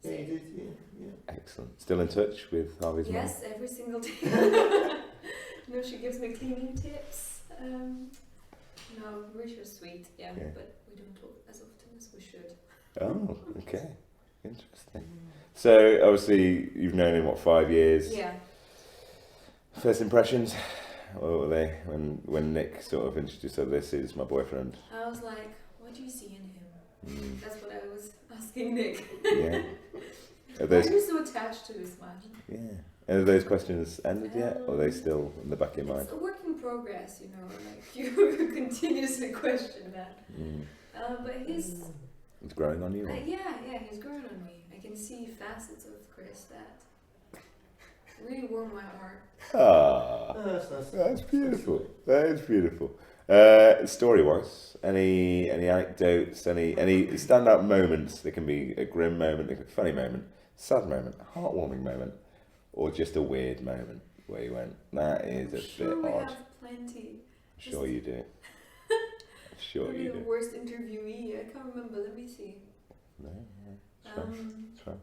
Yeah, you did. Yeah. Excellent. Still in touch with Harvey's mum? Yes, every single day. No, she gives me cleaning tips. No, Richard's sweet, but we don't talk as often as we should. Oh, okay. Interesting. So, obviously, you've known him, 5 years? Yeah. First impressions? What were they when Nick sort of introduced her, this is my boyfriend? I was like, what do you see in him? That's what I was asking Nick. Yeah. Why are you so attached to this man? Yeah. And have those questions ended yet? Or are they still in the back of your mind? It's a work in progress, like you continuously question that. But he's growing on you? Yeah, he's growing on me. I can see facets of Chris that really warm my heart. Ah, that's beautiful. That is beautiful. Story-wise, any anecdotes, any standout moments? There can be a grim moment, a funny moment, sad moment, heartwarming moment, or just a weird moment where you went, that is a bit odd. Have plenty. Sure you do. Sure you do. The worst interviewee, I can't remember. Let me see. No, it's fine.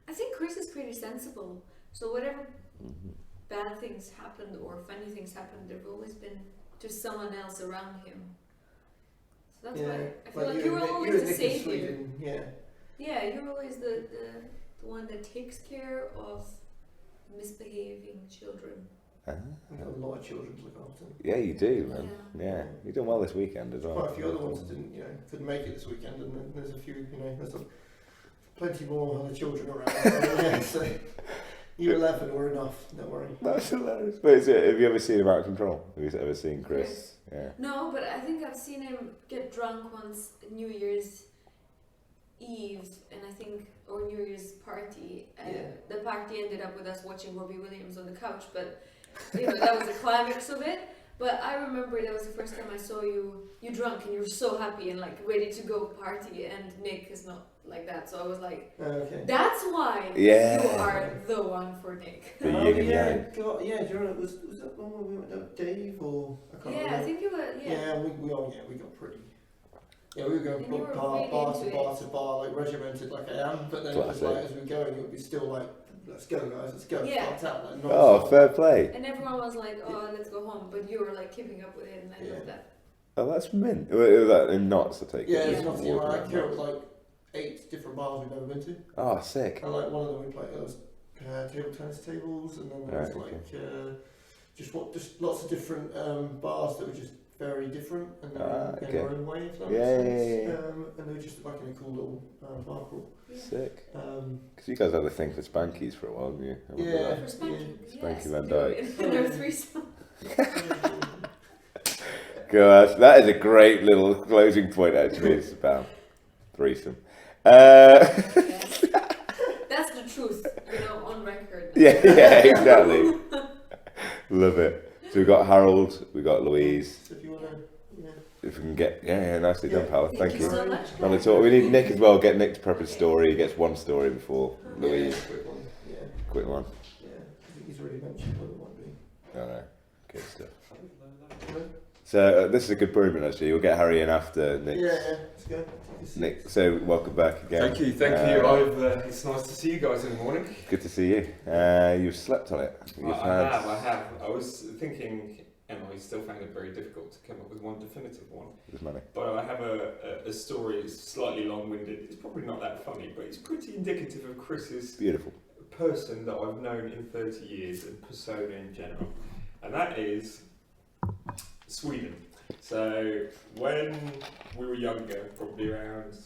I think Chris is pretty sensible. So whatever bad things happened or funny things happened, there've always been just someone else around him. So that's why I feel like you're always the savior. Yeah, you're always the one that takes care of misbehaving children. We've got a lot of children to look after. Yeah, you do, man. Yeah. You've done well this weekend as well. Quite a few other ones that couldn't make it this weekend, and then there's a few, there's plenty more other children around. So Year 11 were enough, don't worry. That's hilarious. But have you ever seen him out of control? Have you ever seen Chris? Yeah. No, but I think I've seen him get drunk once New Year's Eve, and I think, or New Year's party. The party ended up with us watching Robbie Williams on the couch, but that was the climax of it. But I remember that was the first time I saw you drunk and you were so happy and like ready to go party, and Nick is not like that. So I was like, that's why you are the one for Nick. Do you remember, was that the one where we went with Dave or? I can't remember. I think you were, we got pretty. Yeah, we were going from bar to bar, like regimented like I am, but then it was like, as we were going, it would be still like, let's go guys, let's go. Yeah. Out, fair play. And everyone was like, oh, let's go home, but you were like keeping up with it, and I love that. Oh, that's mint. Was that in knots, I take it? Yeah, it's not like, here it was like 8 different bars we've never been to. Oh, sick. And like one of them we played, there was table tennis tables, and then there was just lots of different bars that were just very different and in their own way, if that makes sense. And they were just like in a cool little bar crawl. Sick. Because you guys had a thing for spankies for a while, didn't you? For spanking. Spanky Van Dyke. In our threesome. Gosh, that is a great little closing point, actually. It's about threesome. That's the truth, on record. Yeah, exactly. Love it. So we've got Harold, we've got Louise. So if you want to, if we can get, nicely done, pal. Thank you. So much. On the talk, we need Nick as well. Get Nick to prep his story. He gets one story before Louise. Quick one. Yeah, I think he's already mentioned what it might be. Oh no, good stuff. So this is a good improvement actually. We'll get Harry in after Nick. Yeah, let's go. Nick, so welcome back again. Thank you. It's nice to see you guys in the morning. Good to see you. You've slept on it. I have. I was thinking, and I still found it very difficult to come up with one definitive one. There's money. But I have a story. It's slightly long-winded. It's probably not that funny, but it's pretty indicative of Chris's beautiful person that I've known in 30 years and persona in general, and that is Sweden. So when we were younger, probably around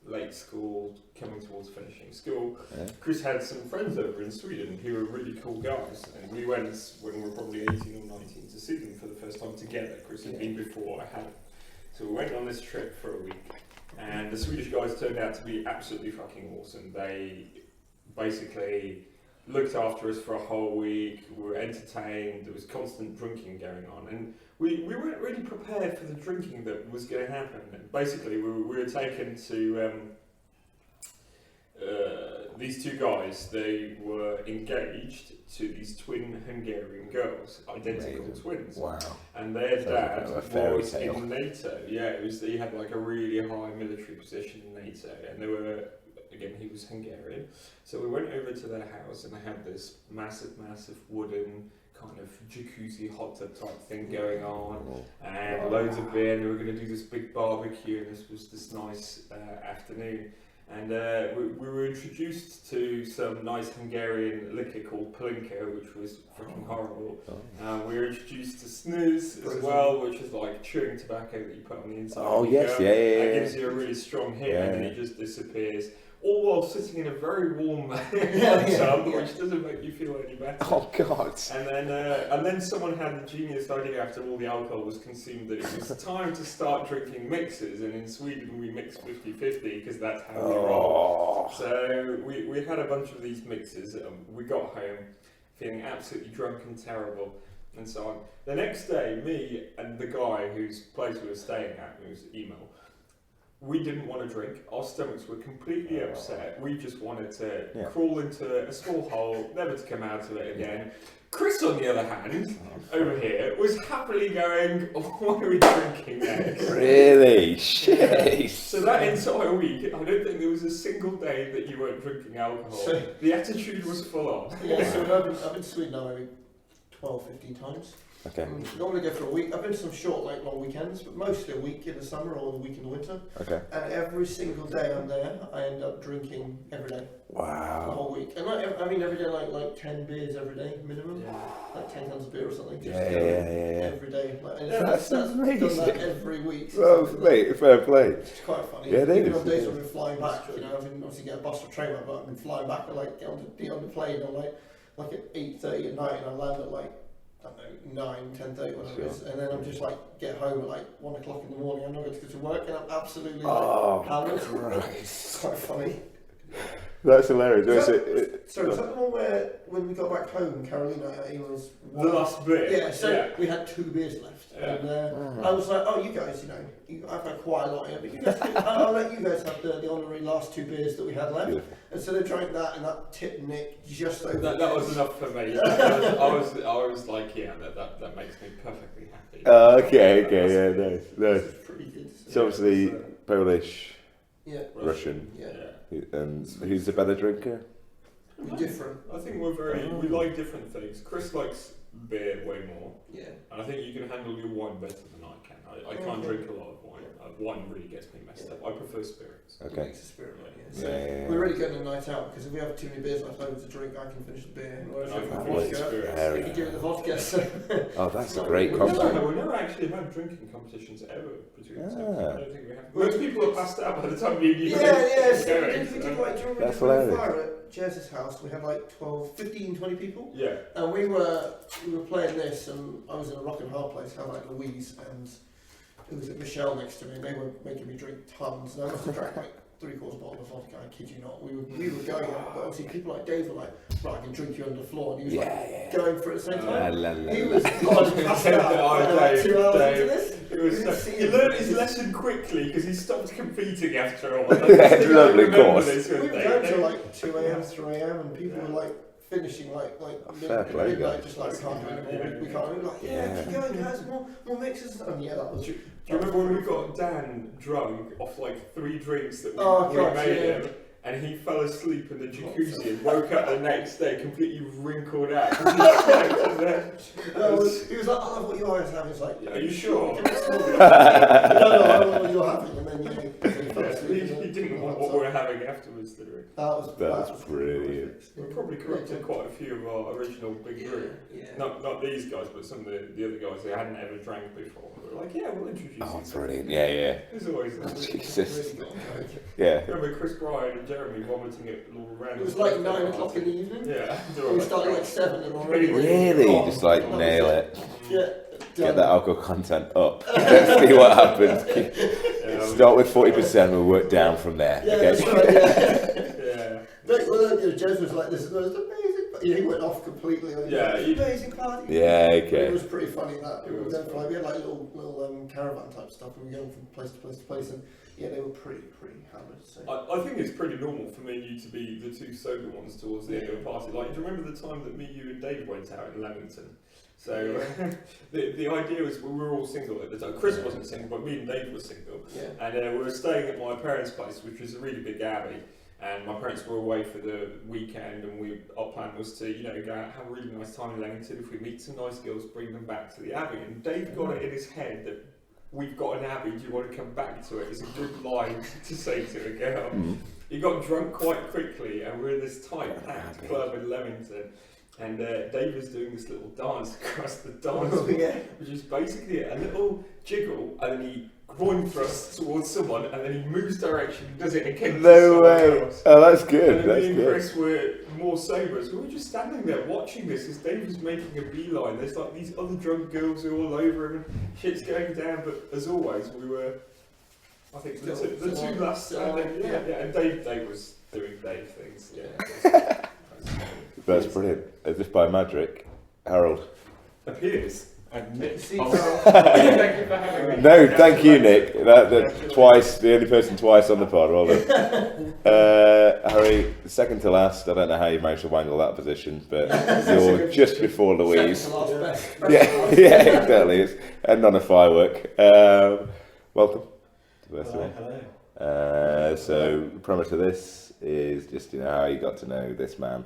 late school, coming towards finishing school, Chris had some friends over in Sweden who were really cool guys, and we went when we were probably 18 or 19 to see them for the first time together. Chris had been before, I hadn't. So we went on this trip for a week, and the Swedish guys turned out to be absolutely fucking awesome. They basically looked after us for a whole week, we were entertained, there was constant drinking going on, and we weren't really prepared for the drinking that was going to happen. And basically we were taken to these two guys. They were engaged to these twin Hungarian girls, identical twins. Wow. And their dad was tale. in NATO. Yeah, he had like a really high military position in NATO, and they were, again, he was Hungarian. So we went over to their house, and they had this massive wooden kind of jacuzzi hot tub type thing going on, and loads of beer, and they were going to do this big barbecue, and this was this nice afternoon. And we were introduced to some nice Hungarian liquor called Palinka, which was freaking horrible. We were introduced to snus as well, which is like chewing tobacco that you put on the inside. Oh yes, yeah. It gives you a really strong hit, and then it just disappears. All while sitting in a very warm tub, which doesn't make you feel any better. Oh God! And then someone had the genius idea after all the alcohol was consumed that it was time to start drinking mixers. And in Sweden we mix 50-50 because that's how we roll. So we had a bunch of these mixers. We got home feeling absolutely drunk and terrible, and so on. The next day, me and the guy whose place we were staying at, who was emo, we didn't want to drink. Our stomachs were completely upset. We just wanted to crawl into a small hole, never to come out of it again. Chris, on the other hand, over here, was happily going, what are we drinking next? Really? Shit. So that entire week, I don't think there was a single day that you weren't drinking alcohol. The attitude was full on. Yeah, so I've been to Sweden now maybe 12, 15 times. Okay. Normally go for a week. I've been to some short, long weekends, but mostly a week in the summer or a week in the winter. Okay. And every single day I'm there, I end up drinking every day. Wow. The whole week. And every day, like 10 beers every day minimum. Yeah. Like 10 cans of beer or something. Just every day. That's amazing. Done that every week. Well, mate, fair play. It's quite funny. Yeah, it is. Even on days when I've been flying back, I didn't obviously get a bus or train, but I've been flying back, I get on the plane, I'm like, like at 8:30 at night, and I land at like, I don't know, 9, 10:30, whatever it is, and then I'm just like get home at like 1 o'clock in the morning. I'm not going to go to work, and I'm absolutely like hammered. It's quite funny. That's hilarious. Was that the one where when we got back home, Carolina, it was the last bit. Yeah, so we had 2 beers left, and I was like, "Oh, you guys, I've had quite a lot here, but you guys, I'll let you guys have the honorary last 2 beers that we had left." Beautiful. And so they drank that, and that tipped Nick just over. That was enough for me. I was like, yeah, that makes me perfectly happy. Okay, yeah, nice. This is pretty good. So obviously Polish, Russian. And who's the better drinker? We're different. I think we like different things. Chris likes beer way more. Yeah. And I think you can handle your wine better than I can. I can't drink a lot of wine. Wine really gets me messed up. I prefer spirits. Okay. It's a spirit wine, So we're really getting a night out, because if we have too many beers left over to drink, I can finish the beer. And I can finish the spirits. You can give it the vodka. So. Oh, that's a great combo. We've never actually had drinking competitions ever between us. I don't think we have. Most people are passed out by the time we So we did like, during that's the hilarious. fire at Jez's house, we had like 15, 20 people. Yeah. And we were playing this, and I was in a rock and hard place, had like Louise, and it was Michelle next to me, and they were making me drink tons, and I must have drank like 3/4 bottle of vodka, I kid you not. We were going out, but obviously people like Dave were like, right, I can drink you on the floor, and he was like going for it at the same time. He was passed out like 2 hours into this. He learned his lesson quickly because he stopped competing after all. Lovely course. We were going till like 2 a.m, 3 a.m, and people were like finishing like midnight, just like, we can't do it anymore. We can't. We were like, keep going, guys, more mixes. And that was. Do you remember when we got Dan drunk off like 3 drinks that we made him, and he fell asleep in the jacuzzi and woke up the next day completely wrinkled out? He was like, I love what you guys have. He's like, are you sure? No, I love what you're having. And then he didn't want what we were having afterwards, did he? That's brilliant. We probably corrupted quite a few of our original big group. Not these guys, but some of the other guys who hadn't ever drank before. We were like, yeah, we'll introduce you. Oh, brilliant. Yeah. There's always Jesus. Yeah. Remember Chris Bryan and Jeremy vomiting it all around? It was like 9 o'clock in the evening. Yeah. We started like 7 and already. Really? Just like nail it. Yeah. Get that alcohol content up. Let's see what happens. Start with 40%, we'll work down from there. Yeah, okay? that's right, Jez was like, this is the most amazing. He went off completely. Amazing party. Yeah, okay. It was pretty funny that. We had like little caravan type stuff, and we were going from place to place to place, and they were pretty hammered. So. I think it's pretty normal for me and you to be the 2 sober ones towards the end of a party. Like, do you remember the time that me, you, and Dave went out in Leamington? So the idea was we were all single at the time. Chris wasn't single, but me and Dave were single. Yeah. And we were staying at my parents' place, which was a really big abbey. And my parents were away for the weekend, and our plan was to, go out, have a really nice time in Leamington. If we meet some nice girls, bring them back to the abbey. And Dave got it in his head that we've got an abbey. Do you want to come back to it? It's a good line to say to a girl. He got drunk quite quickly, and we're in this tight packed club in Leamington. And Dave was doing this little dance across the dance floor, which is basically a little jiggle, and then he groin thrusts towards someone, and then he moves direction and does it again. No way! Else. Oh, that's good. And then me and Chris were more sober, so we were just standing there watching this as Dave was making a beeline. There's like these other drunk girls who are all over him, and shit's going down. But as always, we were, I think, the two last standing. And Dave was doing Dave things. Yeah. That's brilliant. Just by magic, Harold appears. Thank you for having me. No, thank you, Nick. That twice, the only person twice on the pod. Well done. Harry, second to last. I don't know how you managed to wangle that position, but you're just before Louise. Second to last best. Yeah, exactly. It's not a firework. Welcome. Hello. So the premise of this is just how you got to know this man.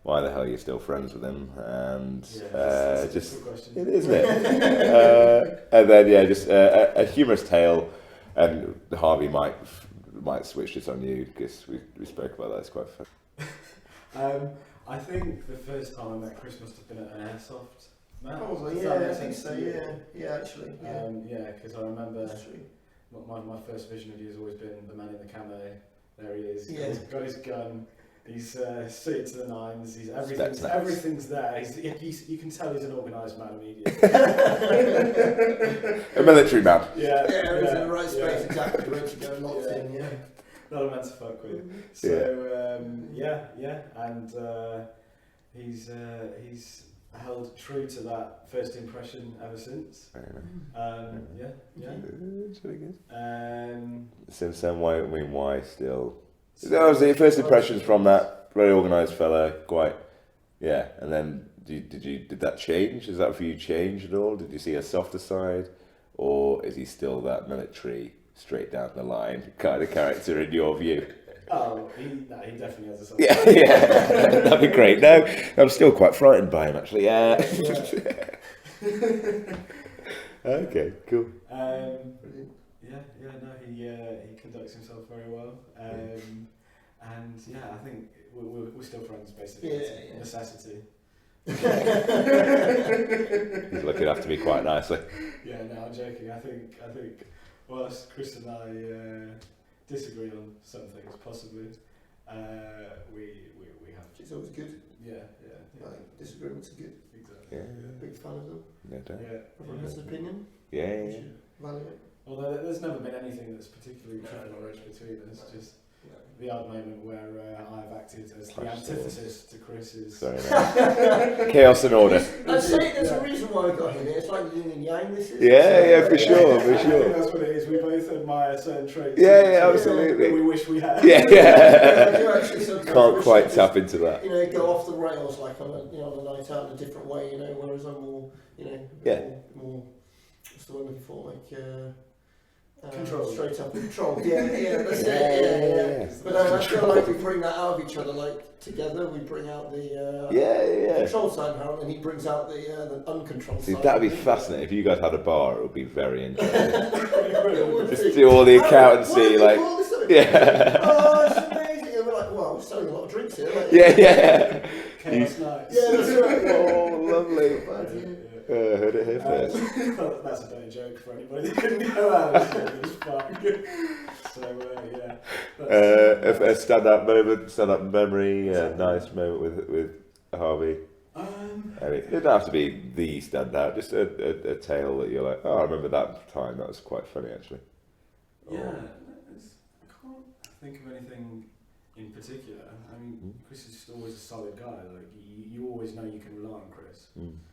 Why the hell are you still friends with him? And just it isn't it? And then just a humorous tale, and Harvey might switch this on you because we spoke about that. It's quite fun. I think the first time I met Chris must have been at an airsoft. Probably, I think so. Yeah, actually. Because I remember my first vision of you has always been the man in the camo. There he is. He's got his gun. He's suited to the nines. He's everything's there. You can tell he's an organised man immediately. A military man. Yeah, he's in the right space, exactly ready to go, locked in. Yeah, not a man to fuck with. So and he's held true to that first impression ever since. It's really good. Since then, why still? That was the first impressions from that very organised fella, quite, and then did that change? Is that for you change at all? Did you see a softer side, or is he still that military, straight down the line kind of character in your view? Oh, he definitely has a softer side. Yeah, that'd be great. No, I'm still quite frightened by him actually. Yeah. Okay, cool. He conducts himself very well, and I think we're still friends basically. It's a necessity. He's looking after me quite nicely. Yeah, no, I'm joking. I think whilst Chris and I disagree on some things, possibly, we have. It's always good. Yeah. Like, disagreements are good. Exactly. Yeah. Big fan of them. No doubt. Yeah. Everyone has an opinion. Yeah. Value it. Although there's never been anything that's particularly trivial or between us, just the odd moment where I've acted as the antithesis to Chris's. Sorry, chaos and order. I'd say there's a reason why we got him here. It's like yin and yang. This is. Yeah, for sure. I think that's what it is. We both admire certain traits. Yeah, absolutely. That we wish we had. Yeah. Can't quite tap into that. Go off the rails like on a on a night out in a different way. Whereas I'm more more. What's the word I'm looking for? Like. Control. Straight up control. Yeah, that's it. But I feel like we bring that out of each other, like together. We bring out the control side, Harold, and he brings out the uncontrolled side. That'd be fascinating. If you guys had a bar, it would be very interesting. Just do all the accountancy, Oh, it's amazing. And we're like, wow, we're selling a lot of drinks here. Like, yeah. Chaos nights. Yeah, that's right. Oh, lovely. Heard it here first. That's a dirty joke for anybody that couldn't go out. So a stand-up memory, nice moment with Harvey. It didn't have to be the standout, just a tale that you're like, oh, I remember that time. That was quite funny actually. Yeah, I can't think of anything in particular. I mean, Chris is just always a solid guy. Like you always know you can rely on Chris.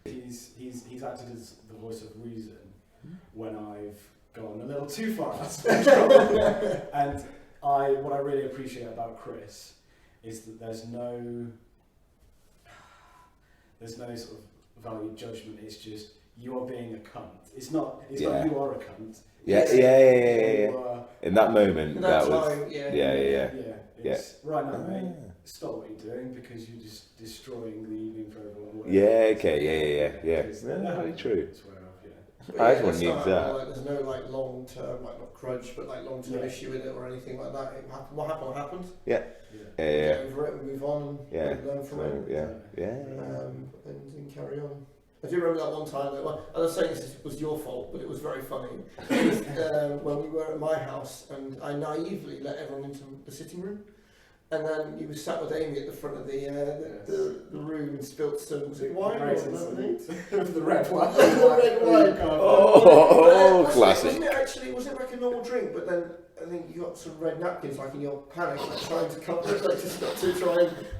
He's acted as the voice of reason when I've gone a little too far out of spectrum. And what I really appreciate about Chris is that there's no sort of value judgment. It's just you are being a cunt. It's not you are a cunt. Yeah. In that moment, that was right now, mate. Stop what you're doing because you're just destroying the evening for everyone. Yeah. Very true. I just want to use that. Like, there's no long term, not grudge, but long term issue with it or anything like that. What happened. Yeah. Get over it, we move on, and learn from it. And carry on. I do remember that one time that I was saying this was your fault, but it was very funny. It was, when we were at my house, and I naively let everyone into the sitting room. And then you were sat with Amy at the front of the room and spilt some wine or something. The red wine. The red wine. Classic. Wasn't it like a normal drink? But then I think you got some red napkins, in your panic, trying to cover it,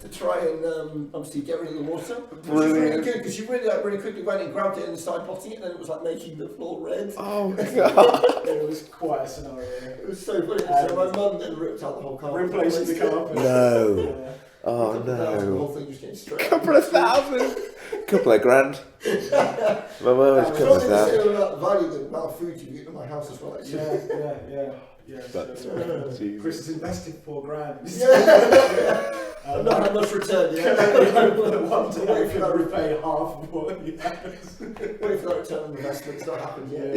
to try and obviously get rid of the water. Which was really good because you really quickly went and grabbed it and started potting it, and then it was making the floor red. Oh god! It was quite a scenario. It was so funny. So my mum then ripped out the whole carpet. Replacing the carpet. No. Oh no. The whole thing just getting straight. Couple of thousand. Couple of grand. My mum was a couple of thousand. About the value of the amount of food you get in my house as well. Yeah. Chris has invested £4,000. I've not had much return yet. One day if you repay half of what you have. Wait for that return on investment. It's not happened yet.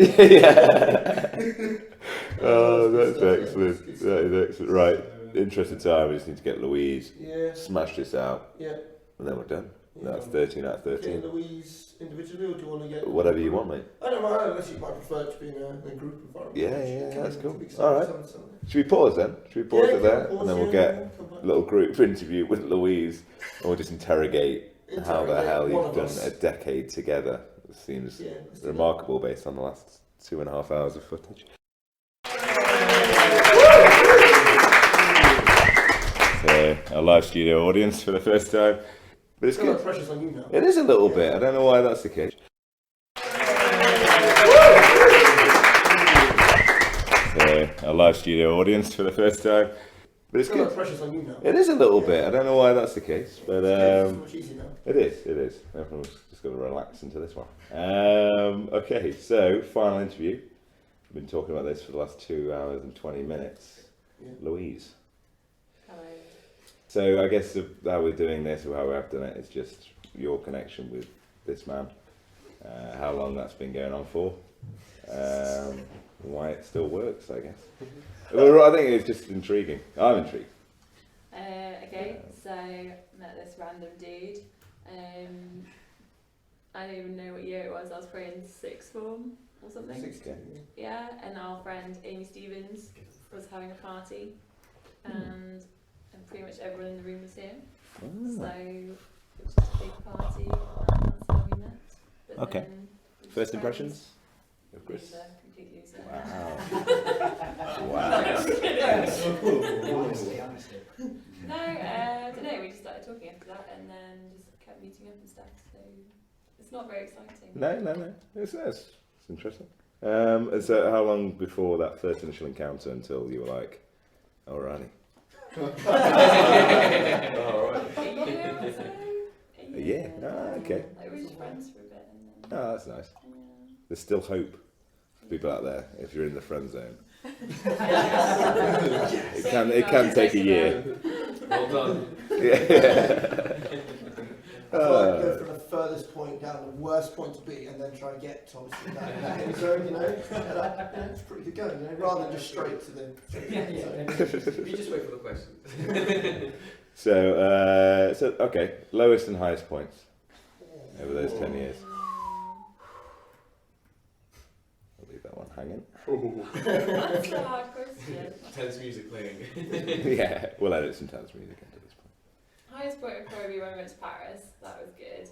Oh, that's excellent. That is excellent. Right. Interesting time. We just need to get Louise. Yeah. Smash this out. Yeah. And then we're done. That's 13 out of 13. Get Louise individually, or do you want to get... Whatever you want, mate. I don't mind, unless you might prefer it to be in a group environment. Yeah, that's cool. Alright. Should we pause then? Should we pause it there? And then we'll get a little group interview with Louise, and we'll just interrogate how the hell you've done a decade together. It seems remarkable based on the last 2.5 hours of footage. So, our live studio audience for the first time. But it's good. Pressure's on you now. It is a little bit. I don't know why that's the case. So, our live studio audience for the first time. But it's good. Pressure's on you now. It is a little bit. I don't know why that's the case, but It's much easier now. it is. Everyone's just got to relax into this one. Okay, so final interview. We've been talking about this for the last 2 hours and 20 minutes. Yeah. Louise. Hello. So I guess how we're doing this, or how we have done it, is just your connection with this man. How long that's been going on for. Why it still works, I guess. Well, I think it's just intriguing. I'm intrigued. Okay, so met this random dude. I don't even know what year it was. I was probably in sixth form or something. 16. Yeah, and our friend Amy Stevens was having a party, and pretty much everyone in the room was here. So it was just a big party, and that's how we met. But Okay. then we were First friends. impressions of Chris? Loser, complete loser. Wow. Wow. Honesty. No, I don't know. We just started talking after that, and then just kept meeting up and stuff. So it's not very exciting. No. It's interesting. And so how long before that first initial encounter until you were like, alrighty? A year or so. A year? Ah, okay. Like we were just friends for a bit, and then. Oh, that's nice. Yeah. There's still hope for people out there if you're in the friend zone. It can take a year. Well done. Yeah. I feel like go from the furthest point down the worst point to be, and then try and get to obviously that end zone, you know. It's pretty good going, you know, rather than just straight to the. You just wait for the question. So okay, lowest and highest points over those 10 years. I'll leave that one hanging. That's a hard question. Tense music playing. Yeah, we'll edit some tense music into this point. Highest point would probably be when we went to Paris. That was good.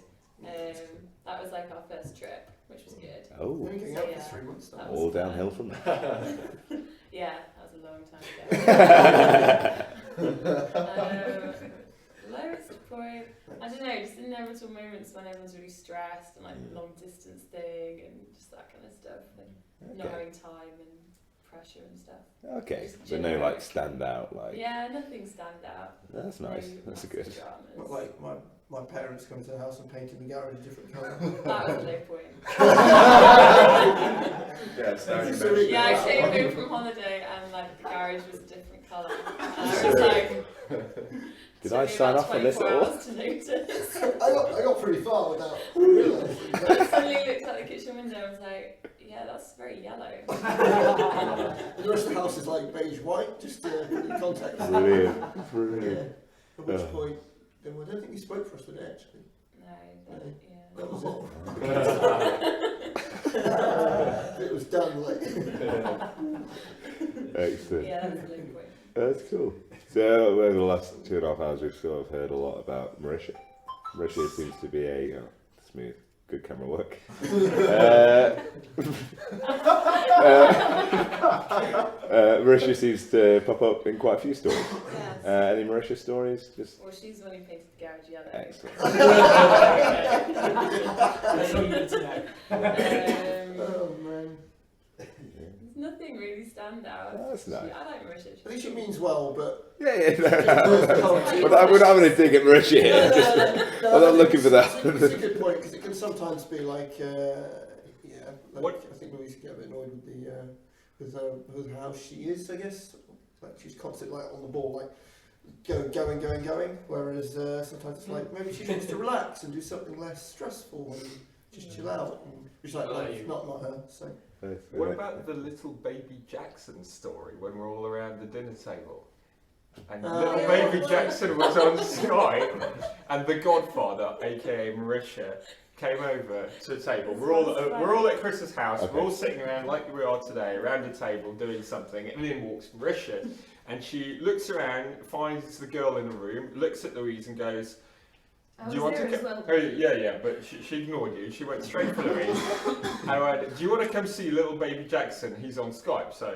That was like our first trip, which was good. Oh, We're getting So, out yeah, for 3 months now. that was all fun. downhill from there. Yeah, that was a long time ago. Lowest point, I don't know, just inevitable moments when everyone's really stressed and like long distance thing and just that kind of stuff, and not having time and pressure and stuff. Okay, Just so no generic. like stand out like. Yeah, nothing stand out. That's nice. No That's massive good. dramas. Like my parents coming to the house and painting the garage a different colour. That was a low point. Yeah, Yeah, I came home from holiday and like the garage was a different colour. And I was like, Did I sign off on this at all? To notice. I got pretty far without realising. I suddenly looked out the kitchen window and was like, yeah, that's very yellow. The rest of the house is like beige white, just to put in context. Brilliant. At which point, then I don't think we spoke for us today actually. No, That was Oh. it. It was done like. Excellent. yeah, that was a low point. That's cool. So over the last 2.5 hours, we've sort of heard a lot about Marisha. Marisha seems to be a smooth, good camera work. Marisha seems to pop up in quite a few stories. Yes. Any Marisha stories? Just Well, she's the one who painted the garage yellow. excellent. Oh man. There's nothing really stand out. That's nice. I like Marisha. I think she means well, but Yeah. We're not going to dig at Marisha here. I'm not looking for that. It's a good point because it can sometimes be like, like I think Louise get a bit annoyed with how she is. I guess like she's constantly like on the ball, like going. Whereas sometimes it's like maybe she wants to relax and do something less stressful and just chill out. And which like not her. So. What about the little baby Jackson story when we're all around the dinner table? And little baby Jackson was on Skype, and the godfather, aka Marisha, came over to the table. We're all at Chris's house. Okay. We're all sitting around like we are today, around a table doing something. And in walks Marisha, and she looks around, finds the girl in the room, looks at Louise, and goes, "Do you want to come?" Well. Oh, yeah, but she ignored you. She went straight for Louise. I went, "Do you want to come see little baby Jackson? He's on Skype." So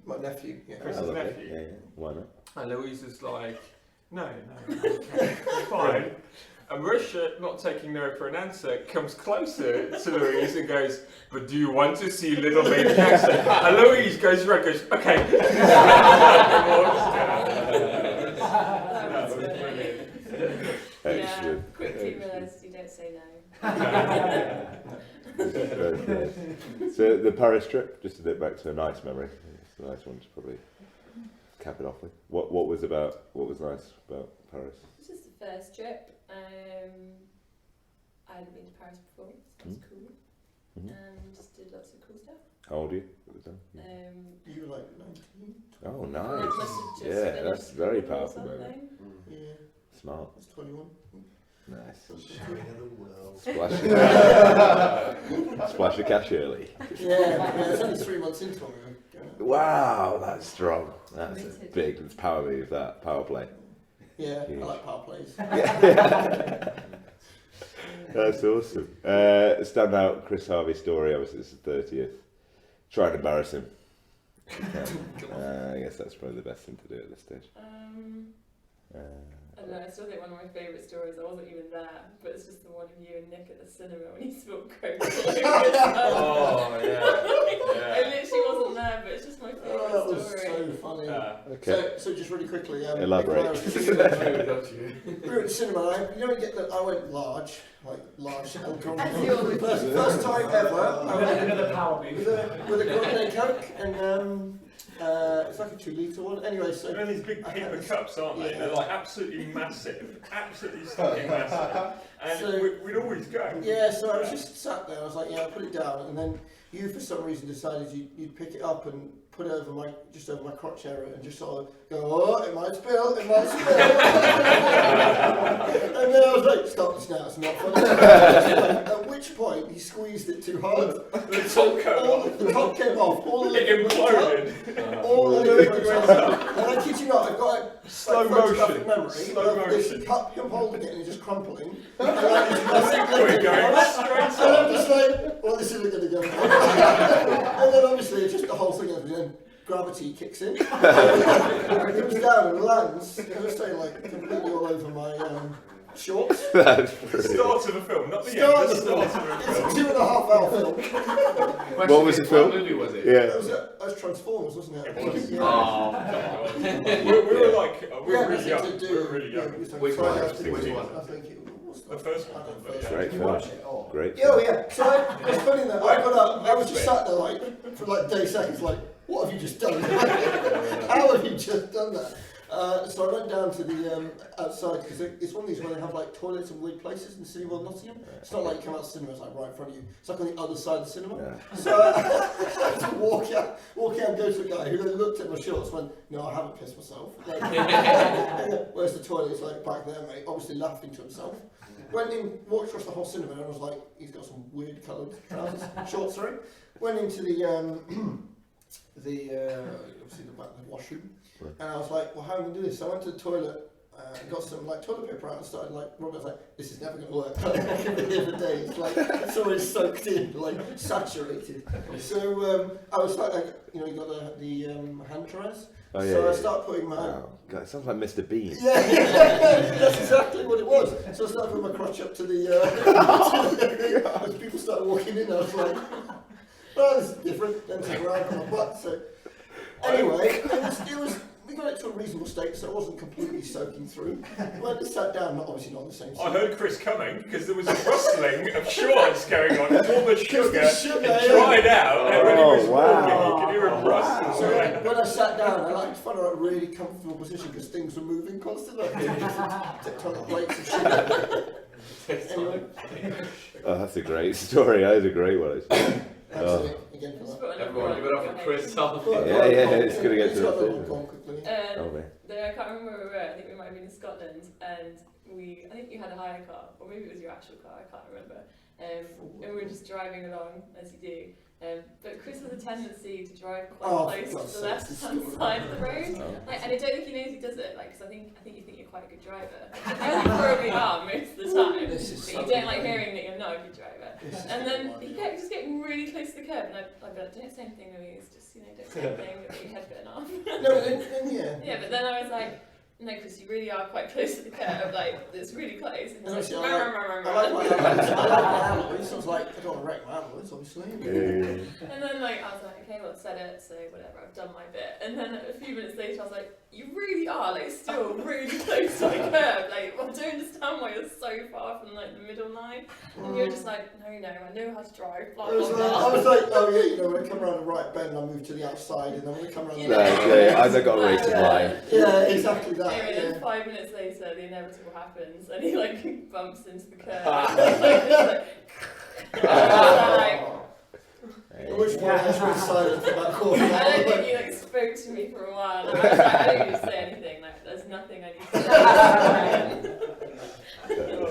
my nephew, Chris's nephew. Yeah, why not? And Louise is like, no, okay, fine. And Marisha, not taking no for an answer, comes closer to Louise and goes, "But do you want to see little baby Jackson?" And Louise goes around and goes, "Okay." Yeah, quickly realised you don't say no. So the Paris trip, just to get back to a nice memory. It's a nice one to probably cap it off with. What was nice about Paris? This is the first trip. I hadn't been to Paris before, so it was cool. And just did lots of cool stuff. How old are you at the time? You were like 19. Oh, nice. Yeah, that's very powerful, man. Yeah. Smart. I was 21. Nice. Splash of cash early. Yeah, it's only 3 months into it. Wow, that's strong. That's a big power move, that power play. Yeah, huge. I like power plays. That's awesome. Standout Chris Harvey story, obviously it's the 30th. Try and embarrass him. I guess that's probably the best thing to do at this stage. I don't know, I still think one of my favourite stories, I wasn't even there, but it's just the one of you and Nick at the cinema when you spilled coke. Oh, yeah. I literally wasn't there, but it's just my favourite that was story. so funny. Okay. So just really quickly, elaborate. we were at the cinema, you know, I went large alcohol. First time ever. Another power move. With a Grande Coke, and it's like a 2-litre one. Anyway, so they're these big paper cups, aren't they? Yeah. They're like absolutely massive, absolutely stinking massive. And so, we'd always go. Yeah, so I was just sat there. I was like, yeah, I'll put it down, and then you, for some reason, decided you'd pick it up and put it over my crotch area and just sort of go, "Oh, it might spill, it might spill." And then I was like, "Stop this now, it's not funny." At which point he squeezed it too hard. The top came off. All the liquid imploded. All the liquid went up. And I kid you not, I've got a photographic memory of this cup, him holding it and just crumpling. And I'm just like, well, this isn't going to go. And then obviously it's just the whole thing, and then gravity kicks in. It comes down and lands, as I say, like completely all over my shorts. That's brilliant. Start of a film, not the end, the start of a film. It's a 2.5 hour film. What was the film? What movie was it? Yeah. It was Transformers, wasn't it? It was. Yeah. Oh, we were really young. We were really young. Which one? I think it was the first one. Great film. Great. Oh yeah. So it's funny that I got up. I was just sat there for 30 seconds, like, what have you just done? How have you just done that? So I went down to the outside, because it's one of these where they have like toilets in weird places in the City World Nottingham. It's not like you come out of the cinema, it's like right in front of you. It's like on the other side of the cinema. Yeah. So I had to walk out and go to a guy who then looked at my shorts and went, "No, I haven't pissed myself." Like, where's the toilet? It's like back there, mate. Obviously laughing to himself. Went in, walked across the whole cinema, and I was like, he's got some weird coloured trousers, shorts, sorry. Went into the obviously the washroom, and I was like, well, how am I going to do this? So I went to the toilet, got some like toilet paper out and started like rubbing. I was like, this is never going to work. I've been here for days. Like, it's always soaked in, like saturated. So I was like, you got the hand dryers. Oh, yeah, so I started putting my... Wow. God, it sounds like Mr. Bean. Yeah, that's exactly what it was. So I started putting my crotch up to the... as people started walking in, I was like, well, this is different. Then to around on my butt. So anyway, it was we got it to a reasonable state, so it wasn't completely soaking through. When it sat down, obviously not on the same side. I heard Chris coming because there was a rustling of shorts going on. All the sugar dried out, and when he was walking, you could hear him rustle. So when I sat down, I found a really comfortable position because things were moving constantly. Tectonic plates of sugar. Anyway. Oh, that's a great story. That is a great one. Oh. Everyone, give it up for Chris. Yeah, it's going to get to the quickly. The in Scotland, and I think you had a hire car, or maybe it was your actual car, I can't remember. And we were just driving along, as you do. But Chris has a tendency to drive quite close to the left-hand side of the road, and I don't think he knows he does it. Because I think you think you're quite a good driver. You probably are most of the time, but you don't like hearing that you're not a good driver. And then he kept just getting really close to the curb, and I'd be like, don't say anything, Louise. Just don't say anything. Get your head bitten off. Yeah, but then I was like, no, Chris, you really are quite close to the curb, it's really close. And I like my alloys. I was like, I don't want to wreck my alloys, obviously. And then I was like, okay, well, said it, so whatever, I've done my bit. And then a few minutes later, I was like, you really are still really close to the curb. I don't understand why you're so far from the middle line. And you're just like, no, I know how to drive. Blah, blah, blah. I was like, oh yeah, when I come around the right bend, I move to the outside, and then when I come around the I've got a rated line. Yeah, exactly that. Anyway, then 5 minutes later, the inevitable happens, and he bumps into the curb. At which point I was really silent for about quarter of an hour. I don't think you spoke to me for a while. And I was like, I don't need to say anything. There's nothing I need to say.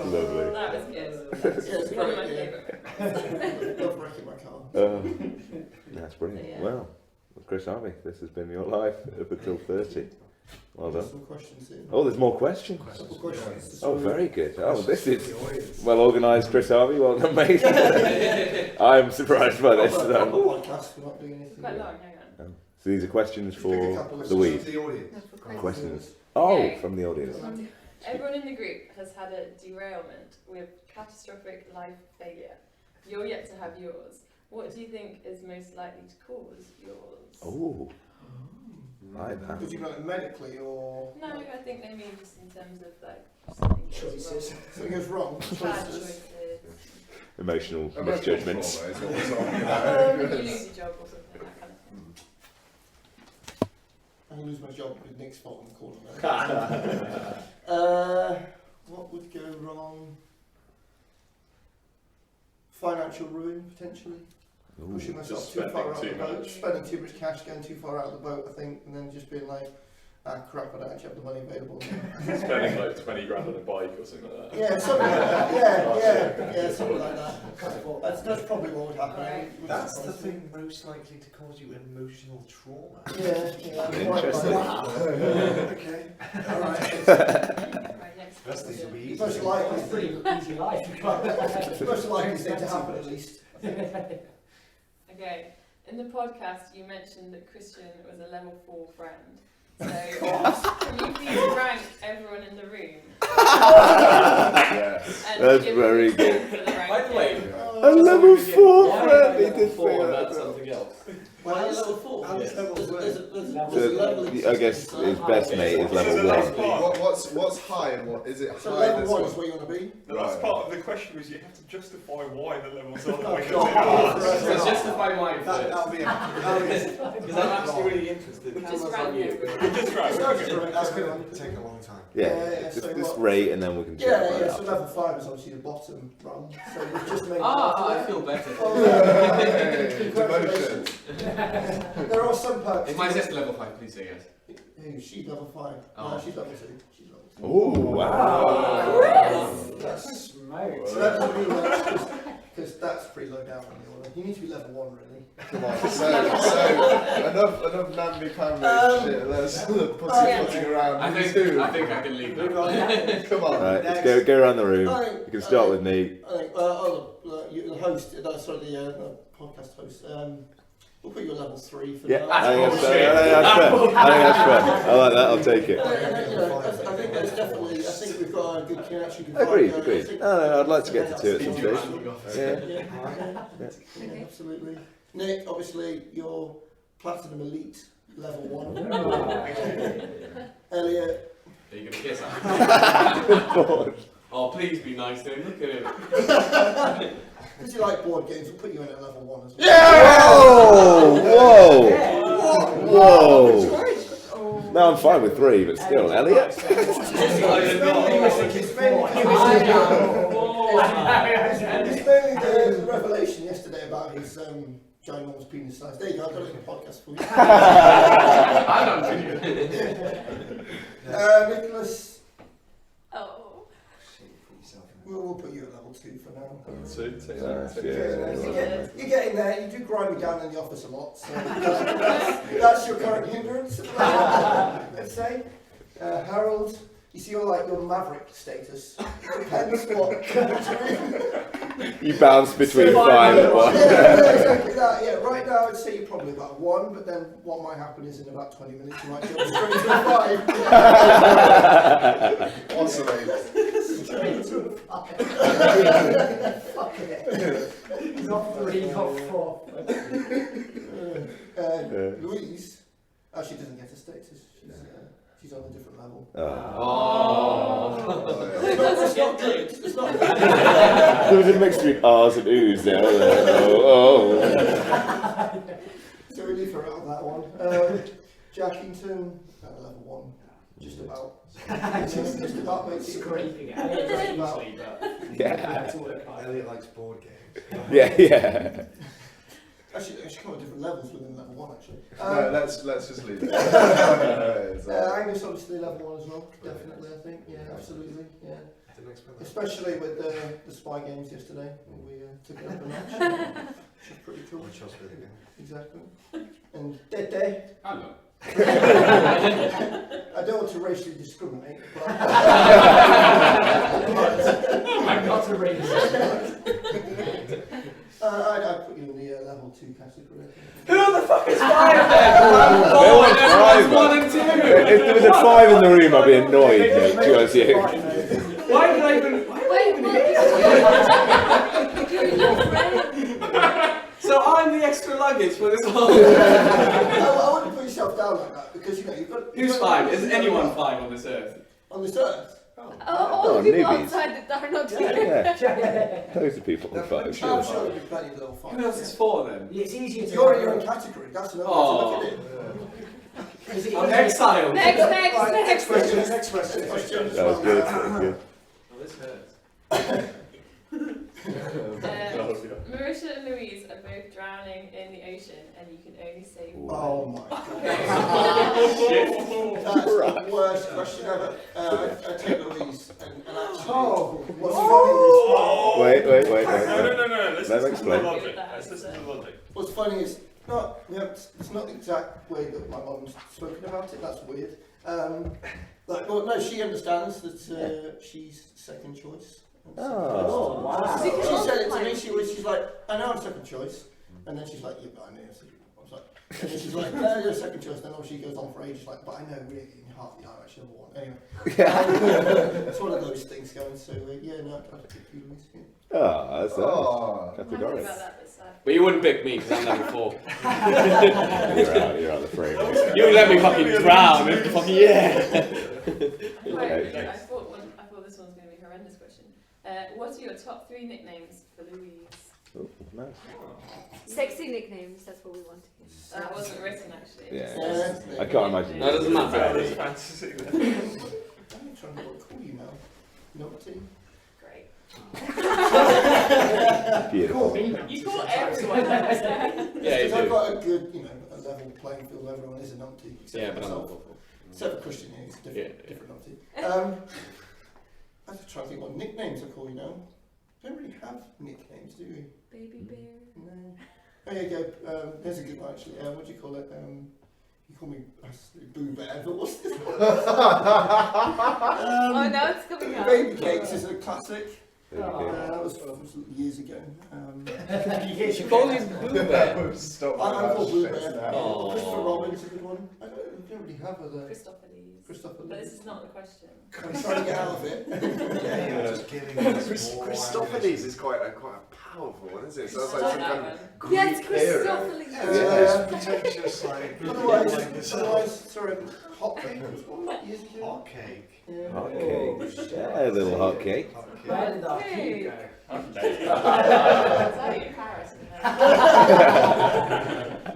Lovely. That was good. It's one of my favourite. Love wrecking my car. That's brilliant. Yeah. Well, Chris Harvey, this has been your life up until 30. Well done. Some questions here. Oh, there's more questions. Questions. Oh, very good. Oh, this is well organised, Chris Harvey. Well done, mate. I'm surprised by this. Podcast, we're not doing anything. Quite long, hang on. So these are questions for Louise. Questions. Okay. From the audience. Everyone in the group has had a derailment with catastrophic life failure. You're yet to have yours. What do you think is most likely to cause yours? Oh. Like that. Would you mean medically or? No, I think they mean just in terms of something choices. Something goes wrong. Bad choices. Emotional misjudgments. You lose your job or something, that kind of thing. I'm going to lose my job with Nick's fault in the corner what would go wrong? Financial ruin, potentially. Ooh, pushing myself too far out of the boat, spending too much cash, going too far out of the boat, I think, and then just being like, ah crap, I don't actually have the money available. Spending like 20 grand on a bike or something like that. Yeah, something like that. Yeah, something like that. That's probably what would happen. Right. That's the thing most likely to cause you emotional trauma. Yeah. Interesting. Wow. Okay. All right. That's the easy. Most likely, pretty easy life. most likely thing to happen at least. Okay, in the podcast you mentioned that Christian was a level 4 friend. So can you please rank everyone in the room? That's very good. By the way, a level 4 friend. He did say that's something else. Well, it's level 4. I guess his best mate is level 1. What's high and what is it high? So level 1 is where you want to be. The last part of the question was you have to justify why the levels are the way they So are. justify mine first. That'll be Because I'm actually really interested. Just rank everyone. Just right. That's going to take a long time. Yeah, so just rate and then we can check Yeah, it so out. level 5 is obviously the bottom rung. So we've just made I feel better. Congratulations. There are some perks. Is my sister level 5? Please say yes. She's level 5. Oh. No, she's level 2. She's level 2. Oh, wow. That's smoked. So that's because that's pretty low down on the order. You need to be level 1 really. Come on, so enough namby-pamby shit. Let's pussyfooting around. I think I can leave now. Come on. Right, let's go around the room. You can start with Nate. I think, the host, the podcast host, we'll put you at level 3 for Yeah, now. I think that's fair. I like that, I'll take it. I think there's definitely, I think we've got a good connection. Agreed. No, I'd like to get to 2 at some stage. Yeah, absolutely. Nick, obviously, you're Platinum Elite, level 1. Elliot. Are you going to kiss him? Oh, please be nice to him. Look at him. Because you like board games, we'll put you in at level 1 as well. Yeah! Whoa! No, I'm fine with 3, but still, Elliot? It's mainly the revelation yesterday about his ginormous penis size. There you go, I've got it in the podcast for you. I don't video. Nicholas, we'll put you at level 2 for now. Yeah. You get in there, you do grind me down in the office a lot, so that's your current hindrance, let's say. Harold, you see your maverick status. It depends what You bounce between 5 and 1. Yeah, exactly that. Yeah, right now I'd say you're probably about 1, but then what might happen is in about 20 minutes you might jump straight to a 5. Oscillate. Fucking it. Not 3, not 4. Louise actually doesn't get a status. She's on a different level. It's not good. It's not good. There was a mix between R's and O's there. So we leave her out of that one. Jackington, level 1. Just about. Just about makes it Scraping it. Yeah. Elliot likes board games. Yeah. Actually, come at different levels within level 1, actually. No, let's just leave it. Angus obviously level 1 as well, definitely, I think. Yeah, absolutely. Yeah. Especially with the spy games yesterday, when we took it up a notch. Which is pretty cool. Exactly. And Dede. Hello. I don't want to racially discriminate, but I'm not a racist. I'd put you in the level 2 category. Who the fuck is 5 then? Everyone's 1 and 2. If there was a 5 in the room, I'd be annoyed, mate, to honest with you. Why did I even You're your friend. So I'm the extra luggage for this whole. I wouldn't put yourself down like that because you've got. Who's 5? Is anyone 5 on this earth? On this earth? All the people newbies. outside that are not here. Yeah. Loads of people on 5. I'm sure there'll be plenty of little 5. Who else is 4 then? It's easier to. You're in your own category. That's another way to look at it. I'm exiled. Next. Next question. That was good. That was good. Well, this hurts. Marisha and Louise are both drowning in the ocean, and you can only save one. Oh my god. That's the worst question ever. I take Louise and actually. What's funny is. Wait. No. Let's explain. Let's listen to the logic. What's funny is it's not the exact way that my mum's spoken about it. That's weird. She understands that she's second choice. Oh, wow. She said it to me. She's like, I know I'm second choice, and then she's like, yeah, but I know you're second. I was like, and then she's like, no, you're second choice. Then she goes on for ages, like, but I know really in heart that I'm actually number 1. Anyway, it's one of those things going. So I'd pick you, Louise. Yeah. Oh, that's nice. Categorical. But you wouldn't pick me because I'm level 4. You're out of the frame. You would let me fucking drown. Fucking yeah. Right, I thought this one's going to be a horrendous question. What are your top 3 nicknames for Louise? Oh, nice. Sexy nicknames, that's what we want to hear. That wasn't written actually. Yeah. I can't imagine. That doesn't matter. I'm trying to call you now. Naughty. Great. Beautiful. You call everyone that. Yeah, you I've do. got a good, a level playing field. Everyone is a numpty. Yeah, but I'm not. Except for Christian, he's a different numpty. I'm just trying to think what nicknames I call you now. Don't really have nicknames, do we? Baby bear. No. Oh, yeah, go. There's a good one actually. What do you call it? You call me Boo Bear, but what's this one? Oh, now it's coming out. Baby Cakes is a classic. That was years ago. She calls you Boo Bear. I'm called Boo Bear. Christopher Robbins is a good one. I don't really have other. Christophales. But this is not the question. I'm trying to get out of it. Just giving Christophales is quite a powerful one, isn't it? So it's like some kind of Greek Yes, era. Christophales. Yeah, pretentious, like. Otherwise, sorry, hot cake was one years ago. Hot cake. Yeah. Hot cake. Yeah, a little hot cake. Where did that cake go? It's only in Paris.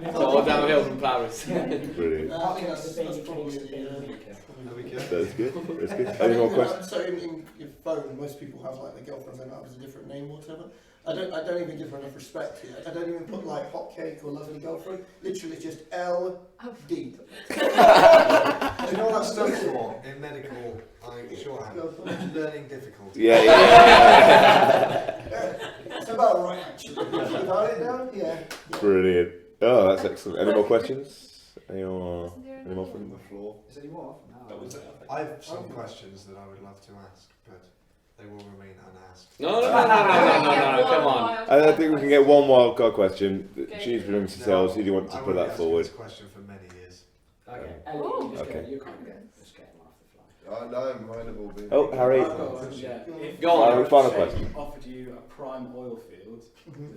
It's all downhill from Paris. Brilliant. I think that's probably That's good. Any more questions? So in phone, most people have like their girlfriends and have a different name or whatever. I don't even give her enough respect here. I don't even put like hot cake or lovely girlfriend. Literally just LD. Do you know what that stands for in medical? Shorthand. Learning difficulty. Yeah. It's about right actually. Without it down, yeah. Brilliant. Oh, that's excellent. Any more questions? Any more from the floor? Is there any more? No. I have some questions that I would love to ask, but they will remain unasked. No, come on. I think we can get one wild card question. Choose between No, yourselves. Who do you want to put that forward? This question for many years. Okay. Oh. Okay. You can't just get him off the fly. Oh no, mine have all been. Oh, Harry. If Go on. Final question. offered you a prime oil field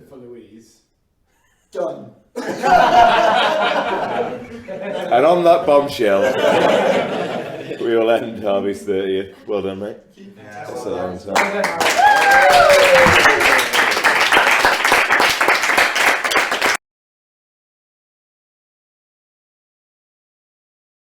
for Louise. Done. And on that bombshell, we will end Harvey's 30th. Well done, mate. Yeah, That's a well long done. time.